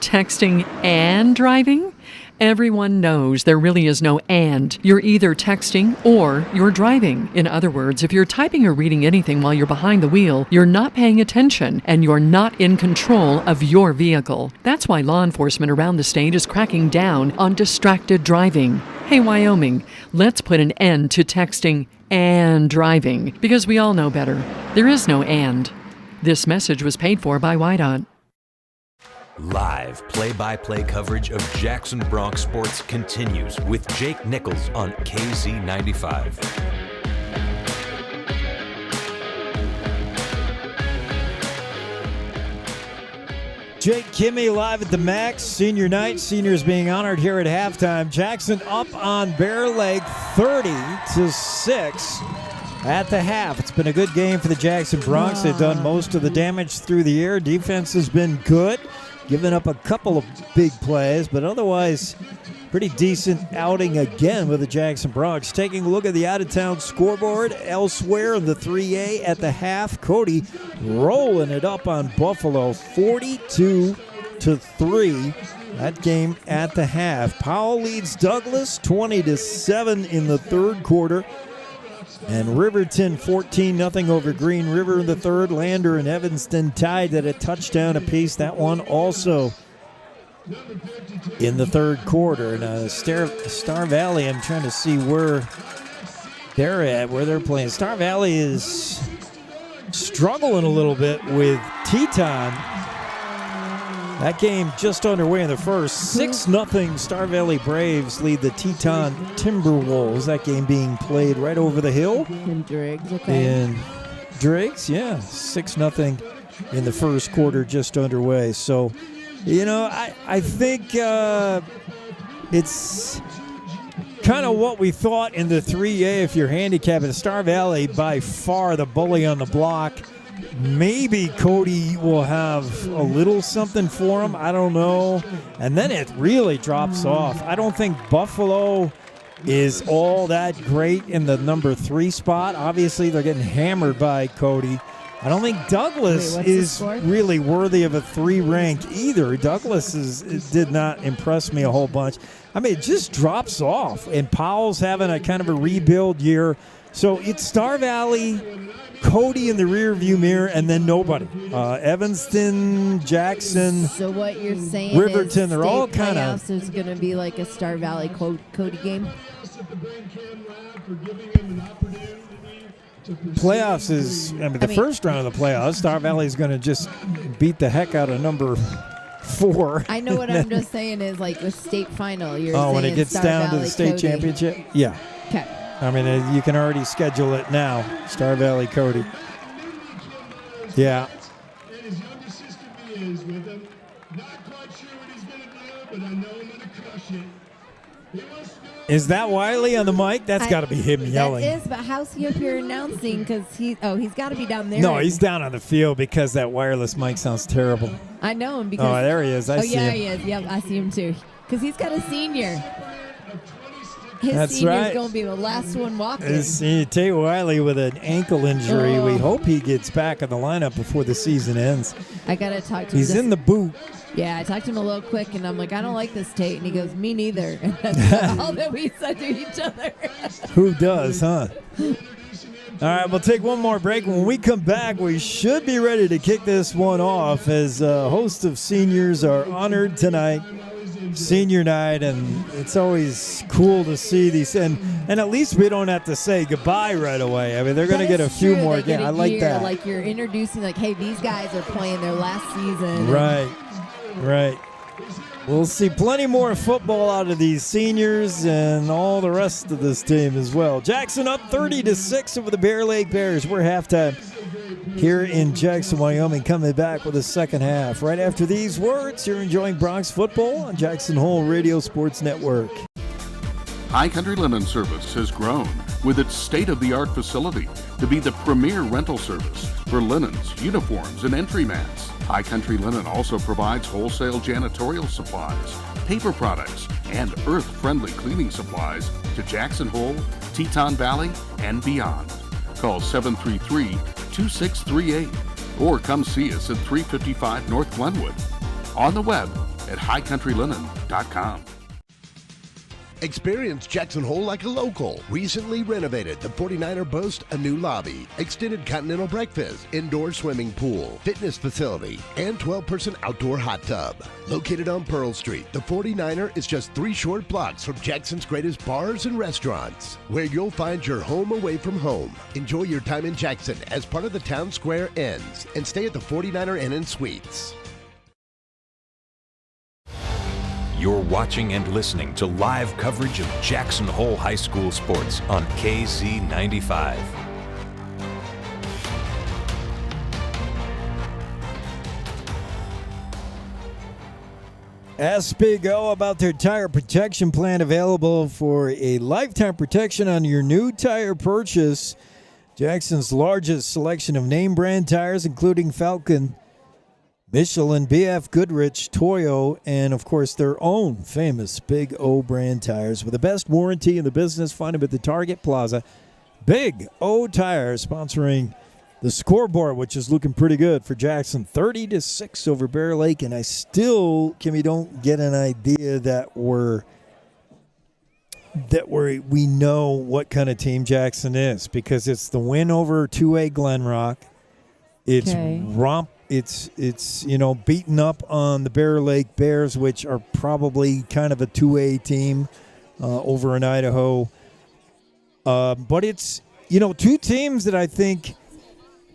Texting and driving? Everyone knows there really is no and. You're either texting or you're driving. In other words, if you're typing or reading anything while you're behind the wheel, you're not paying attention and you're not in control of your vehicle. That's why law enforcement around the state is cracking down on distracted driving. Hey, Wyoming, let's put an end to texting and driving, because we all know better. There is no and. This message was paid for by YDOT. Live play-by-play coverage of Jackson Bronx sports continues with Jake Nichols on KZ95. Jake Kimmy live at the Max, senior night. Seniors being honored here at halftime. Jackson up on Bear Lake 30-6 at the half. It's been a good game for the Jackson Bronx. They've done most of the damage through the air. Defense has been good, giving up a couple of big plays, but otherwise pretty decent outing again with the Jackson Bronx. Taking a look at the out-of-town scoreboard elsewhere in the 3A at the half. Cody rolling it up on Buffalo 42-3. That game at the half. Powell leads Douglas 20-7 in the third quarter. And Riverton 14-0 over Green River in the third. Lander and Evanston tied at a touchdown apiece. That one also in the third quarter. And Star Valley, I'm trying to see where they're at, where they're playing. Star Valley is struggling a little bit with Teton. That game just underway in the first. 6-0 Star Valley Braves lead the Teton Timberwolves. That game being played right over the hill. In Driggs, okay. In Driggs, yeah. 6-0 in the first quarter just underway. So, I think it's kind of what we thought in the 3A if you're handicapping. Star Valley, by far the bully on the block. Maybe Cody will have a little something for him. I don't know. And then it really drops off. I don't think Buffalo is all that great in the number 3 spot. Obviously, they're getting hammered by Cody. I don't think Douglas is really worthy of a 3 rank either. Douglas did not impress me a whole bunch. I mean, it just drops off. And Powell's having a kind of a rebuild year. So it's Star Valley, Cody in the rearview mirror, and then nobody. Evanston, Jackson. So what you're saying Riverton, is they're all kind of. playoffs is going to be like a Star Valley Cody game. Playoffs is, the first round of the playoffs, Star Valley is going to just beat the heck out of number 4. I know what I'm just saying is like a state final. You're saying when it gets Star down Valley to the state Cody. championship? Yeah. Okay. You can already schedule it now. Star Valley Cody. Yeah. And his younger sister Mia is with him. Not quite sure what he's going to do, but I know I'm going to crush it. He wants to go. Is that Wiley on the mic? That's got to be him yelling. That is, but how's he up here announcing? Because he's got to be down there. No, he's down on the field because that wireless mic sounds terrible. I know him because. There he is. I see him. he is. Yep, I see him too. Because he's got a senior. His That's senior's right. going to be the last one walking. Tate Wiley with an ankle injury. We hope he gets back in the lineup before the season ends. I got to talk to him. He's in the boot. Yeah, I talked to him a little quick, and I'm like, I don't like this, Tate. And he goes, me neither. And that's all that we said to each other. Who does, huh? All right, we'll take one more break. When we come back, we should be ready to kick this one off as a host of seniors are honored tonight. Senior night, and it's always cool to see these. And at least we don't have to say goodbye right away. They're going to get a few more games. I like that. Like you're introducing, like, hey, these guys are playing their last season. Right. We'll see plenty more football out of these seniors and all the rest of this team as well. Jackson up 30-6 over the Bear Lake Bears. We're halftime here in Jackson, Wyoming, coming back with the second half. Right after these words, you're enjoying Bronx football on Jackson Hole Radio Sports Network. High Country Linen Service has grown with its state-of-the-art facility to be the premier rental service for linens, uniforms, and entry mats. High Country Linen also provides wholesale janitorial supplies, paper products, and earth-friendly cleaning supplies to Jackson Hole, Teton Valley, and beyond. Call 733-2638 or come see us at 355 North Glenwood. On the web at highcountrylinen.com. Experience Jackson Hole like a local. Recently renovated, the 49er boasts a new lobby, extended continental breakfast, indoor swimming pool, fitness facility, and 12-person outdoor hot tub. Located on Pearl Street, the 49er is just 3 short blocks from Jackson's greatest bars and restaurants, where you'll find your home away from home. Enjoy your time in Jackson as part of the Town Square Inns and stay at the 49er Inn and Suites. You're watching and listening to live coverage of Jackson Hole High School sports on KZ95. Ask Big O about their tire protection plan, available for a lifetime protection on your new tire purchase. Jackson's largest selection of name brand tires, including Falcon, Michelin, BF Goodrich, Toyo, and, of course, their own famous Big O brand tires. With the best warranty in the business, find them at the Target Plaza. Big O Tires sponsoring the scoreboard, which is looking pretty good for Jackson. 30-6 over Bear Lake, and I still, Kimmy, don't get an idea that we know what kind of team Jackson is, because it's the win over 2A Glen Rock. It's It's beaten up on the Bear Lake Bears, which are probably kind of a 2A team over in Idaho. But it's, two teams that I think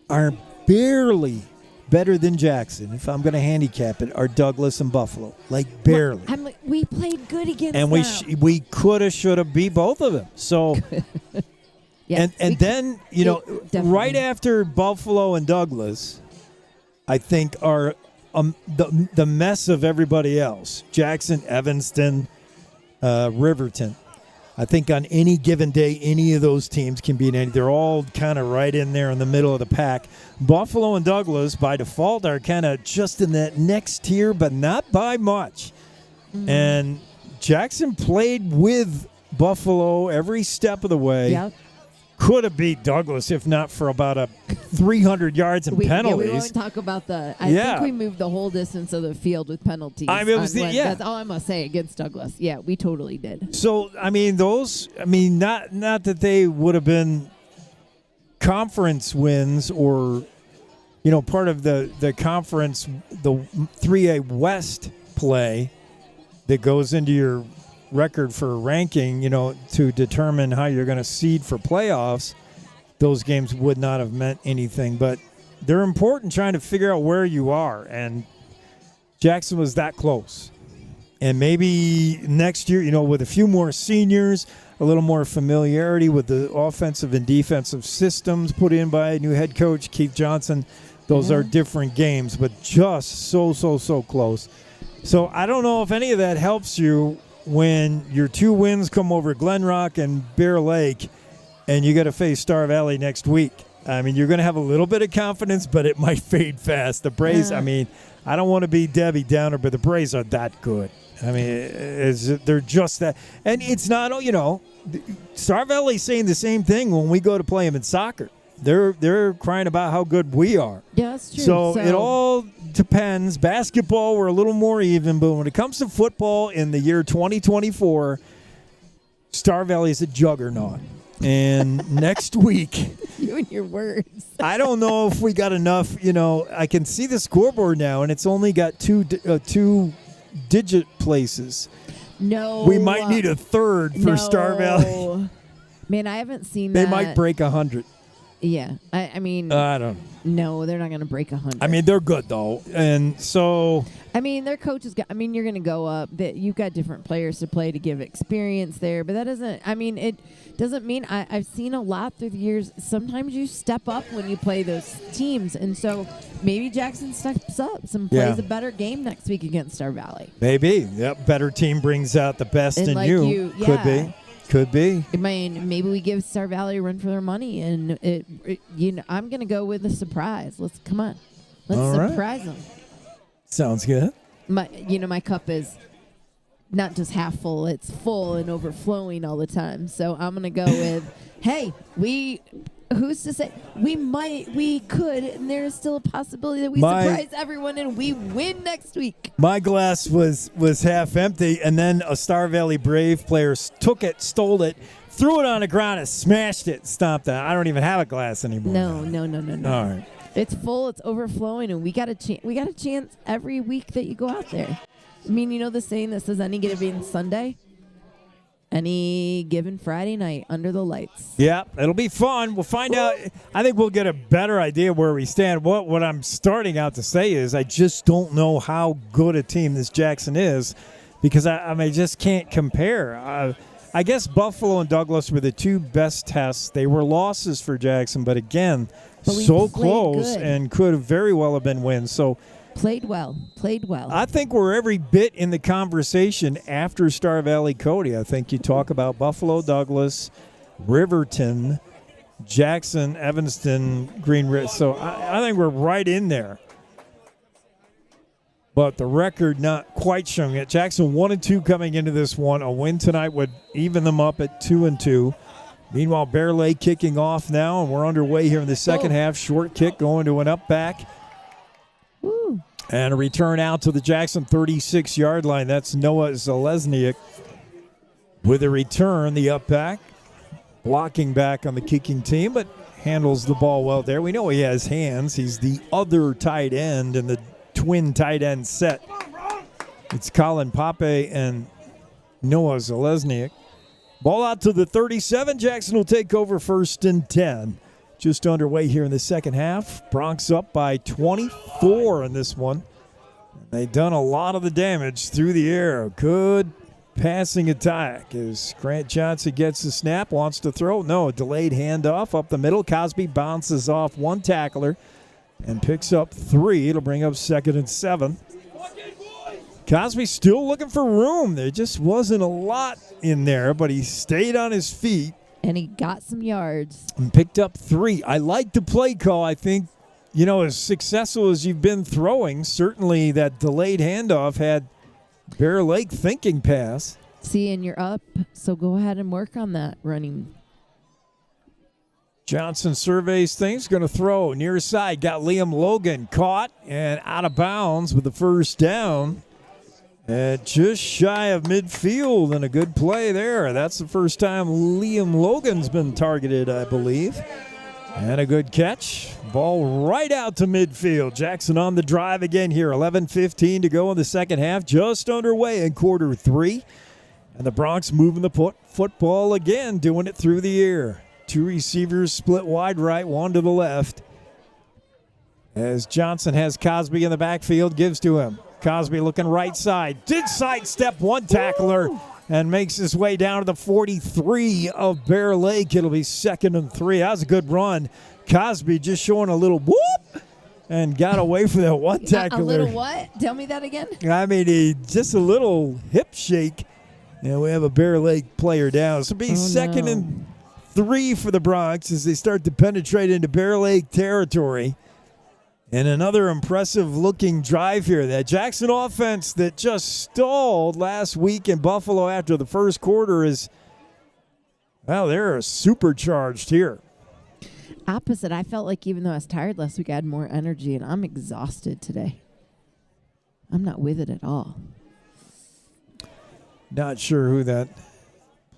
are barely better than Jackson, if I'm going to handicap it, are Douglas and Buffalo. Like, barely. I'm like, we played good against and them. we could have, should have beat both of them. So, yes, and then, right after Buffalo and Douglas, I think are the mess of everybody else. Jackson, Evanston, Riverton. I think on any given day, any of those teams can beat any. They're all kind of right in there in the middle of the pack. Buffalo and Douglas, by default, are kind of just in that next tier, but not by much. Mm-hmm. And Jackson played with Buffalo every step of the way. Yep. Could have beat Douglas if not for about 300 yards and penalties. Yeah, we won't talk about I think we moved the whole distance of the field with penalties. That's all I'm going to say against Douglas. Yeah, we totally did. So, not that they would have been conference wins or, part of the conference, the 3A West play that goes into your record for ranking, to determine how you're going to seed for playoffs, those games would not have meant anything. But they're important trying to figure out where you are. And Jackson was that close. And maybe next year, with a few more seniors, a little more familiarity with the offensive and defensive systems put in by new head coach Keith Johnson, those are different games, but just so close. So I don't know if any of that helps you when your 2 wins come over Glen Rock and Bear Lake and you got to face Star Valley next week. I mean, you're going to have a little bit of confidence, but it might fade fast. The Braves, I don't want to be Debbie Downer, but the Braves are that good. I mean, they're just that. And it's not, Star Valley's saying the same thing when we go to play them in soccer. They're crying about how good we are. Yeah, that's true. So it all depends. Basketball, we're a little more even, but when it comes to football in the year 2024, Star Valley is a juggernaut. And next week, you and your words. I don't know if we got enough. I can see the scoreboard now, and it's only got two-digit places. No, we might need a third for Star Valley. Man, I haven't seen that. They might break 100. Yeah, I mean, I don't know. No, they're not going to break 100. I mean, they're good though, and so. I mean, their coaches got. I mean, you're going to go up. That you've got different players to play to give experience there, but that doesn't. I mean, it doesn't mean I've seen a lot through the years. Sometimes you step up when you play those teams, and so maybe Jackson steps up and plays a better game next week against Star Valley. Maybe, better team brings out the best in you. Could be. Could be. I mean, maybe we give Star Valley a run for their money, and I'm going to go with a surprise. Let's surprise them. Sounds good. My cup is not just half full; it's full and overflowing all the time. So I'm going to go with, hey, who's to say we could, and there's still a possibility that we surprise everyone and we win next week. My glass was half empty, and then a Star Valley Brave player took it, stole it, threw it on the ground, and smashed it, stomped it. I don't even have a glass anymore. No. All right. It's full, it's overflowing, and we got a chance every week that you go out there. I mean, the saying that says any given Sunday, any given Friday night under the lights. Yeah, it'll be fun. We'll find out. I think we'll get a better idea where we stand. What I'm starting out to say is I just don't know how good a team this Jackson is because I just can't compare. I guess Buffalo and Douglas were the 2 best tests. They were losses for Jackson, but again, so close good. And could very well have been wins. So Played well. I think we're every bit in the conversation after Star Valley Cody. I think you talk about Buffalo, Douglas, Riverton, Jackson, Evanston, Green Ridge. So I think we're right in there. But the record not quite showing it. Jackson 1-2 coming into this one. A win tonight would even them up at 2-2. Meanwhile, Bear Lake kicking off now, and we're underway here in the second half. Short kick going to an up back. Woo. And a return out to the Jackson 36-yard line. That's Noah Zalesniak with a return, the up back. Blocking back on the kicking team, but handles the ball well there. We know he has hands. He's the other tight end in the twin tight end set. It's Colin Pape and Noah Zalesniak. Ball out to the 37. Jackson will take over 1st and 10. Just underway here in the second half. Bronx up by 24 in this one. They've done a lot of the damage through the air. Good passing attack as Grant Johnson gets the snap, wants to throw. No, a delayed handoff up the middle. Cosby bounces off one tackler and picks up 3. It'll bring up 2nd and 7. Cosby still looking for room. There just wasn't a lot in there, but he stayed on his feet. And he got some yards. And picked up 3. I like the play call. I think, as successful as you've been throwing, certainly that delayed handoff had Bear Lake thinking pass. See, and you're up, so go ahead and work on that running. Johnson surveys things, going to throw near side. Got Liam Logan caught and out of bounds with the first down. At just shy of midfield, and a good play there. That's the first time Liam Logan's been targeted, I believe. And a good catch. Ball right out to midfield. Jackson on the drive again here. 11:15 to go in the second half. Just underway in quarter three. And the Bronx moving the football again, doing it through the air. Two receivers split wide right, one to the left. As Johnson has Cosby in the backfield, gives to him. Cosby looking right side. Did sidestep one tackler and makes his way down to the 43 of Bear Lake. It'll be 2nd and 3. That was a good run. Cosby just showing a little whoop and got away from that one tackler. A little what? Tell me that again. I mean, just a little hip shake. And we have a Bear Lake player down. So it'll be 2nd and 3 for the Bronx as they start to penetrate into Bear Lake territory. And another impressive-looking drive here. That Jackson offense that just stalled last week in Buffalo after the first quarter is, well, they're supercharged here. Opposite. I felt like even though I was tired last week, I had more energy, and I'm exhausted today. I'm not with it at all. Not sure who that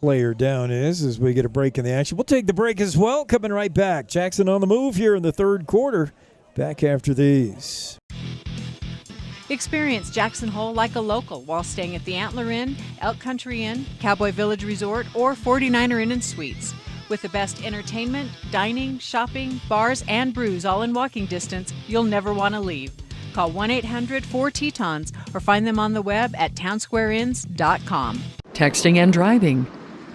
player down is as we get a break in the action. We'll take the break as well. Coming right back. Jackson on the move here in the third quarter. Back after these. Experience Jackson Hole like a local while staying at the Antler Inn, Elk Country Inn, Cowboy Village Resort, or 49er Inn and Suites. With the best entertainment, dining, shopping, bars, and brews all in walking distance, you'll never want to leave. Call 1-800-4-TETONS or find them on the web at townsquareinns.com. Texting and driving.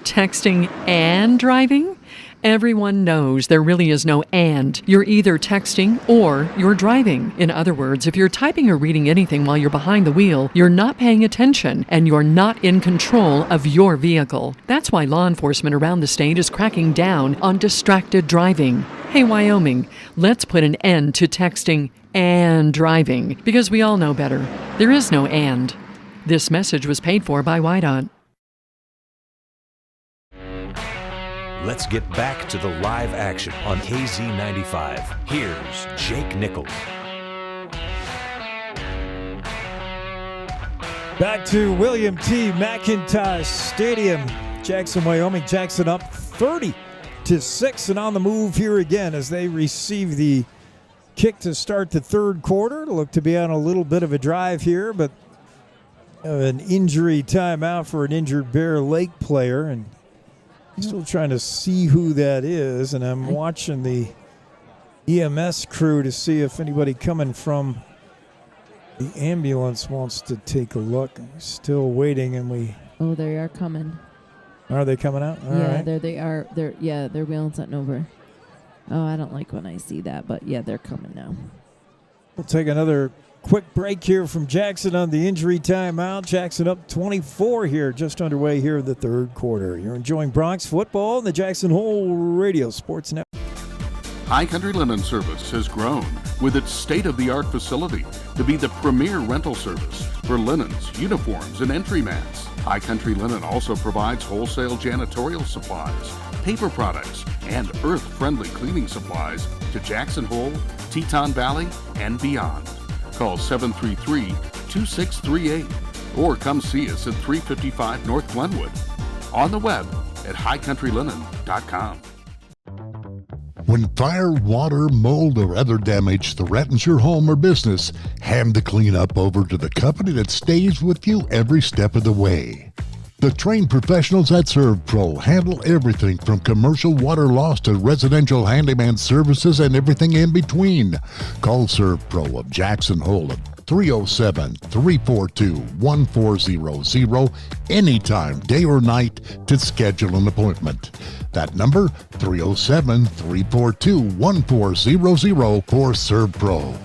Texting and driving? Everyone knows there really is no and. You're either texting or you're driving. In other words, if you're typing or reading anything while you're behind the wheel, you're not paying attention and you're not in control of your vehicle. That's why law enforcement around the state is cracking down on distracted driving. Hey, Wyoming, let's put an end to texting and driving because we all know better. There is no and. This message was paid for by WYDOT. Let's get back to the live action on KZ95. Here's Jake Nichols. Back to William T. McIntosh Stadium, Jackson, Wyoming. Jackson up 30-6 and on the move here again as they receive the kick to start the third quarter. Look to be on a little bit of a drive here, but an injury timeout for an injured Bear Lake player, and still trying to see who that is, and I'm watching the EMS crew to see if anybody coming from the ambulance wants to take a look. I'm still waiting, and we... Oh, they are coming. Are they coming out? All yeah, right. there they are. They're wheeling something over. Oh, I don't like when I see that, but yeah, they're coming now. We'll take another quick break here from Jackson on the injury timeout. Jackson up 24 here, just underway here in the third quarter. You're enjoying Bronx football on the Jackson Hole Radio Sports Network. High Country Linen Service has grown with its state-of-the-art facility to be the premier rental service for linens, uniforms, and entry mats. High Country Linen also provides wholesale janitorial supplies, paper products, and earth-friendly cleaning supplies to Jackson Hole, Teton Valley, and beyond. Call 733-2638 or come see us at 355 North Glenwood. On the web at highcountrylinen.com. When fire, water, mold, or other damage threatens your home or business, hand the cleanup over to the company that stays with you every step of the way. The trained professionals at ServPro handle everything from commercial water loss to residential handyman services and everything in between. Call ServPro of Jackson Hole at 307-342-1400 anytime, day or night, to schedule an appointment. That number, 307-342-1400 for ServPro.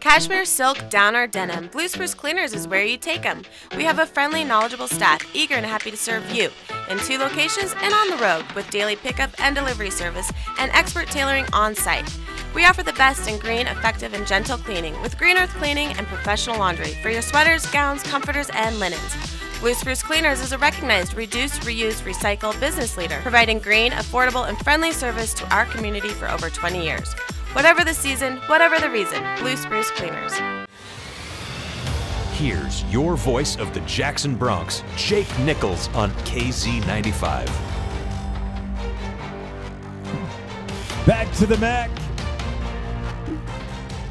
Cashmere, silk, down, or denim, Blue Spruce Cleaners is where you take them. We have a friendly, knowledgeable staff eager and happy to serve you in 2 locations and on the road with daily pickup and delivery service and expert tailoring on site. We offer the best in green, effective, and gentle cleaning with Green Earth Cleaning and professional laundry for your sweaters, gowns, comforters, and linens. Blue Spruce Cleaners is a recognized reduce, reuse, recycle business leader, providing green, affordable, and friendly service to our community for over 20 years. Whatever the season, whatever the reason, Blue Spruce Cleaners. Here's your voice of the Jackson Bronx, Jake Nichols on KZ95. Back to the MAC.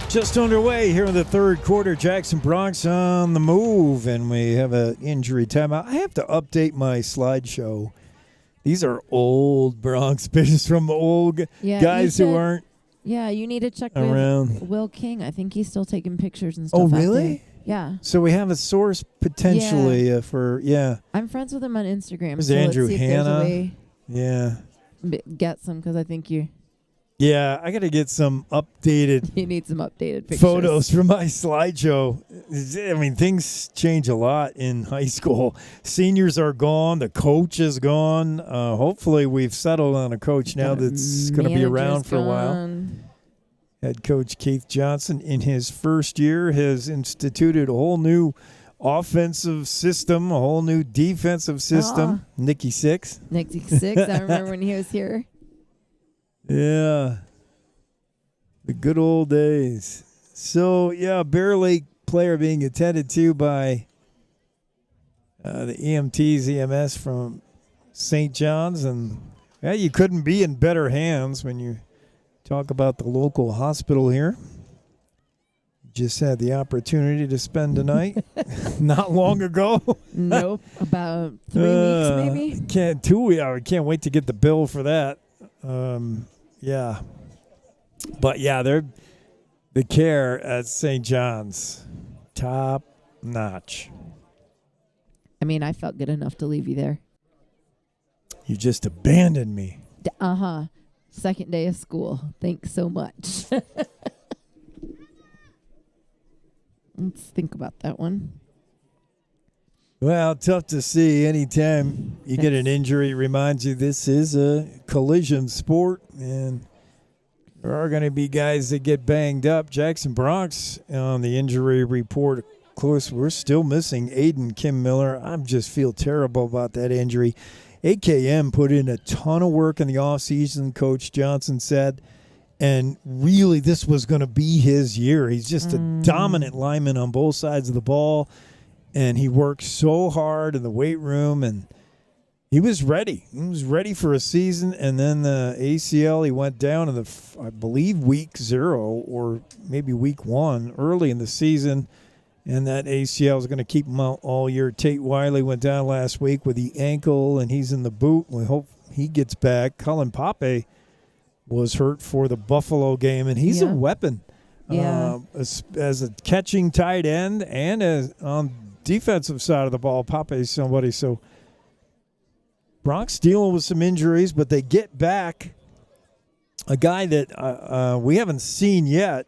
Just underway here in the third quarter. Jackson Bronx on the move, and we have an injury timeout. I have to update my slideshow. These are old Bronx pictures from old guys who aren't. Yeah, you need to check around. with Will King. I think he's still taking pictures and stuff. Oh, out really? there. Yeah. So we have a source potentially for. I'm friends with him on Instagram. There's so Andrew let's see if there's a Hanna. way Yeah. get some, because I think you I got to get some updated. need some updated pictures. Photos from my slideshow. I mean, things change a lot in high school. Seniors are gone. The coach is gone. Hopefully, we've settled on a coach now that's going to be around for a while. Head coach Keith Johnson, in his first year, has instituted a whole new offensive system, a whole new defensive system. Nikki Six. I remember when he was here. Yeah. The good old days. So, Bear Lake player being attended to by the EMTs, EMS from St. John's. And you couldn't be in better hands when you talk about the local hospital here. Just had the opportunity to spend a night not long ago. Nope, about 3 weeks maybe. Can't wait to get the bill for that. But they're the care at St. John's, top notch. I mean, I felt good enough to leave you there. You just abandoned me. Second day of school. Thanks so much. Let's think about that one. Well, tough to see. Anytime you get an injury, it reminds you this is a collision sport, and there are going to be guys that get banged up. Jackson Bronx on the injury report, of course, we're still missing Aiden Kim Miller. I just feel terrible about that injury. AKM put in a ton of work in the offseason, Coach Johnson said, and really this was going to be his year. He's just a dominant lineman on both sides of the ball. And he worked so hard in the weight room, and he was ready. He was ready for a season, and then the ACL, he went down in I believe, week 0 or maybe week 1 early in the season, and that ACL is going to keep him out all year. Tate Wiley went down last week with the ankle, and he's in the boot. We hope he gets back. Cullen Pape was hurt for the Buffalo game, and he's a weapon. As a catching tight end and as on defensive side of the ball, Pape's somebody. So Bronx dealing with some injuries, but they get back a guy that we haven't seen yet,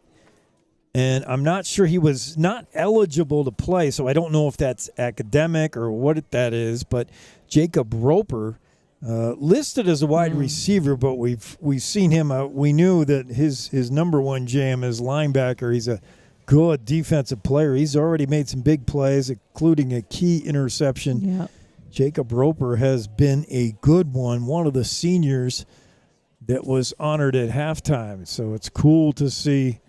and I'm not sure, he was not eligible to play, so I don't know if that's academic or what that is, but Jacob Roper, listed as a wide receiver, but we've seen him. We knew that his number one jam is linebacker. He's a good defensive player. He's already made some big plays, including a key interception. Yep. Jacob Roper has been a good one of the seniors that was honored at halftime. So it's cool to see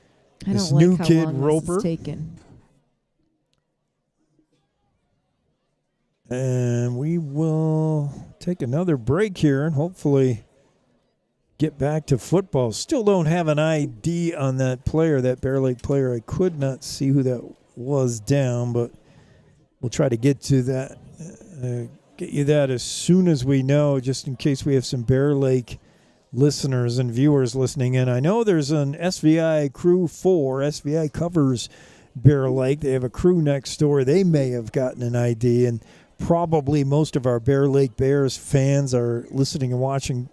this new kid, Roper. And we will take another break here and hopefully get back to football. Still don't have an ID on that player, that Bear Lake player. I could not see who that was down, but we'll try to get to that, get you that as soon as we know, just in case we have some Bear Lake listeners and viewers listening in. I know there's an SVI Crew 4. SVI covers Bear Lake. They have a crew next door. They may have gotten an ID, and probably most of our Bear Lake Bears fans are listening and watching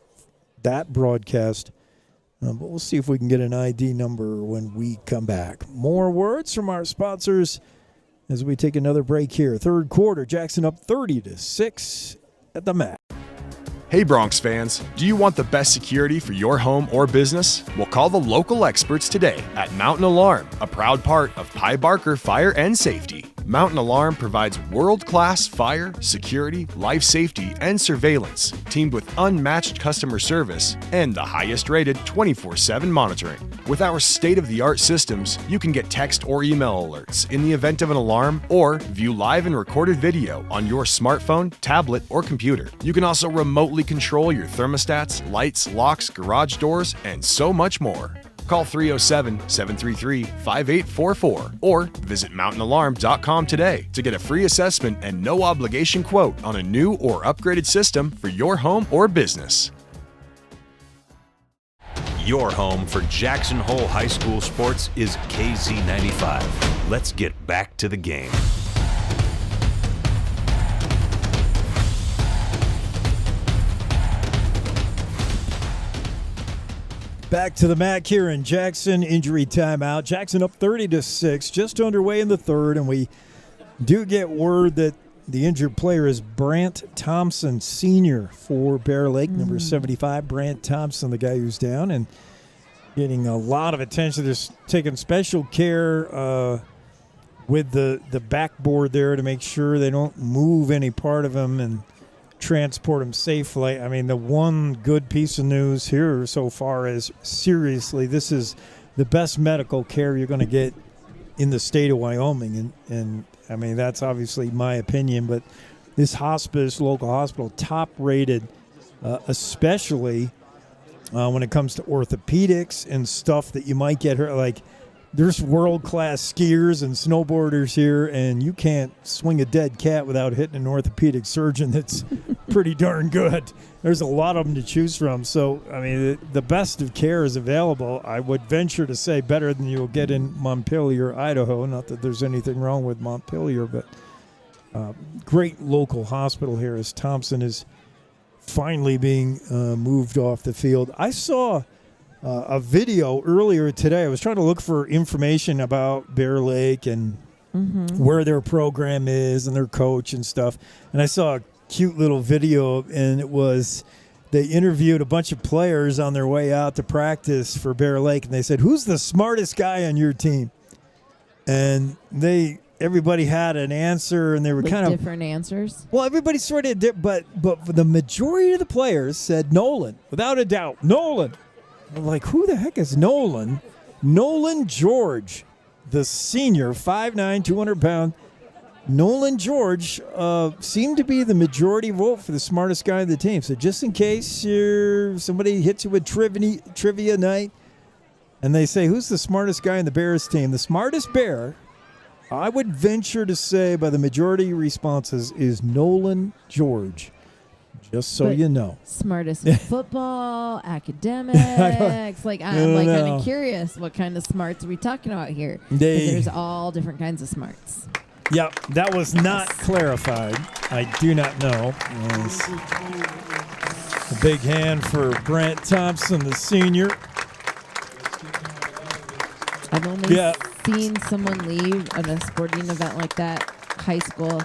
that broadcast. But we'll see if we can get an ID number when we come back. More words from our sponsors as we take another break here. Third quarter, Jackson up 30-6 at the MAC. Hey Bronx fans, do you want the best security for your home or business? Well, call the local experts today at Mountain Alarm, a proud part of Pye Barker Fire and Safety. Mountain Alarm provides world-class fire, security, life safety, and surveillance, teamed with unmatched customer service and the highest-rated 24/7 monitoring. With our state-of-the-art systems, you can get text or email alerts in the event of an alarm or view live and recorded video on your smartphone, tablet, or computer. You can also remotely control your thermostats, lights, locks, garage doors, and so much more. Call 307-733-5844 or visit mountainalarm.com today to get a free assessment and no obligation quote on a new or upgraded system for your home or business. Your home for Jackson Hole High School sports is KZ95. Let's get back to the game. Back to the MAC here in Jackson. Injury timeout. Jackson up 30-6, just underway in the third, and we do get word that the injured player is Brant Thompson, senior for Bear Lake, number 75. Brant Thompson, the guy who's down and getting a lot of attention. They're taking special care with the backboard there to make sure they don't move any part of him and transport him safely. I mean, the one good piece of news here so far is, seriously, this is the best medical care you're going to get in the state of Wyoming. And I mean, that's obviously my opinion, but this hospice, local hospital, top rated, especially when it comes to orthopedics and stuff that you might get hurt. Like, there's world-class skiers and snowboarders here, and you can't swing a dead cat without hitting an orthopedic surgeon that's pretty darn good. There's a lot of them to choose from. So, I mean, the best of care is available. I would venture to say better than you'll get in Montpelier, Idaho. Not that there's anything wrong with Montpelier, but great local hospital here as Thompson is finally being moved off the field. I saw a video earlier today. I was trying to look for information about Bear Lake and where their program is and their coach and stuff. And I saw a cute little video, and it was they interviewed a bunch of players on their way out to practice for Bear Lake, and they said, "Who's the smartest guy on your team?" And everybody had an answer, and they were kind of different answers. Well, everybody sort of did, but the majority of the players said Nolan, without a doubt. Nolan. I'm like, who the heck is Nolan? Nolan George, the senior, 5'9", 200-pound. Nolan George seemed to be the majority vote for the smartest guy on the team. So just in case somebody hits you with trivia night and they say, who's the smartest guy on the Bears team? The smartest Bear, I would venture to say by the majority of responses, is Nolan George. Just so you know. Smartest in football, academics. I'm kind of curious what kind of smarts are we talking about here? There's all different kinds of smarts. Yep, that was not clarified. I do not know. A big hand for Brant Thompson, the senior. I've only seen someone leave at a sporting event like that, high school,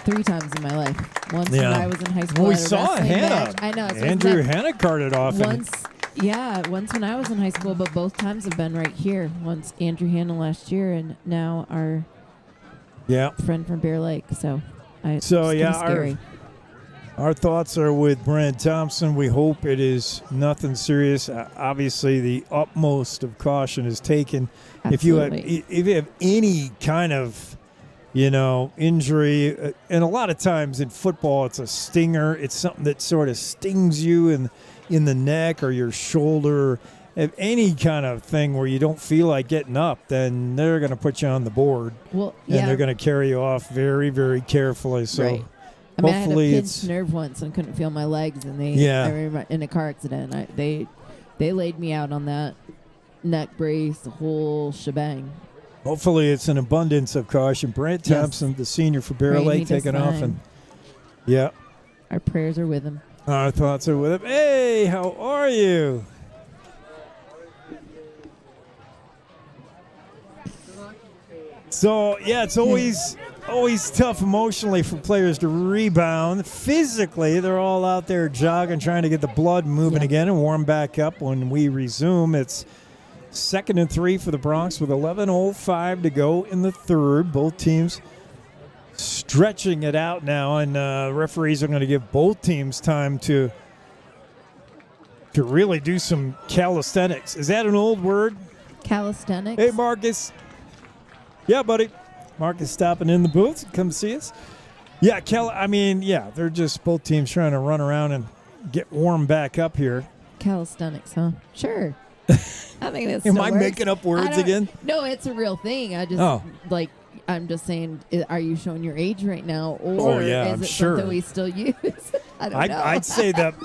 3 times in my life. Once when I was in high school. Well, we saw Hannah. I know. Andrew Hannah carted off. Once when I was in high school, but both times have been right here. Once Andrew Hannah last year, and now our friend from Bear Lake. Scary. Our thoughts are with Brant Thompson. We hope it is nothing serious. Obviously, the utmost of caution is taken. Absolutely. If you have any kind of injury, and a lot of times in football, it's a stinger. It's something that sort of stings you in the neck or your shoulder. If any kind of thing where you don't feel like getting up, then they're going to put you on the board. And they're going to carry you off very, very carefully. So right. I had a pinched nerve once and couldn't feel my legs, and I remember in a car accident, they laid me out on that neck brace, the whole shebang. Hopefully it's an abundance of caution. Brant Thompson, the senior for Bear Lake, taking off. And our prayers are with him. Our thoughts are with him. Hey, how are you? So, it's always tough emotionally for players to rebound. Physically, they're all out there jogging, trying to get the blood moving again and warm back up when we resume. It's 2nd and 3 for the Bronx with 11:05 to go in the third. Both teams stretching it out now, and referees are going to give both teams time to really do some calisthenics. Is that an old word? Calisthenics? Hey, Marcus. Yeah, buddy. Marcus stopping in the booth. Come see us. Yeah, they're just both teams trying to run around and get warm back up here. Calisthenics, huh? Sure. I think that's Am I making up words again? No, it's a real thing. I just I'm just saying, are you showing your age right now, or is it something we still use? I don't know. I'd say that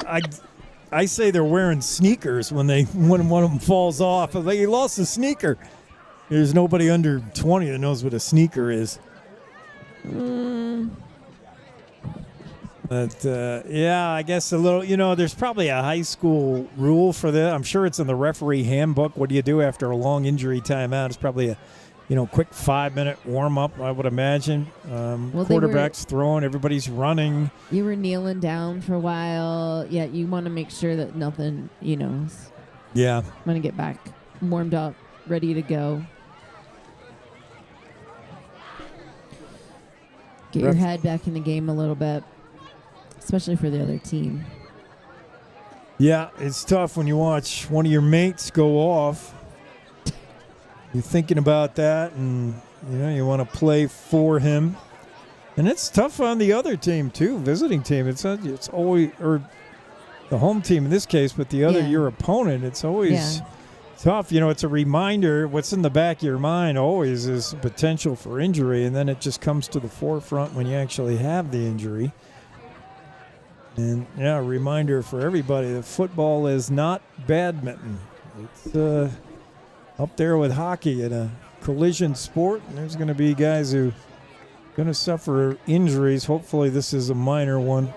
I say they're wearing sneakers when one of them falls off. Like, he lost a sneaker. There's nobody under 20 that knows what a sneaker is. But, I guess a little, there's probably a high school rule for that. I'm sure it's in the referee handbook. What do you do after a long injury timeout? It's probably a, quick 5-minute warm-up, I would imagine. Quarterback's throwing, everybody's running. You were kneeling down for a while. Yeah, you want to make sure that nothing, Yeah. I'm going to get back warmed up, ready to go. Get your head back in the game a little bit, especially for the other team. Yeah, it's tough when you watch one of your mates go off. You're thinking about that, and you want to play for him, and it's tough on the other team too, visiting team. It's always, or the home team in this case, but the other your opponent. It's always tough. It's a reminder. What's in the back of your mind always is potential for injury, and then it just comes to the forefront when you actually have the injury. And a reminder for everybody that football is not badminton. It's up there with hockey in a collision sport, and there's going to be guys who are going to suffer injuries. Hopefully this is a minor one.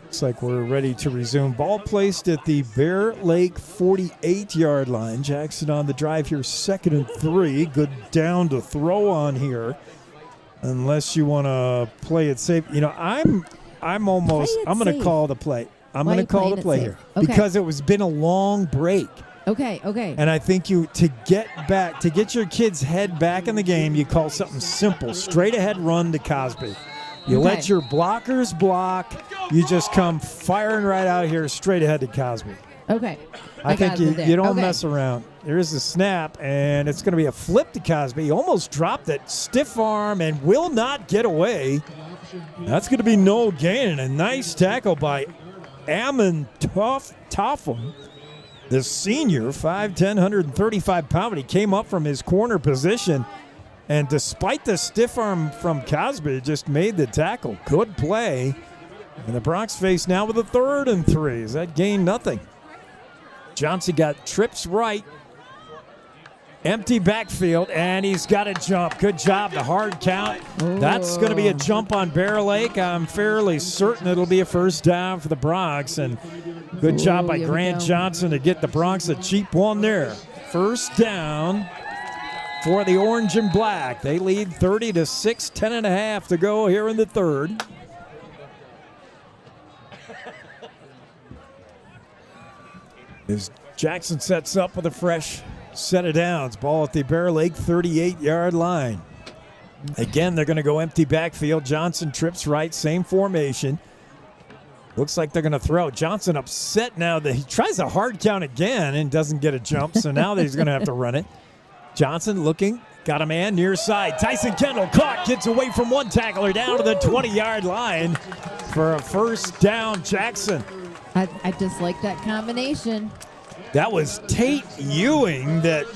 Looks like we're ready to resume. Ball placed at the Bear Lake 48-yard line. Jackson on the drive here, 2nd and 3. Good down to throw on here, unless you want to play it safe. I'm going to call the play. I'm going to call the play here because it was been a long break. Okay. And I think to get your kid's head back in the game, you call something simple, straight ahead run to Cosby. You let your blockers block. You just come firing right out here, straight ahead to Cosby. Okay. I think you don't mess around. There is a snap, and it's going to be a flip to Cosby. He almost dropped it, stiff arm, and will not get away. That's going to be no gain, and a nice tackle by Ammon Topham, the senior, 5'10", 135-pound. He came up from his corner position, and despite the stiff arm from Cosby, just made the tackle. Good play. And the Bronx face now with a 3rd and 3. Is that gain? Nothing. Johnson got trips right. Empty backfield, and he's got a jump. Good job, the hard count. That's going to be a jump on Bear Lake. I'm fairly certain it'll be a first down for the Bronx, and good job by Grant Johnson to get the Bronx a cheap one there. First down for the orange and black. They lead 30-6, 10.5 to go here in the 3rd. As Jackson sets up with a fresh set of downs. Ball at the Bear Lake 38-yard line. Again, they're going to go empty backfield. Johnson trips right, same formation. Looks like they're going to throw. Johnson upset now that he tries a hard count again and doesn't get a jump, so now he's going to have to run it. Johnson looking, got a man near side. Tyson Kendall caught, gets away from one tackler down to the 20-yard line for a first down. Jackson. I just like that combination. That was Tate Ewing that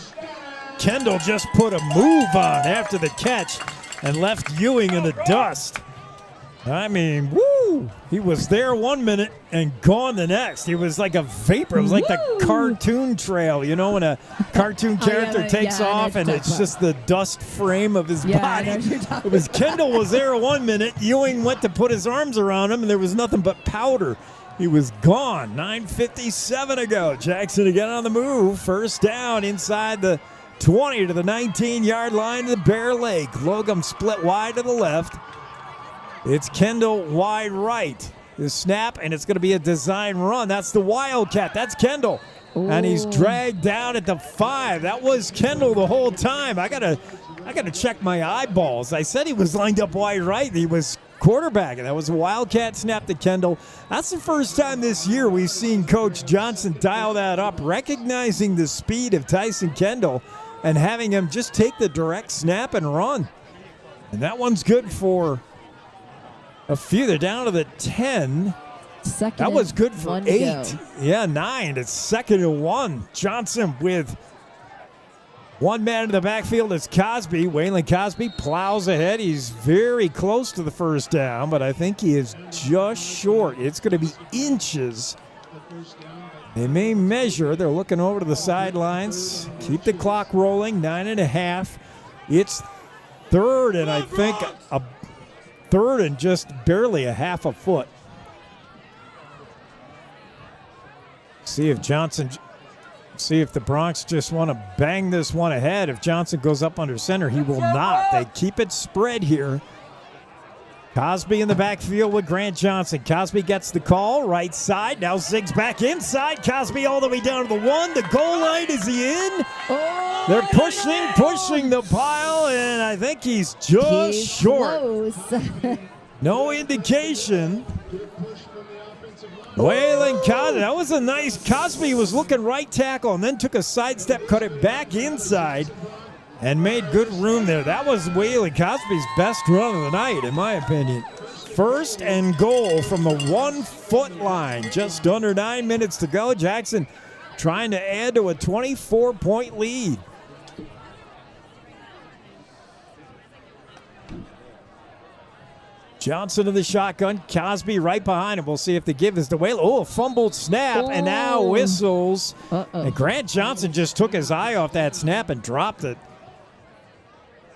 Kendall just put a move on after the catch and left Ewing in the dust. I mean, woo! He was there 1 minute and gone the next. He was like a vapor. It was like the cartoon trail, when a cartoon character takes off and it's just the dust frame of his body. It was Kendall was there 1 minute. Ewing went to put his arms around him, and there was nothing but powder. He was gone. 9:57 to go. Jackson again on the move. First down inside the 20 to the 19-yard line to the Bear Lake. Logum split wide to the left. It's Kendall wide right. The snap, and it's going to be a design run. That's the Wildcat. That's Kendall. Ooh. And he's dragged down at the 5. That was Kendall the whole time. I I got to check my eyeballs. I said he was lined up wide right. He was quarterback, and that was a Wildcat snap to Kendall. That's the first time this year we've seen Coach Johnson dial that up, recognizing the speed of Tyson Kendall and having him just take the direct snap and run. And that one's good for a few. They're down to the 10. That was good for 8. Yeah, 9. It's 2nd and 1. Johnson with one man in the backfield. It's Cosby. Waylon Cosby plows ahead. He's very close to the first down, but I think he is just short. It's going to be inches. They may measure. They're looking over to the sidelines. Keep the clock rolling. 9.5. It's 3rd, and I think a 3rd and just barely a half a foot. See if the Bronx just want to bang this one ahead. If Johnson goes up under center, he will not. They keep it spread here. Cosby in the backfield with Grant Johnson. Cosby gets the call, right side. Now zigs back inside. Cosby all the way down to the 1. The goal line, is he in? Oh, they're pushing the pile, and I think he's just short. Close. No indication. Waylon Cosby, that was a nice. Cosby was looking right tackle and then took a sidestep, cut it back inside, and made good room there. That was Waylon Cosby's best run of the night, in my opinion. 1st and goal from the 1-foot line. Just under 9 minutes to go. Jackson trying to add to a 24-point lead. Johnson in the shotgun. Cosby right behind him. We'll see if the give is to Waylon. Oh, a fumbled snap, and now whistles. And Grant Johnson just took his eye off that snap and dropped it.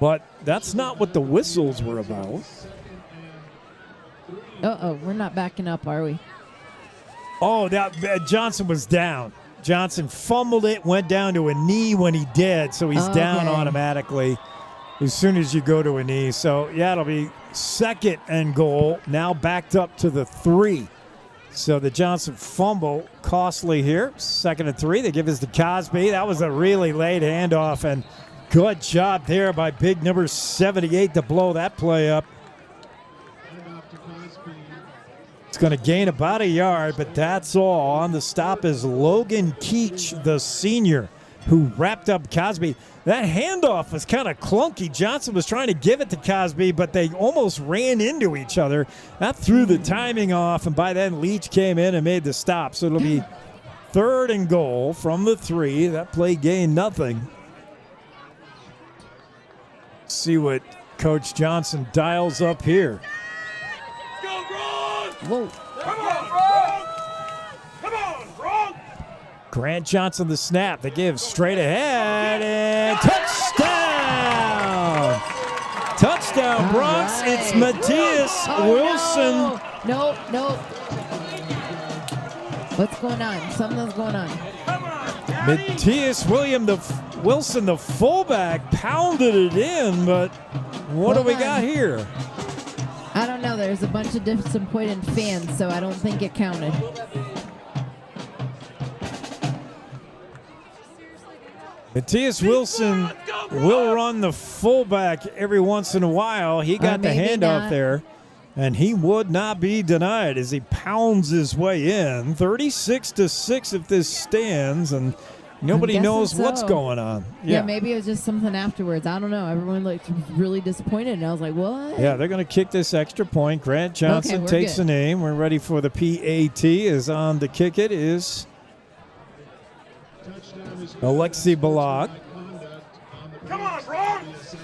But that's not what the whistles were about. We're not backing up, are we? Oh, Johnson was down. Johnson fumbled it, went down to a knee when he did, so he's down automatically as soon as you go to a knee. So, yeah, it'll be 2nd and goal, now backed up to the 3. So the Johnson fumble, costly here. 2nd and 3, they give us to Cosby. That was a really late handoff, and good job there by big number 78 to blow that play up. It's going to gain about a yard, but that's all. On the stop is Logan Keach, the senior, who wrapped up Cosby. That handoff was kind of clunky. Johnson was trying to give it to Cosby, but they almost ran into each other. That threw the timing off, and by then Leach came in and made the stop. So it'll be 3rd and goal from the 3. That play gained nothing. See what Coach Johnson dials up here. Go, Bronx! Whoa. Come on, Bronx! Come on, Bronx! Grant Johnson the snap. They give straight ahead, and touchdown! Touchdown, Bronx. Right. It's Matthias Wilson. No. What's going on? Something's going on. Matthias Wilson, the fullback, pounded it in, but what do we got here? I don't know. There's a bunch of disappointed fans, so I don't think it counted. Matthias Wilson will run the fullback every once in a while. He got the handoff there, and he would not be denied as he pounds his way in. 36-6 if this stands, and nobody knows what's going on. Yeah, maybe it was just something afterwards. I don't know. Everyone looked really disappointed, and I was like, what? Yeah, they're going to kick this extra point. Grant Johnson takes the name. We're ready for the PAT. Is on to kick it is Alexi Balak. Come on, Bronx!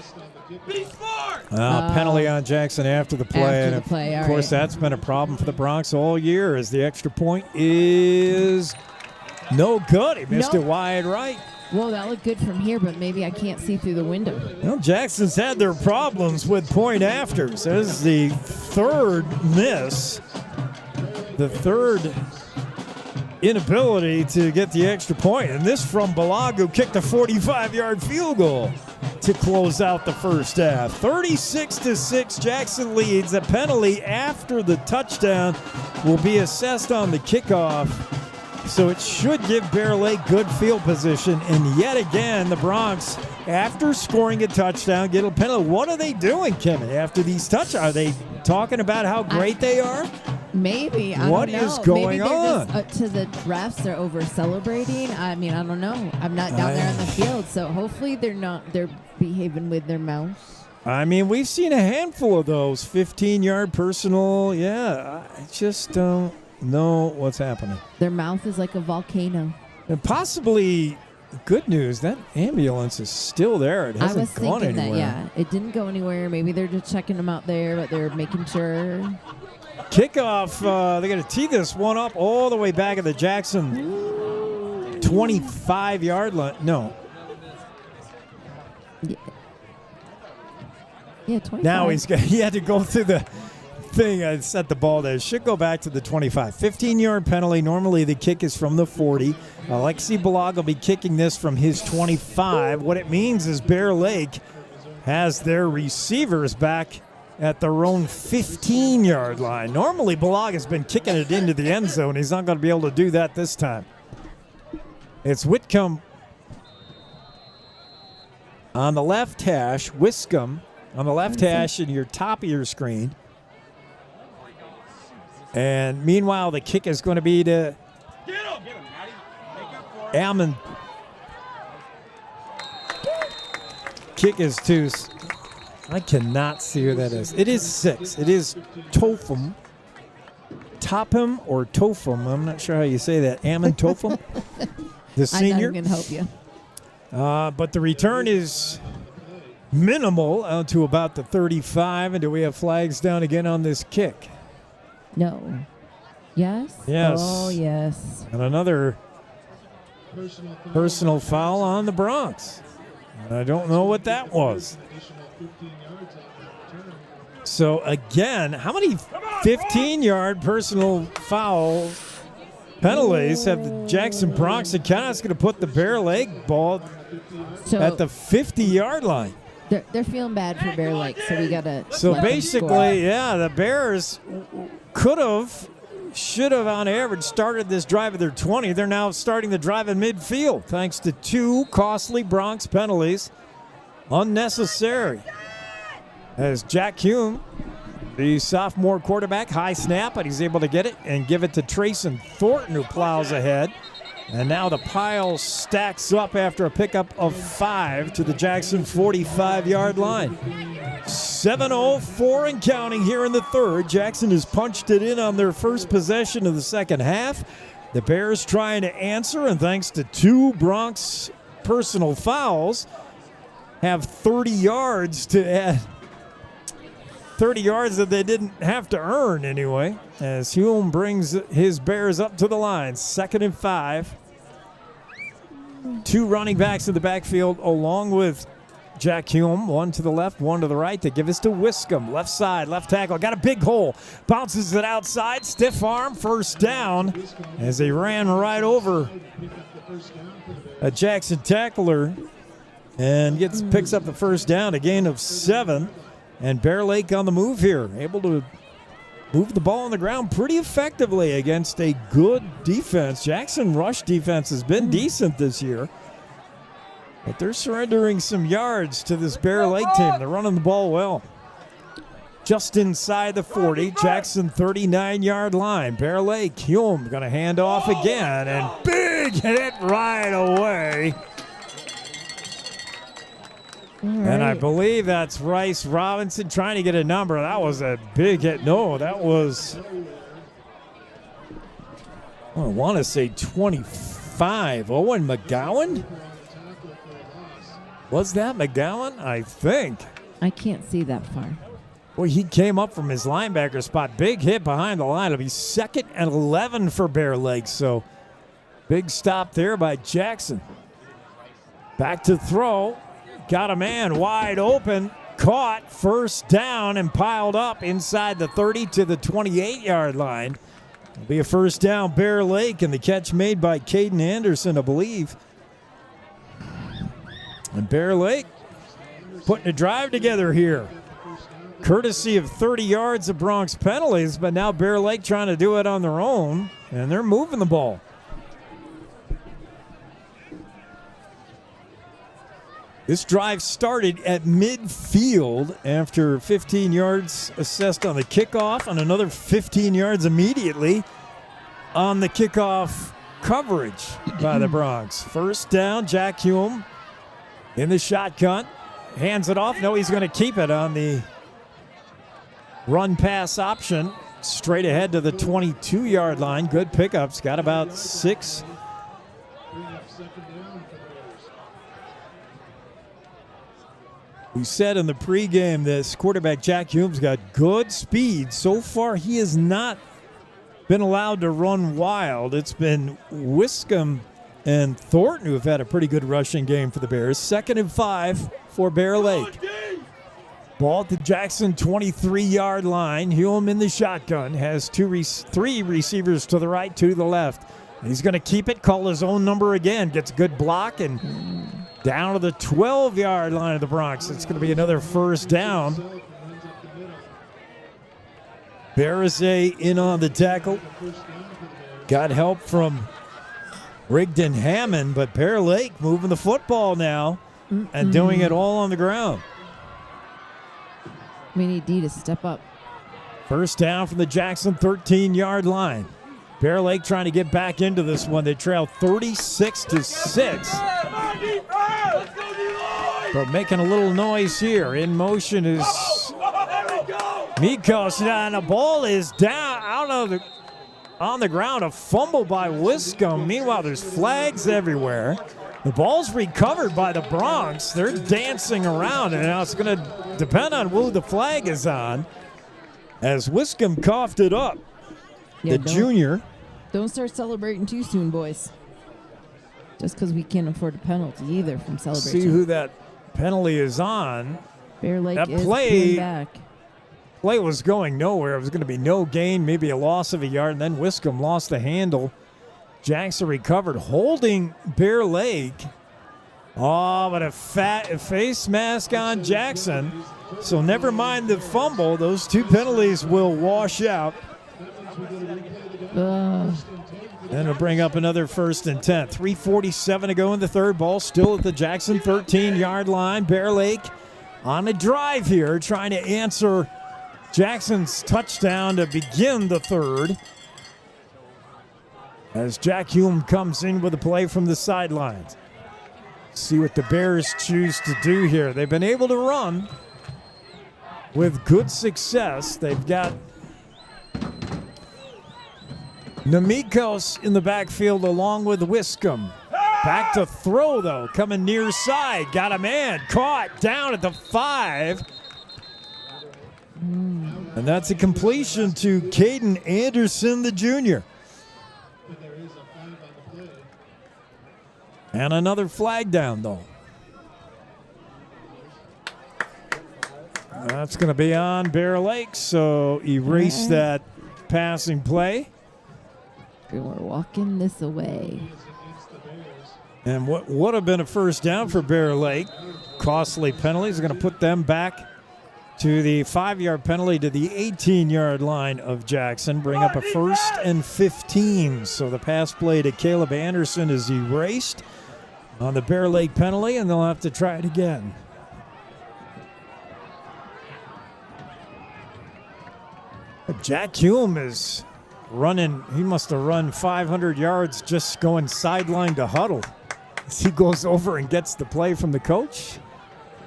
Be smart! Penalty on Jackson after the play. After the play, of course, that's been a problem for the Bronx all year as the extra point is no good. He missed it wide right. Well, that looked good from here, but maybe I can't see through the window. Well, Jackson's had their problems with point afters. There's the 3rd miss. The 3rd inability to get the extra point. And this from Balak, who kicked a 45-yard field goal to close out the first half. 36-6, Jackson leads. A penalty after the touchdown will be assessed on the kickoff. So it should give Bear Lake good field position. And yet again, the Bronx after scoring a touchdown, get a penalty. What are they doing, Kimmy, after these touchdowns? Are they talking about how great they are? Maybe. I What don't know. is going Maybe they're on? Just, to the refs, they're over celebrating. I mean, I don't know. I'm not down there on the field, so hopefully they're behaving with their mouths. I mean, we've seen a handful of those 15-yard personal. Yeah, I just don't know what's happening. Their mouth is like a volcano. And possibly good news, that ambulance is still there. It I hasn't was gone thinking anywhere. that, it didn't go anywhere. Maybe they're just checking them out there, but they're making sure. Kickoff, they're going to tee this one up all the way back at the Jackson 25-yard line. No. Yeah, 25. Now he had to go through the thing and set the ball there. Should go back to the 25. 15-yard penalty. Normally the kick is from the 40. Alexi Balog will be kicking this from his 25. What it means is Bear Lake has their receivers back at their own 15-yard line. Normally Balog has been kicking it into the end zone. He's not going to be able to do that this time. It's Whitcomb on the left hash, Wiscombe on the left hash in your top of your screen. And meanwhile, the kick is going to be to Almond. Kick is to, I cannot see who that is. It is 6. It is Topham. Topham or Topham. I'm not sure how you say that. Ammon Topham, the senior. I'm not going to help you. But the return is minimal out to about the 35. And do we have flags down again on this kick? No. Yes? Yes. Oh, yes. And another personal foul on the Bronx. And I don't know what that was. So, again, how many 15-yard personal foul penalties have the Jackson Bronx encountered? That's going to put the Bear Lake ball at the 50-yard line. They're feeling bad for Bear Lake, so we got to. So basically, yeah, the Bears should have on average started this drive at their 20. They're now starting the drive in midfield thanks to 2 costly Bronx penalties. Unnecessary. As Jack Hume, the sophomore quarterback, high snap, but he's able to get it and give it to Trayson Thornton, who plows ahead. And now the pile stacks up after a pickup of 5 to the Jackson 45-yard line. 7:04 and counting here in the third. Jackson has punched it in on their first possession of the second half. The Bears trying to answer, and thanks to 2 Bronx personal fouls, have 30 yards to add. 30 yards that they didn't have to earn anyway, as Hume brings his Bears up to the line. 2nd and 5. 2 running backs in the backfield along with Jack Hume. 1 to the left, 1 to the right. They give this to Wiscombe. Left side, left tackle. Got a big hole. Bounces it outside. Stiff arm. First down as they ran right over a Jackson tackler and picks up the first down. A gain of 7. And Bear Lake on the move here, able to move the ball on the ground pretty effectively against a good defense. Jackson rush defense has been decent this year, but they're surrendering some yards to this Bear Lake team. They're running the ball well. Just inside the 40, Jackson 39-yard line. Bear Lake, Hume going to hand off again, and big hit right away. And I believe that's Rice Robinson trying to get a number. That was a big hit. No, that was, I want to say 25. Owen McGowan? Was that McGowan? I think. I can't see that far. Well, he came up from his linebacker spot. Big hit behind the line. It'll be 2nd and 11 for Bear Lake. So big stop there by Jackson. Back to throw. Got a man wide open, caught, first down, and piled up inside the 30 to the 28-yard line. It'll be a first down, Bear Lake, and the catch made by Caden Anderson, I believe. And Bear Lake putting a drive together here. Courtesy of 30 yards of Bronx penalties, but now Bear Lake trying to do it on their own, and they're moving the ball. This drive started at midfield after 15 yards assessed on the kickoff and another 15 yards immediately on the kickoff coverage by the Bronx. First down, Jack Hume in the shotgun. Hands it off. No, he's going to keep it on the run-pass option. Straight ahead to the 22-yard line. Good pickups. Got about 6. We said in the pregame this quarterback Jack Hume's got good speed. So far, he has not been allowed to run wild. It's been Wiscombe and Thornton who have had a pretty good rushing game for the Bears. 2nd and 5 for Bear Lake. Ball at the Jackson 23-yard line. Hume in the shotgun. Has 3 receivers to the right, 2 to the left. He's going to keep it, call his own number again. Gets a good block and down to the 12-yard line of the Bronx. It's going to be another first down. Barazay in on the tackle. Got help from Rigdon Hammond, but Bear Lake moving the football now and doing it all on the ground. We need D to step up. First down from the Jackson 13-yard line. Bear Lake trying to get back into this one. They trail 36-6. But making a little noise here. In motion is Mikos. And the ball is down on the ground. A fumble by Wiscombe. Meanwhile, there's flags everywhere. The ball's recovered by the Bronx. They're dancing around, and now it's going to depend on who the flag is on. As Wiscombe coughed it up, the junior. Don't start celebrating too soon, boys. Just because we can't afford a penalty either from celebrating. See who that penalty is on. Bear Lake that is play back. Play was going nowhere. It was going to be no gain, maybe a loss of a yard, and then Wiscombe lost the handle. Jackson recovered, holding Bear Lake. Oh, but a face mask on Jackson. So never mind the fumble. Those 2 penalties will wash out. And it'll bring up another 1st and 10. 3:47 to go in the third. Ball still at the Jackson 13-yard line. Bear Lake on a drive here, trying to answer Jackson's touchdown to begin the third. As Jack Hume comes in with a play from the sidelines. See what the Bears choose to do here. They've been able to run with good success. They've got Namikos in the backfield along with Wiscombe. Back to throw, though, coming near side. Got a man caught down at the 5. And that's a completion to Caden Anderson, the junior. And another flag down, though. That's going to be on Bear Lake, so erase that passing play. We're walking this away. And what would have been a first down for Bear Lake, costly penalties are going to put them back to the 5-yard penalty to the 18-yard line of Jackson, bring up a 1st and 15. So the pass play to Caleb Anderson is erased on the Bear Lake penalty, and they'll have to try it again. Jack Hume is running. He must have run 500 yards just going sideline to huddle. As he goes over and gets the play from the coach.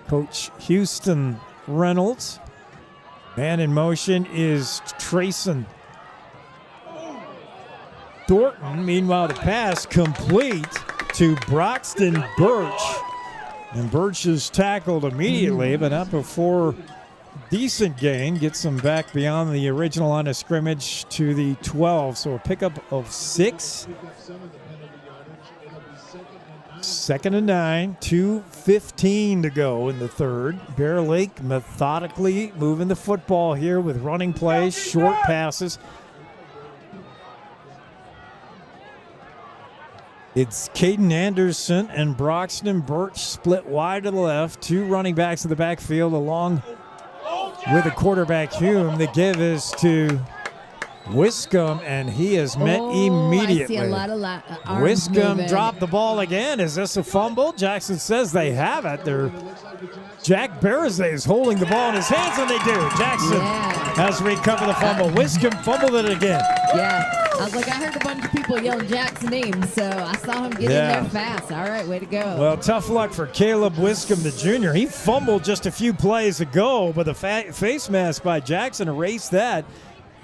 Coach Houston Reynolds. Man in motion is Trayson Thornton. Meanwhile, the pass complete to Broxton Birch. And Birch is tackled immediately, but not before decent gain. Gets him back beyond the original line of scrimmage to the 12. So a pickup of 6. 2nd and 9, 2:15 to go in the third. Bear Lake methodically moving the football here with running plays, short passes. It's Caden Anderson and Broxton Birch split wide to the left. 2 running backs in the backfield along with the quarterback Hume. The give is to Wiscombe, and he is met immediately. I see a lot of arms Wiscombe moving. dropped the ball again. Is this a fumble? Jackson says they have it. Jack Barazay is holding the ball in his hands, and they do. Jackson has recovered the fumble. Wiscombe fumbled it again. Yeah. I was like, I heard a bunch of people yelling Jack's name, so I saw him get in there fast. All right, way to go. Well, tough luck for Caleb Wiscombe, the junior. He fumbled just a few plays ago, but the face mask by Jackson erased that.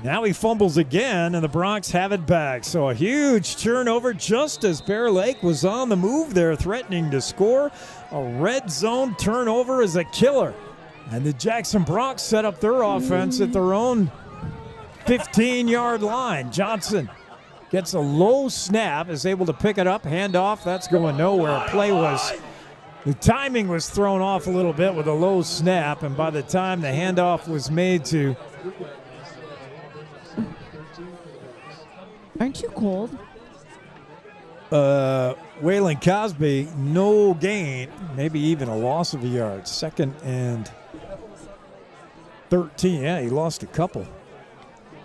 Now he fumbles again, and the Bronx have it back. So a huge turnover just as Bear Lake was on the move there, threatening to score. A red zone turnover is a killer. And the Jackson Bronx set up their offense at their own 15-yard line. Johnson gets a low snap, is able to pick it up, handoff. That's going nowhere. The timing was thrown off a little bit with a low snap, and by the time the handoff was made to... Aren't you cold? Waylon Cosby, no gain, maybe even a loss of a yard. 2nd and 13. Yeah, he lost a couple.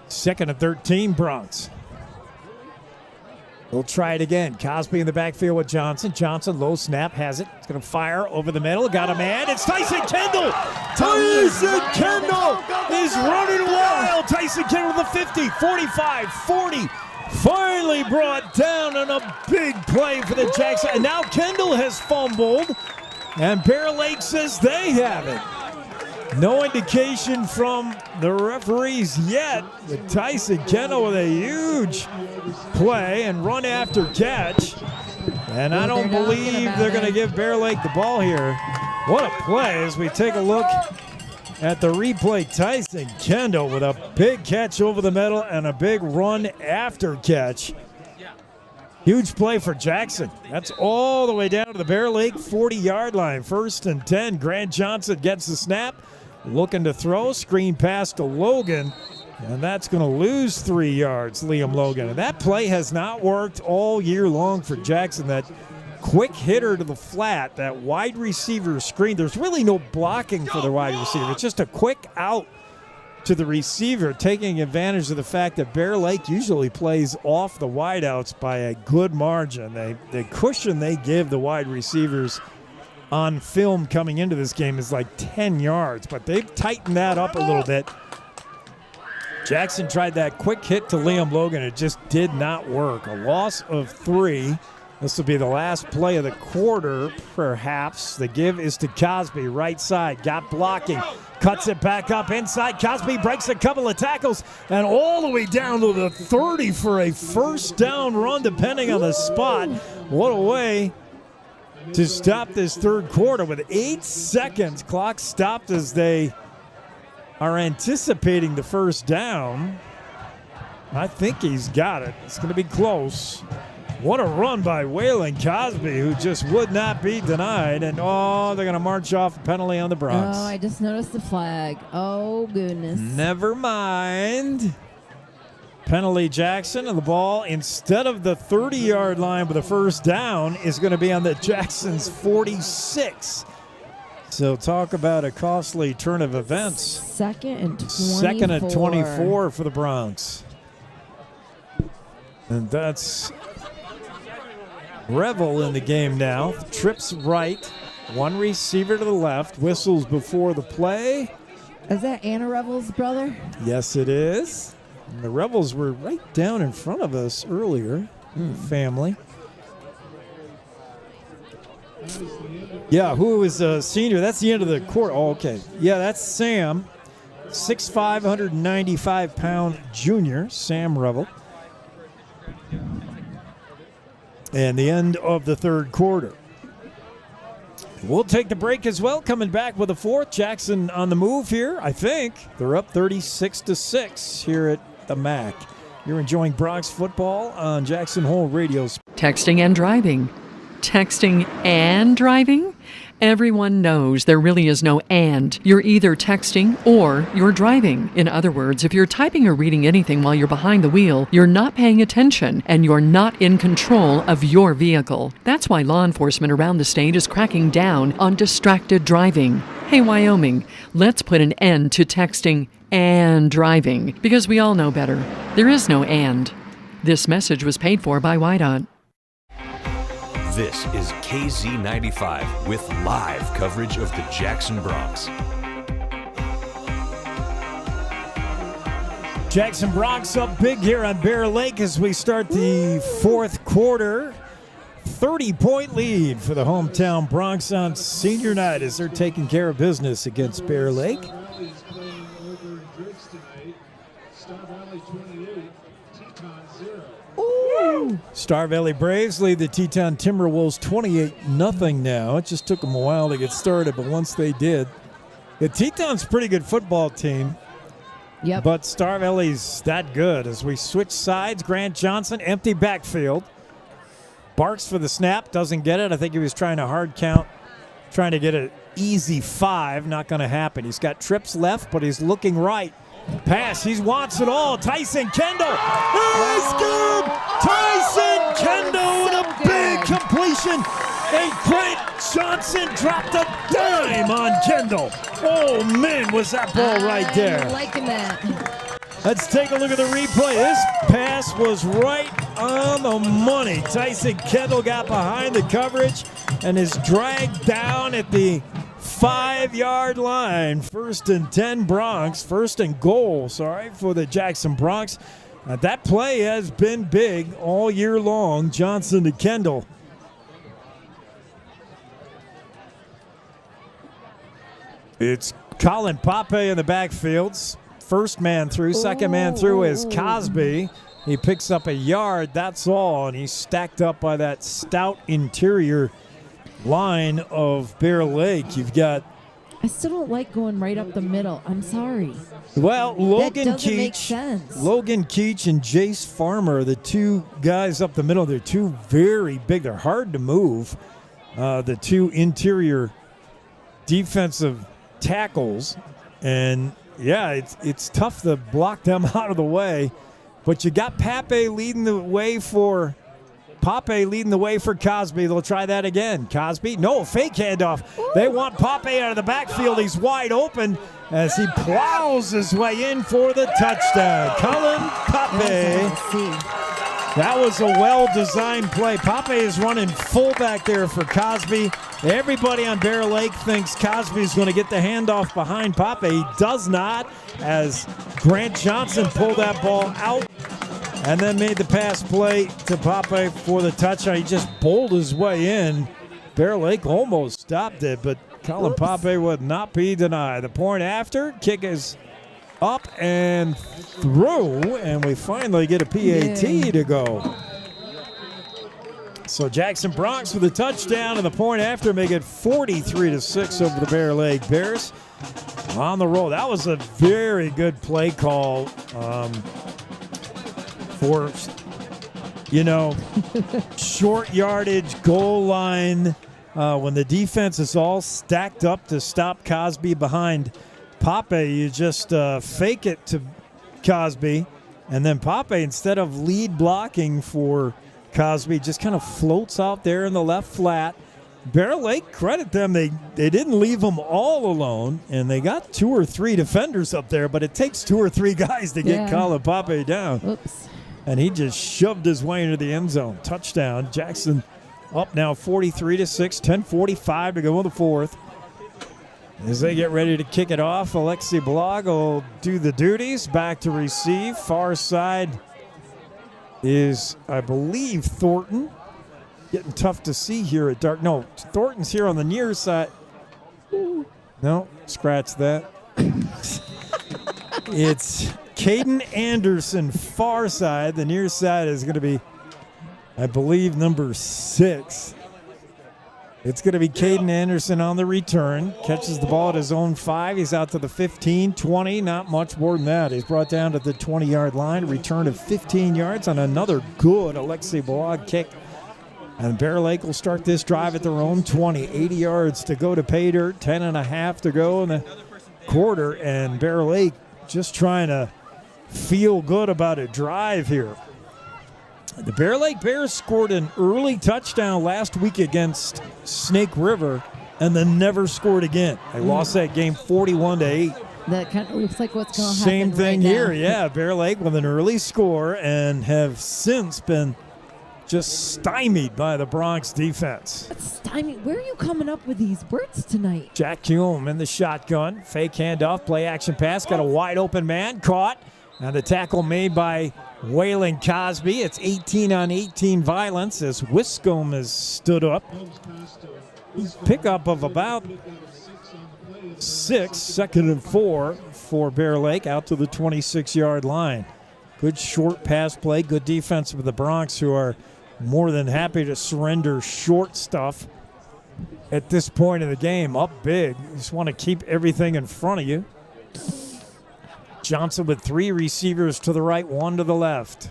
2nd and 13, Bronx. We'll try it again. Cosby in the backfield with Johnson. Johnson, low snap, has it. It's going to fire over the middle. Got a man. It's Tyson Kendall. Tyson Kendall is running wild. Tyson Kendall with the 50, 45, 40. Finally brought down on a big play for the Jackson. And now Kendall has fumbled. And Bear Lake says they have it. No indication from the referees yet. But Tyson Kendall with a huge play and run after catch. And I don't believe they're going to give Bear Lake the ball here. What a play as we take a look at the replay. Tyson Kendall with a big catch over the middle and a big run after catch. Huge play for Jackson. That's all the way down to the Bear Lake 40-yard line. 1st and 10. Grant Johnson gets the snap. Looking to throw. Screen pass to Logan. And that's going to lose 3 yards, Liam Logan. And that play has not worked all year long for Jackson. That quick hitter to the flat, that wide receiver screen. There's really no blocking for the wide receiver. It's just a quick out to the receiver, taking advantage of the fact that Bear Lake usually plays off the wideouts by a good margin. The cushion they give the wide receivers on film coming into this game is like 10 yards, but they've tightened that up a little bit. Jackson tried that quick hit to Liam Logan. It just did not work. A loss of 3. This will be the last play of the quarter, perhaps. The give is to Cosby, right side. Got blocking. Cuts it back up inside. Cosby breaks a couple of tackles and all the way down to the 30 for a first down run, depending on the spot. What a way to stop this third quarter with 8 seconds. Clock stopped as they are anticipating the first down. I think he's got it. It's going to be close. What a run by Waylon Cosby, who just would not be denied. And, they're going to march off a penalty on the Bronx. Oh, I just noticed the flag. Oh, goodness. Never mind. Penalty Jackson, and the ball, instead of the 30-yard line with a first down, is going to be on the Jackson's 46. So talk about a costly turn of events. 2nd and 24. 2nd and 24 for the Bronx. And that's Revel in the game now. Trips right. One receiver to the left. Whistles before the play. Is that Anna Revel's brother? Yes, it is. And the Rebels were right down in front of us earlier. Family. Yeah, who was a senior? That's the end of the quarter. Oh, okay. Yeah, that's Sam. 6'5", 195-pound junior, Sam Revel. And the end of the third quarter. We'll take the break as well. Coming back with a fourth. Jackson on the move here, I think. They're up 36-6 here at the MAC. You're enjoying Bronx football on Jackson Hole Radio. Texting and driving. Texting and driving? Everyone knows there really is no and. You're either texting or you're driving. In other words, if you're typing or reading anything while you're behind the wheel, you're not paying attention and you're not in control of your vehicle. That's why law enforcement around the state is cracking down on distracted driving. Hey, Wyoming, let's put an end to texting and driving because we all know better. There is no and. This message was paid for by YDOT. This is KZ95 with live coverage of the Jackson Bronx. Jackson Bronx up big here on Bear Lake as we start the fourth quarter. 30-point lead for the hometown Bronx on senior night as they're taking care of business against Bear Lake. Star Valley Braves lead the Teton Timberwolves 28-0 now. It just took them a while to get started, but once they did, the Teton's a pretty good football team. Yep. But Star Valley's that good. As we switch sides, Grant Johnson, empty backfield. Barks for the snap, doesn't get it. I think he was trying to hard count, trying to get an easy 5. Not going to happen. He's got trips left, but he's looking right. Pass, he wants it all. Tyson Kendall. It's good! Tyson Kendall with a big completion. And Grant Johnson dropped a dime on Kendall. Oh, man, was that ball right there. I'm liking that. Let's take a look at the replay. This pass was right on the money. Tyson Kendall got behind the coverage and is dragged down at the 5-yard line. 1st and 10 Bronx. 1st and goal, for the Jackson Bronx. That play has been big all year long. Johnson to Kendall. It's Colin Pape in the backfields. First man through, second man through is Cosby. He picks up a yard, that's all, and he's stacked up by that stout interior line of Bear Lake. You've got... I still don't like going right up the middle. I'm sorry. Well, Logan that doesn't make Keach, sense. Logan Keach and Jace Farmer, the two guys up the middle, they're two very big. They're hard to move. The two interior defensive tackles, and yeah, it's tough to block them out of the way. But you got Pape leading the way for Cosby. They'll try that again. Cosby, no, fake handoff. They want Pape out of the backfield. He's wide open as he plows his way in for the touchdown. Colin Pape. That was a well-designed play. Pape is running fullback there for Cosby. Everybody on Bear Lake thinks Cosby's going to get the handoff behind Pape. He does not, as Grant Johnson pulled that ball out and then made the pass play to Pape for the touchdown. He just bowled his way in. Bear Lake almost stopped it, but Colin Pape would not be denied. The point after, kick is up and through, and we finally get a PAT to go. So Jackson Bronx with a touchdown, and the point after make it 43-6 over the Bear Lake Bears on the roll. That was a very good play call for, short yardage, goal line, when the defense is all stacked up to stop Cosby behind Pape. You just fake it to Cosby, and then Pape, instead of lead blocking for Cosby, just kind of floats out there in the left flat. Bear Lake, credit them, they didn't leave him all alone, and they got 2 or 3 defenders up there, but it takes 2 or 3 guys to get Colin Pape down. Oops. And he just shoved his way into the end zone. Touchdown. Jackson up now 43-6, 10:45 to go in the fourth. As they get ready to kick it off, Alexi Blog will do the duties. Back to receive. Far side is, I believe, Thornton. Getting tough to see here at dark. No, Thornton's here on the near side. No, scratch that. It's Caden Anderson, far side. The near side is going to be, I believe, number 6. It's going to be Caden Anderson on the return. Catches the ball at his own 5. He's out to the 15, 20, not much more than that. He's brought down to the 20-yard line. Return of 15 yards on another good Alexi Blog kick And Bear Lake will start this drive at their own 20. 80 yards to go to pay dirt. 10.5 to go in the quarter. And Bear Lake just trying to feel good about a drive here. The Bear Lake Bears scored an early touchdown last week against Snake River and then never scored again. They lost that game 41-8. That kind of looks like what's going to happen. Same thing right here, now. yeah. Bear Lake with an early score and have since been just stymied by the Bronx defense. Stymied? Where are you coming up with these words tonight? Jack Hume in the shotgun. Fake handoff, play action pass. Got a wide open man, caught. And the tackle made by Waylon Cosby. It's 18-on-18 violence as Wiscombe has stood up. Pickup of about 6, 2nd and 4 for Bear Lake out to the 26-yard line. Good short pass play, good defense of the Bronx, who are more than happy to surrender short stuff at this point in the game. Up big, you just want to keep everything in front of you. Johnson with 3 receivers to the right, 1 to the left.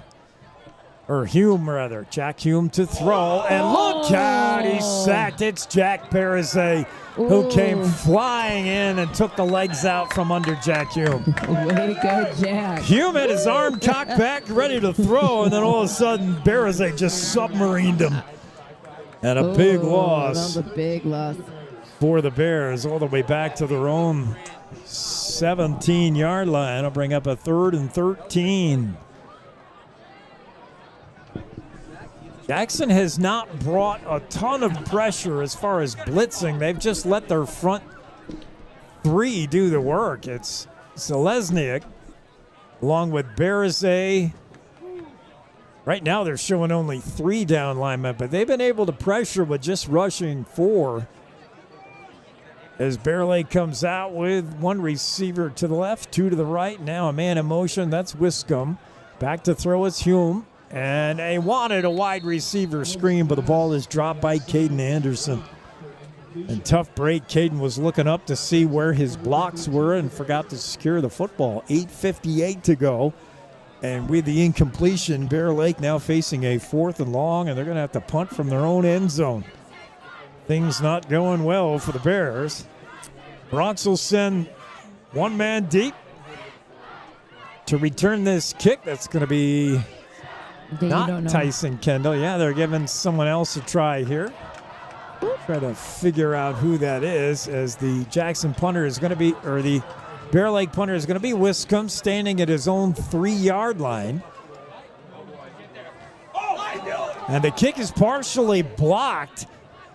Or Hume, rather. Jack Hume to throw. And look out, he's sacked. It's Jack Parizet who came flying in and took the legs out from under Jack Hume. Way to go, Jack. Hume had his arm cocked back, ready to throw, and then all of a sudden, Parizet just submarined him. And a big loss. That was a big loss. For the Bears, all the way back to their own 17-yard line. I'll bring up a 3rd and 13. Jackson has not brought a ton of pressure as far as blitzing. They've just let their front 3 do the work. It's Selesniak along with Barazay. Right now they're showing only 3 down linemen, but they've been able to pressure with just rushing 4. As Bear Lake comes out with 1 receiver to the left, 2 to the right. Now a man in motion, that's Wiscombe. Back to throw is Hume. And they wanted a wide receiver screen, but the ball is dropped by Caden Anderson. And tough break. Caden was looking up to see where his blocks were and forgot to secure the football. 8:58 to go. And with the incompletion, Bear Lake now facing a 4th and long, and they're going to have to punt from their own end zone. Things not going well for the Bears. Bronx will send 1 man deep to return this kick. That's going to be not Tyson Kendall. Yeah, they're giving someone else a try here. Try to figure out who that is, as the Jackson punter is going to be, or the Bear Lake punter is going to be Wiscombe, standing at his own 3-yard line. And the kick is partially blocked.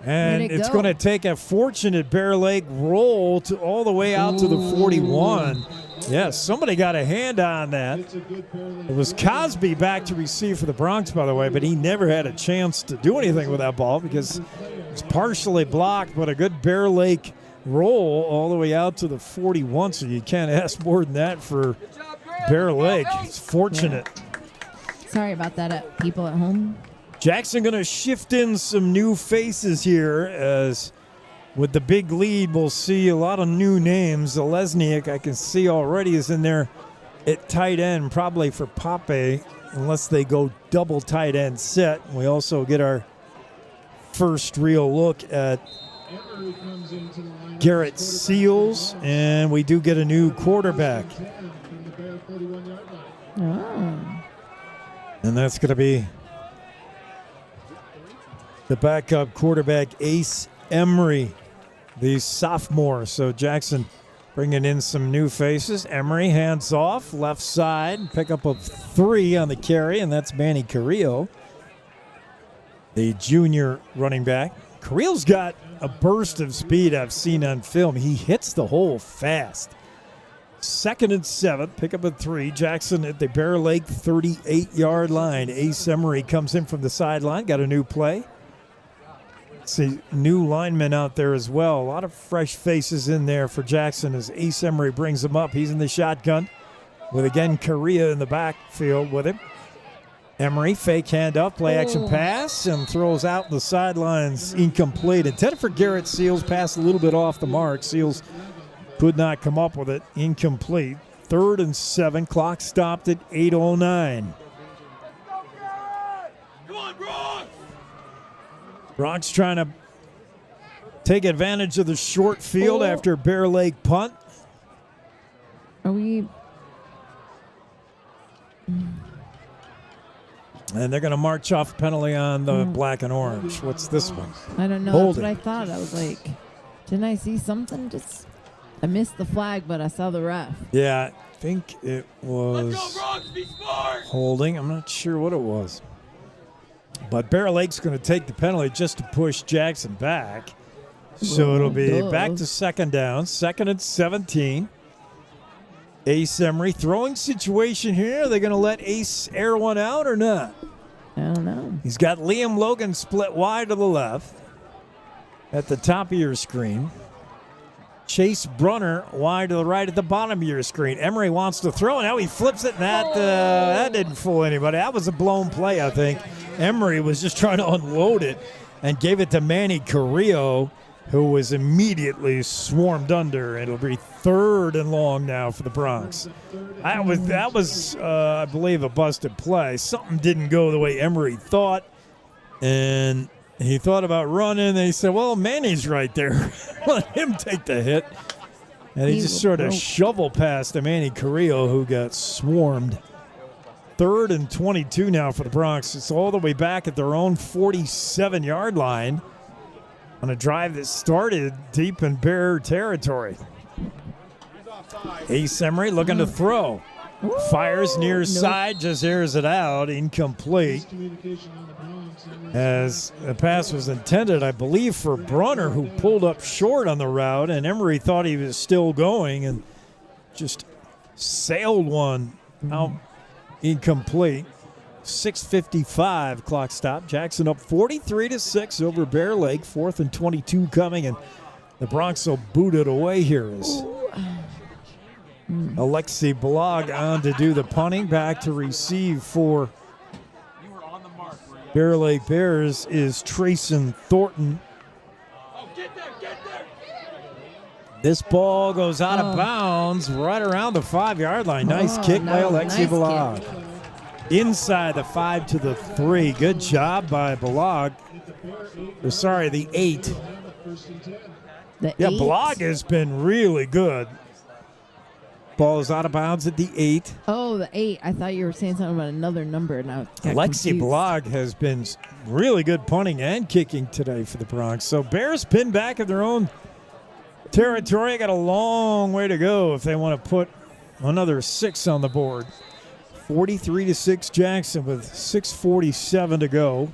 And it's going to take a fortunate Bear Lake roll to all the way out to the 41. Yes, somebody got a hand on that. It was Cosby back to receive for the Bronx, by the way, but he never had a chance to do anything with that ball because it's partially blocked, but a good Bear Lake roll all the way out to the 41, so you can't ask more than that for Bear Lake. It's fortunate. Yeah. Sorry about that, people at home. Jackson going to shift in some new faces here, as with the big lead, we'll see a lot of new names. Lesniak, I can see already, is in there at tight end, probably for Pape, unless they go double tight end set. We also get our first real look at Garrett Seals, and we do get a new quarterback. Oh. And that's going to be the backup quarterback, Ace Emery, the sophomore. So Jackson bringing in some new faces. Emery hands off, left side, pickup of 3 on the carry, and that's Manny Carrillo, the junior running back. Carrillo's got a burst of speed I've seen on film. He hits the hole fast. 2nd and 7, pickup of 3. Jackson at the Bear Lake 38-yard line. Ace Emery comes in from the sideline, got a new play. See new linemen out there as well. A lot of fresh faces in there for Jackson as Ace Emery brings him up. He's in the shotgun with, again, Correa in the backfield with him. Emery, fake handoff, play action pass, and throws out the sidelines, incomplete. Intended for Garrett Seals, pass a little bit off the mark. Seals could not come up with it, incomplete. 3rd and 7, clock stopped at 8:09. Bronx trying to take advantage of the short field after Bear Lake punt. Are we? And they're going to march off penalty on the black and orange. What's this one? I don't know. Holding. That's what I thought. I was like, didn't I see something? I missed the flag, but I saw the ref. Yeah, I think it was holding. I'm not sure what it was. But Bear Lake's going to take the penalty just to push Jackson back. So it'll be back to second down, 2nd and 17. Ace Emery throwing situation here. Are they going to let Ace air one out or not? I don't know. He's got Liam Logan split wide to the left at the top of your screen. Chase Brunner wide to the right at the bottom of your screen. Emery wants to throw. Now he flips it, and that didn't fool anybody. That was a blown play, I think. Emery was just trying to unload it and gave it to Manny Carrillo, who was immediately swarmed under. It'll be 3rd and long now for the Bronx. That was I believe, a busted play. Something didn't go the way Emery thought, and he thought about running, and he said, well, Manny's right there. Let him take the hit. And he just sort of shoveled past to Manny Carrillo, who got swarmed. 3rd and 22 now for the Bronx. It's all the way back at their own 47-yard line on a drive that started deep in Bear territory. Ace Emery looking to throw. Fires near side, just airs it out, incomplete. As the pass was intended, I believe, for Brunner, who pulled up short on the route, and Emery thought he was still going and just sailed one out incomplete. 6:55 clock stop. Jackson up 43-6 over Bear Lake. 4th and 22 coming, and the Bronx will boot it away here as Alexi Blog on to do the punting. Back to receive for Bear Lake Bears is Trayson Thornton. This ball goes out of bounds right around the 5-yard line. Nice kick by Alexi Blog. Inside the 5 to the 3. Good job by Blog. Sorry, the 8. Blog has been really good. Ball is out of bounds at the 8. Oh, the 8. I thought you were saying something about another number. Now Alexi Blog has been really good punting and kicking today for the Bronx. So Bears pin back in their own territory. Got a long way to go if they want to put another 6 on the board. 43-6 Jackson with 6:47 to go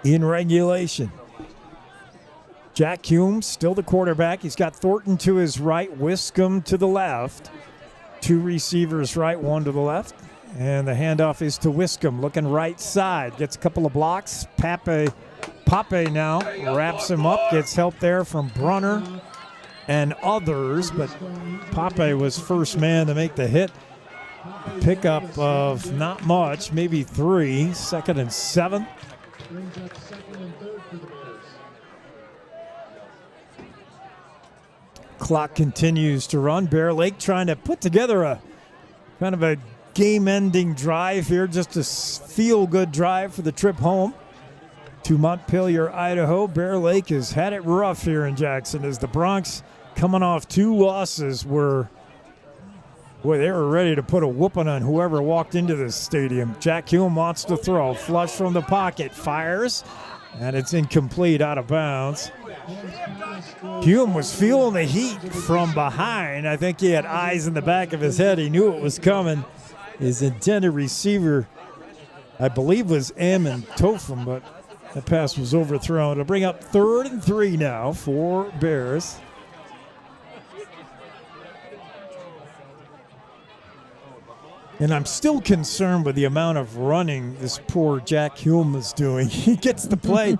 in regulation. Jack Hume still the quarterback. He's got Thornton to his right, Wiscombe to the left. 2 receivers right, 1 to the left. And the handoff is to Wiscombe, looking right side. Gets a couple of blocks. Pape now wraps him up. Gets help there from Brunner and others. But Pape was first man to make the hit. Pickup of not much, maybe 3. 2nd and 7. Clock continues to run. Bear Lake trying to put together a kind of a game-ending drive here, just a feel-good drive for the trip home to Montpelier, Idaho. Bear Lake has had it rough here in Jackson as the Bronx, coming off 2 losses, they were ready to put a whooping on whoever walked into this stadium. Jack Hume wants to throw. Flush from the pocket. Fires. And it's incomplete, out of bounds. Hume was feeling the heat from behind. I think he had eyes in the back of his head. He knew it was coming. His intended receiver, I believe, was Amon Topham, but that pass was overthrown. It'll bring up 3rd and 3 now for Bears. And I'm still concerned with the amount of running this poor Jack Hume is doing. He gets the play.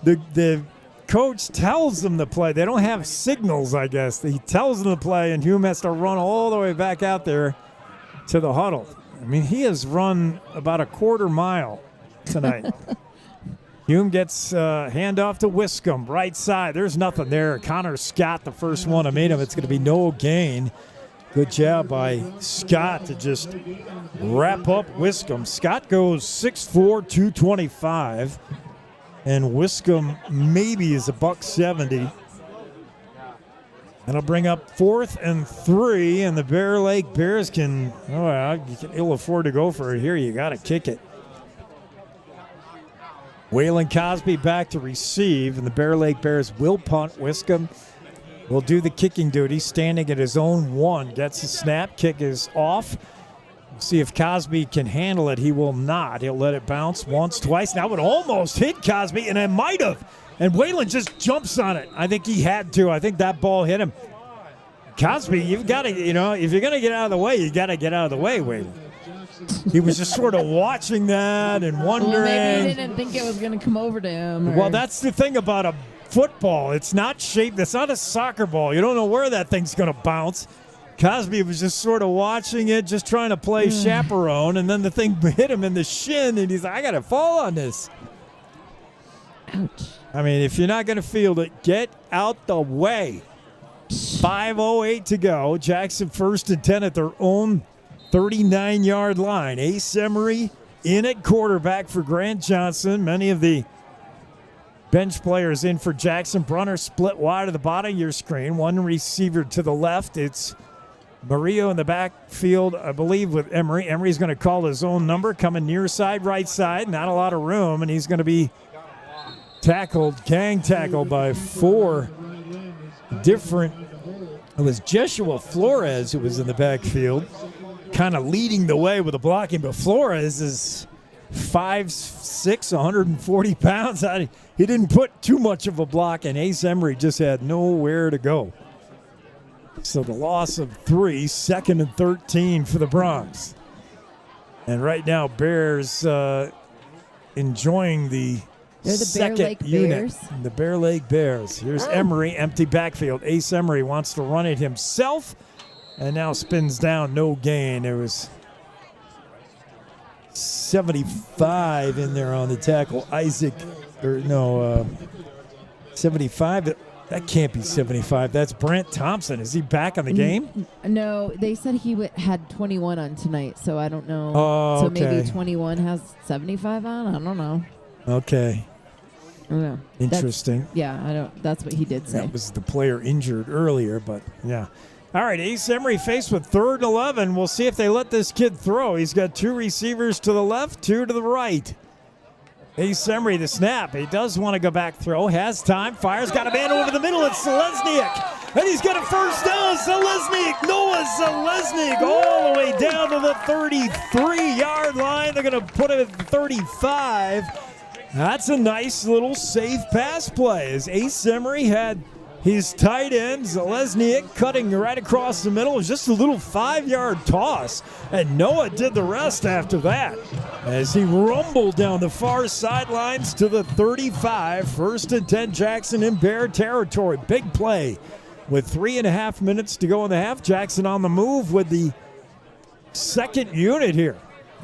The coach tells them to play. They don't have signals, I guess. He tells them to play, and Hume has to run all the way back out there to the huddle. I mean, he has run about a quarter mile tonight. Hume gets handoff to Wiscombe, right side. There's nothing there. Connor Scott, the first one to meet him. It's going to be no gain. Good job by Scott to just wrap up Wiscombe. Scott goes 6'4", 225. And Wiscombe maybe is $170. That'll bring up 4th and 3, and the Bear Lake Bears can ill afford to go for it here. You got to kick it. Waylon Cosby back to receive, and the Bear Lake Bears will punt. Wiscombe will do the kicking duty, standing at his own 1. Gets the snap. Kick is off. We'll see if Cosby can handle it. He will not. He'll let it bounce once, twice. Now it almost hit Cosby, and it might have. And Waylon just jumps on it. I think he had to. I think that ball hit him. Cosby, you've got to, if you're going to get out of the way, you got to get out of the way, Waylon. He was just sort of watching that and wondering. Well, maybe he didn't think it was going to come over to him. Well, that's the thing about a football. It's not shaped. It's not a soccer ball. You don't know where that thing's going to bounce. Cosby was just sort of watching it, just trying to play chaperone, and then the thing hit him in the shin, and he's like, I got to fall on this. Ouch. I mean, if you're not going to field it, get out the way. 5:08 to go. Jackson 1st and 10 at their own 39-yard line. Ace Emery in at quarterback for Grant Johnson. Many of the bench players in for Jackson. Brunner split wide at the bottom of your screen. One receiver to the left. It's Murillo in the backfield, I believe, with Emery. Emery's going to call his own number, coming near side, right side. Not a lot of room, and he's going to be gang tackled by 4 different. It was Joshua Flores who was in the backfield, kind of leading the way with the blocking, but Flores is 5'6", 140 pounds. He didn't put too much of a block, and Ace Emery just had nowhere to go. So the loss of 3, 2nd and 13 for the Bronx. And right now, Bears enjoying the second unit. The Bear Lake Bears. Here's Emery, empty backfield. Ace Emery wants to run it himself, and now spins down, no gain. There was 75 in there on the tackle. 75. That can't be 75. That's Brent Thompson. Is he back on the game? No, they said he had 21 on tonight, so I don't know. Oh, so okay. maybe 21 has 75 on? I don't know. Okay. I don't know. Interesting. That's what he did say. That was the player injured earlier, but yeah. All right, Ace Emery faced with 3rd and 11. We'll see if they let this kid throw. He's got 2 receivers to the left, 2 to the right. Ace Emery, the snap. He does want to go back throw. Has time. Fires. Got a man over the middle. It's Selesniak. And he's got a first down. Selesniak. Noah Selesniak all the way down to the 33-yard line. They're going to put it at 35. That's a nice little safe pass play as Ace Emery had his tight end, Selesniak, cutting right across the middle. It was just a little 5-yard toss, and Noah did the rest after that as he rumbled down the far sidelines to the 35. 1st and 10, Jackson in Bear territory. Big play with 3.5 minutes to go in the half. Jackson on the move with the second unit here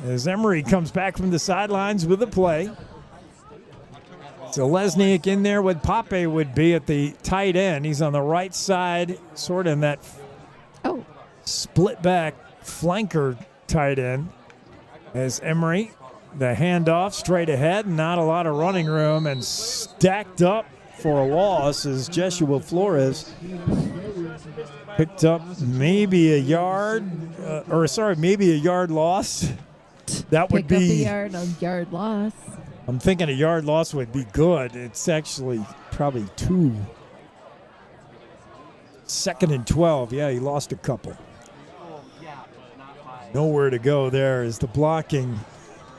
as Emery comes back from the sidelines with the play. Selesniak in there with Pape would be at the tight end. He's on the right side, sort of in that split back flanker tight end. As Emery, the handoff straight ahead, not a lot of running room, and stacked up for a loss as Joshua Flores picked up maybe a yard loss. That would be a yard loss. I'm thinking a yard loss would be good. It's actually probably 2. 2nd and 12. Yeah, he lost a couple. Nowhere to go there is the blocking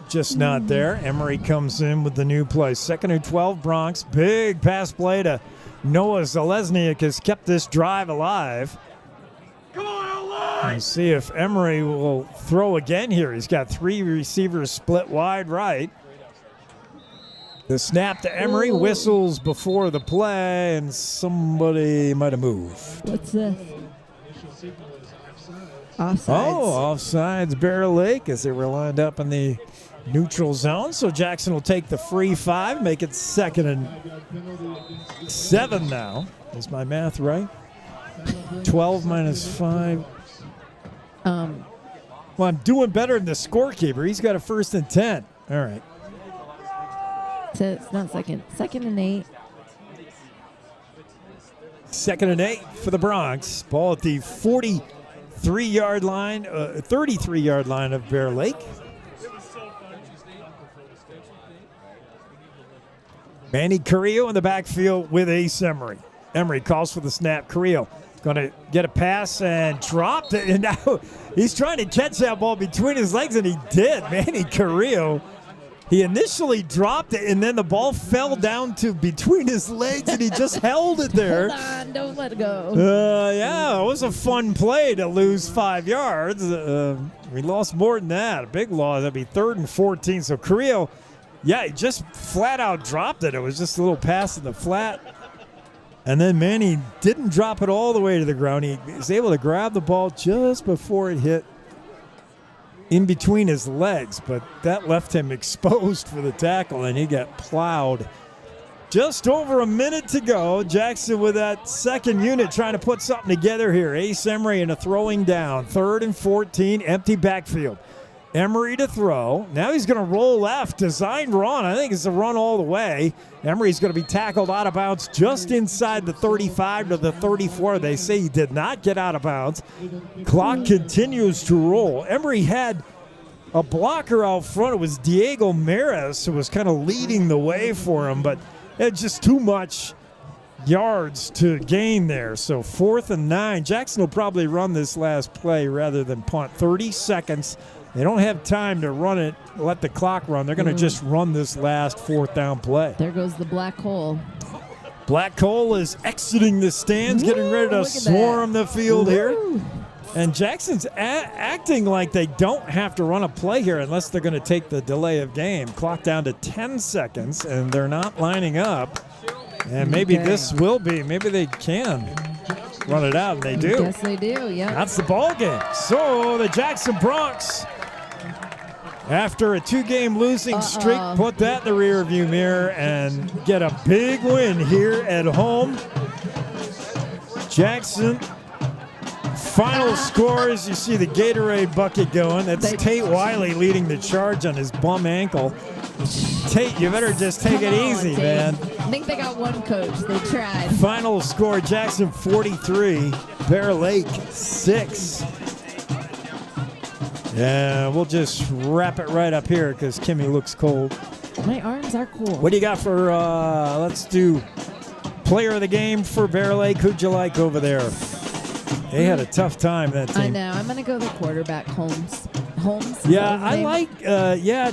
just not there. Emery comes in with the new play. 2nd and 12, Bronx. Big pass play to Noah Selesniak has kept this drive alive. Come on, we'll see if Emery will throw again here. He's got 3 receivers split wide right. The snap to Emery, whistles before the play, and somebody might have moved. What's this? Offsides. Oh, offsides, Bear Lake, as they were lined up in the neutral zone. So Jackson will take the free 5, make it 2nd and 7 now. Is my math right? 12 minus 5. Well, I'm doing better than the scorekeeper. He's got a 1st and 10. All right. It's not second. 2nd and 8. 2nd and 8 for the Bronx. Ball at the 43-yard line, 33-yard line of Bear Lake. Manny Carrillo in the backfield with Ace Emery. Emery calls for the snap. Carrillo going to get a pass and dropped it. And now he's trying to catch that ball between his legs, and he did. Manny Carrillo. He initially dropped it, and then the ball fell down to between his legs, and he just held it there. Hold on, don't let it go. Yeah, it was a fun play to lose 5 yards. We lost more than that. A big loss. That'd be 3rd and 14. So Carrillo, he just flat out dropped it. It was just a little pass in the flat. And then Manny didn't drop it all the way to the ground. He was able to grab the ball just before it hit in between his legs, but that left him exposed for the tackle, and he got plowed. Just over a minute to go. Jackson with that second unit trying to put something together here. Ace Emery in a throwing down. 3rd and 14, empty backfield. Emery to throw. Now he's going to roll left. Designed run. I think it's a run all the way. Emery's going to be tackled out of bounds just inside the 35 to the 34. They say he did not get out of bounds. Clock continues to roll. Emery had a blocker out front. It was Diego Maris who was kind of leading the way for him, but it's just too much yards to gain there. So 4th and 9. Jackson will probably run this last play rather than punt. 30 seconds. They don't have time to run it, let the clock run. They're going to just run this last 4th down play. There goes the black hole. Black hole is exiting the stands, getting ready to swarm the field here. And Jackson's acting like they don't have to run a play here unless they're going to take the delay of game. Clock down to 10 seconds, and they're not lining up. And maybe this will be. Maybe they can run it out, and they do. Yes, they do, yeah. That's the ball game. So the Jackson Bronx, after a 2-game losing streak, put that in the rearview mirror and get a big win here at home. Jackson, final scores, you see the Gatorade bucket going. That's Tate Wiley leading the charge on his bum ankle. Tate, you better just take it easy, man. I think they got one coach. They tried. Final score, Jackson 43, Bear Lake 6. Yeah, we'll just wrap it right up here because Kimmy looks cold. My arms are cool. What do you got for, let's do player of the game for Bear Lake. Who'd you like over there? They had a tough time, that team. I know. I'm going to go the quarterback, Holmes. Yeah, I like,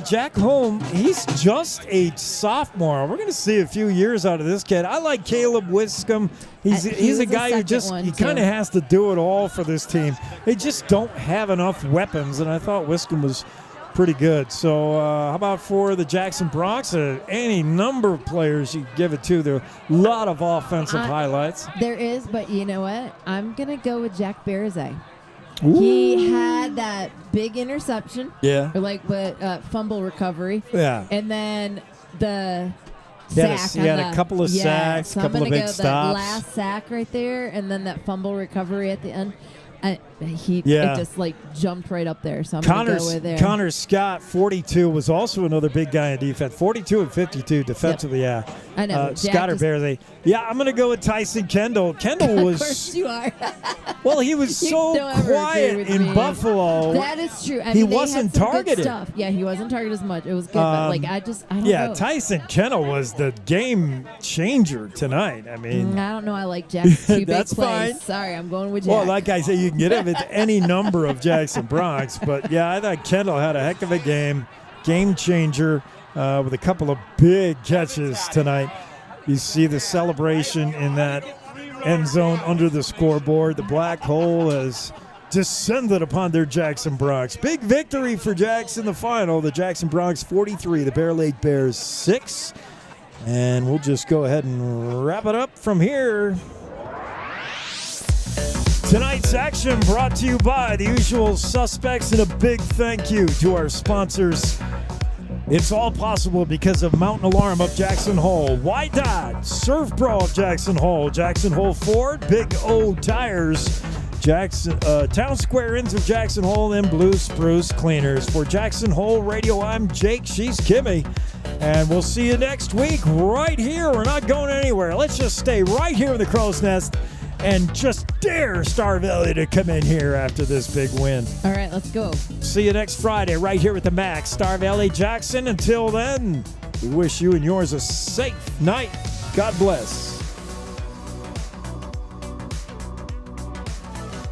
Jack Holmes. He's just a sophomore. We're going to see a few years out of this kid. I like Caleb Wiscombe. He's a guy who just, he kind of has to do it all for this team. They just don't have enough weapons, and I thought Wiscombe was pretty good. So how about for the Jackson Bronx? Any number of players you give it to. There are a lot of offensive highlights. There is, but you know what? I'm going to go with Jack Berzay. He had that big interception. Yeah. Or fumble recovery. Yeah. And then the sack. He had a couple of sacks, so couple of big stops. That last sack right there, and then that fumble recovery at the end. It just jumped right up there. So I'm going to go with there. Connor Scott, 42, was also another big guy in defense. 42 and 52 defensively, Yep. I know. Scott or Bear, I'm going to go with Tyson Kendall. Kendall was. Of course you are. Well, he was so quiet in Buffalo. That is true. He wasn't targeted. Yeah, he wasn't targeted as much. It was good, but I don't know. Tyson Kendall was the game changer tonight. I mean, I don't know. I like Jack's two big plays. Fine. Sorry, I'm going with Jack. Well, like I say, you can get him into any number of Jackson Bronx, but I thought Kendall had a heck of a game changer with a couple of big catches tonight. You see the celebration in that end zone under the scoreboard. The black hole has descended upon their Jackson Bronx. Big victory for Jackson, the final. The Jackson Bronx 43, the Bear Lake Bears 6. And we'll just go ahead and wrap it up from here. Tonight's action brought to you by the usual suspects, and a big thank you to our sponsors. It's all possible because of Mountain Alarm of Jackson Hole, Wydot, Surf Pro of Jackson Hole Ford, Big O Tires, Jackson, Town Square Inns of Jackson Hole and Blue Spruce Cleaners. For Jackson Hole Radio, I'm Jake. She's Kimmy. And we'll see you next week right here. We're not going anywhere. Let's just stay right here in the Crow's Nest and just dare Star Valley to come in here after this big win. All right, let's go. See you next Friday right here with the Max, Star Valley Jackson. Until then, we wish you and yours a safe night. God bless.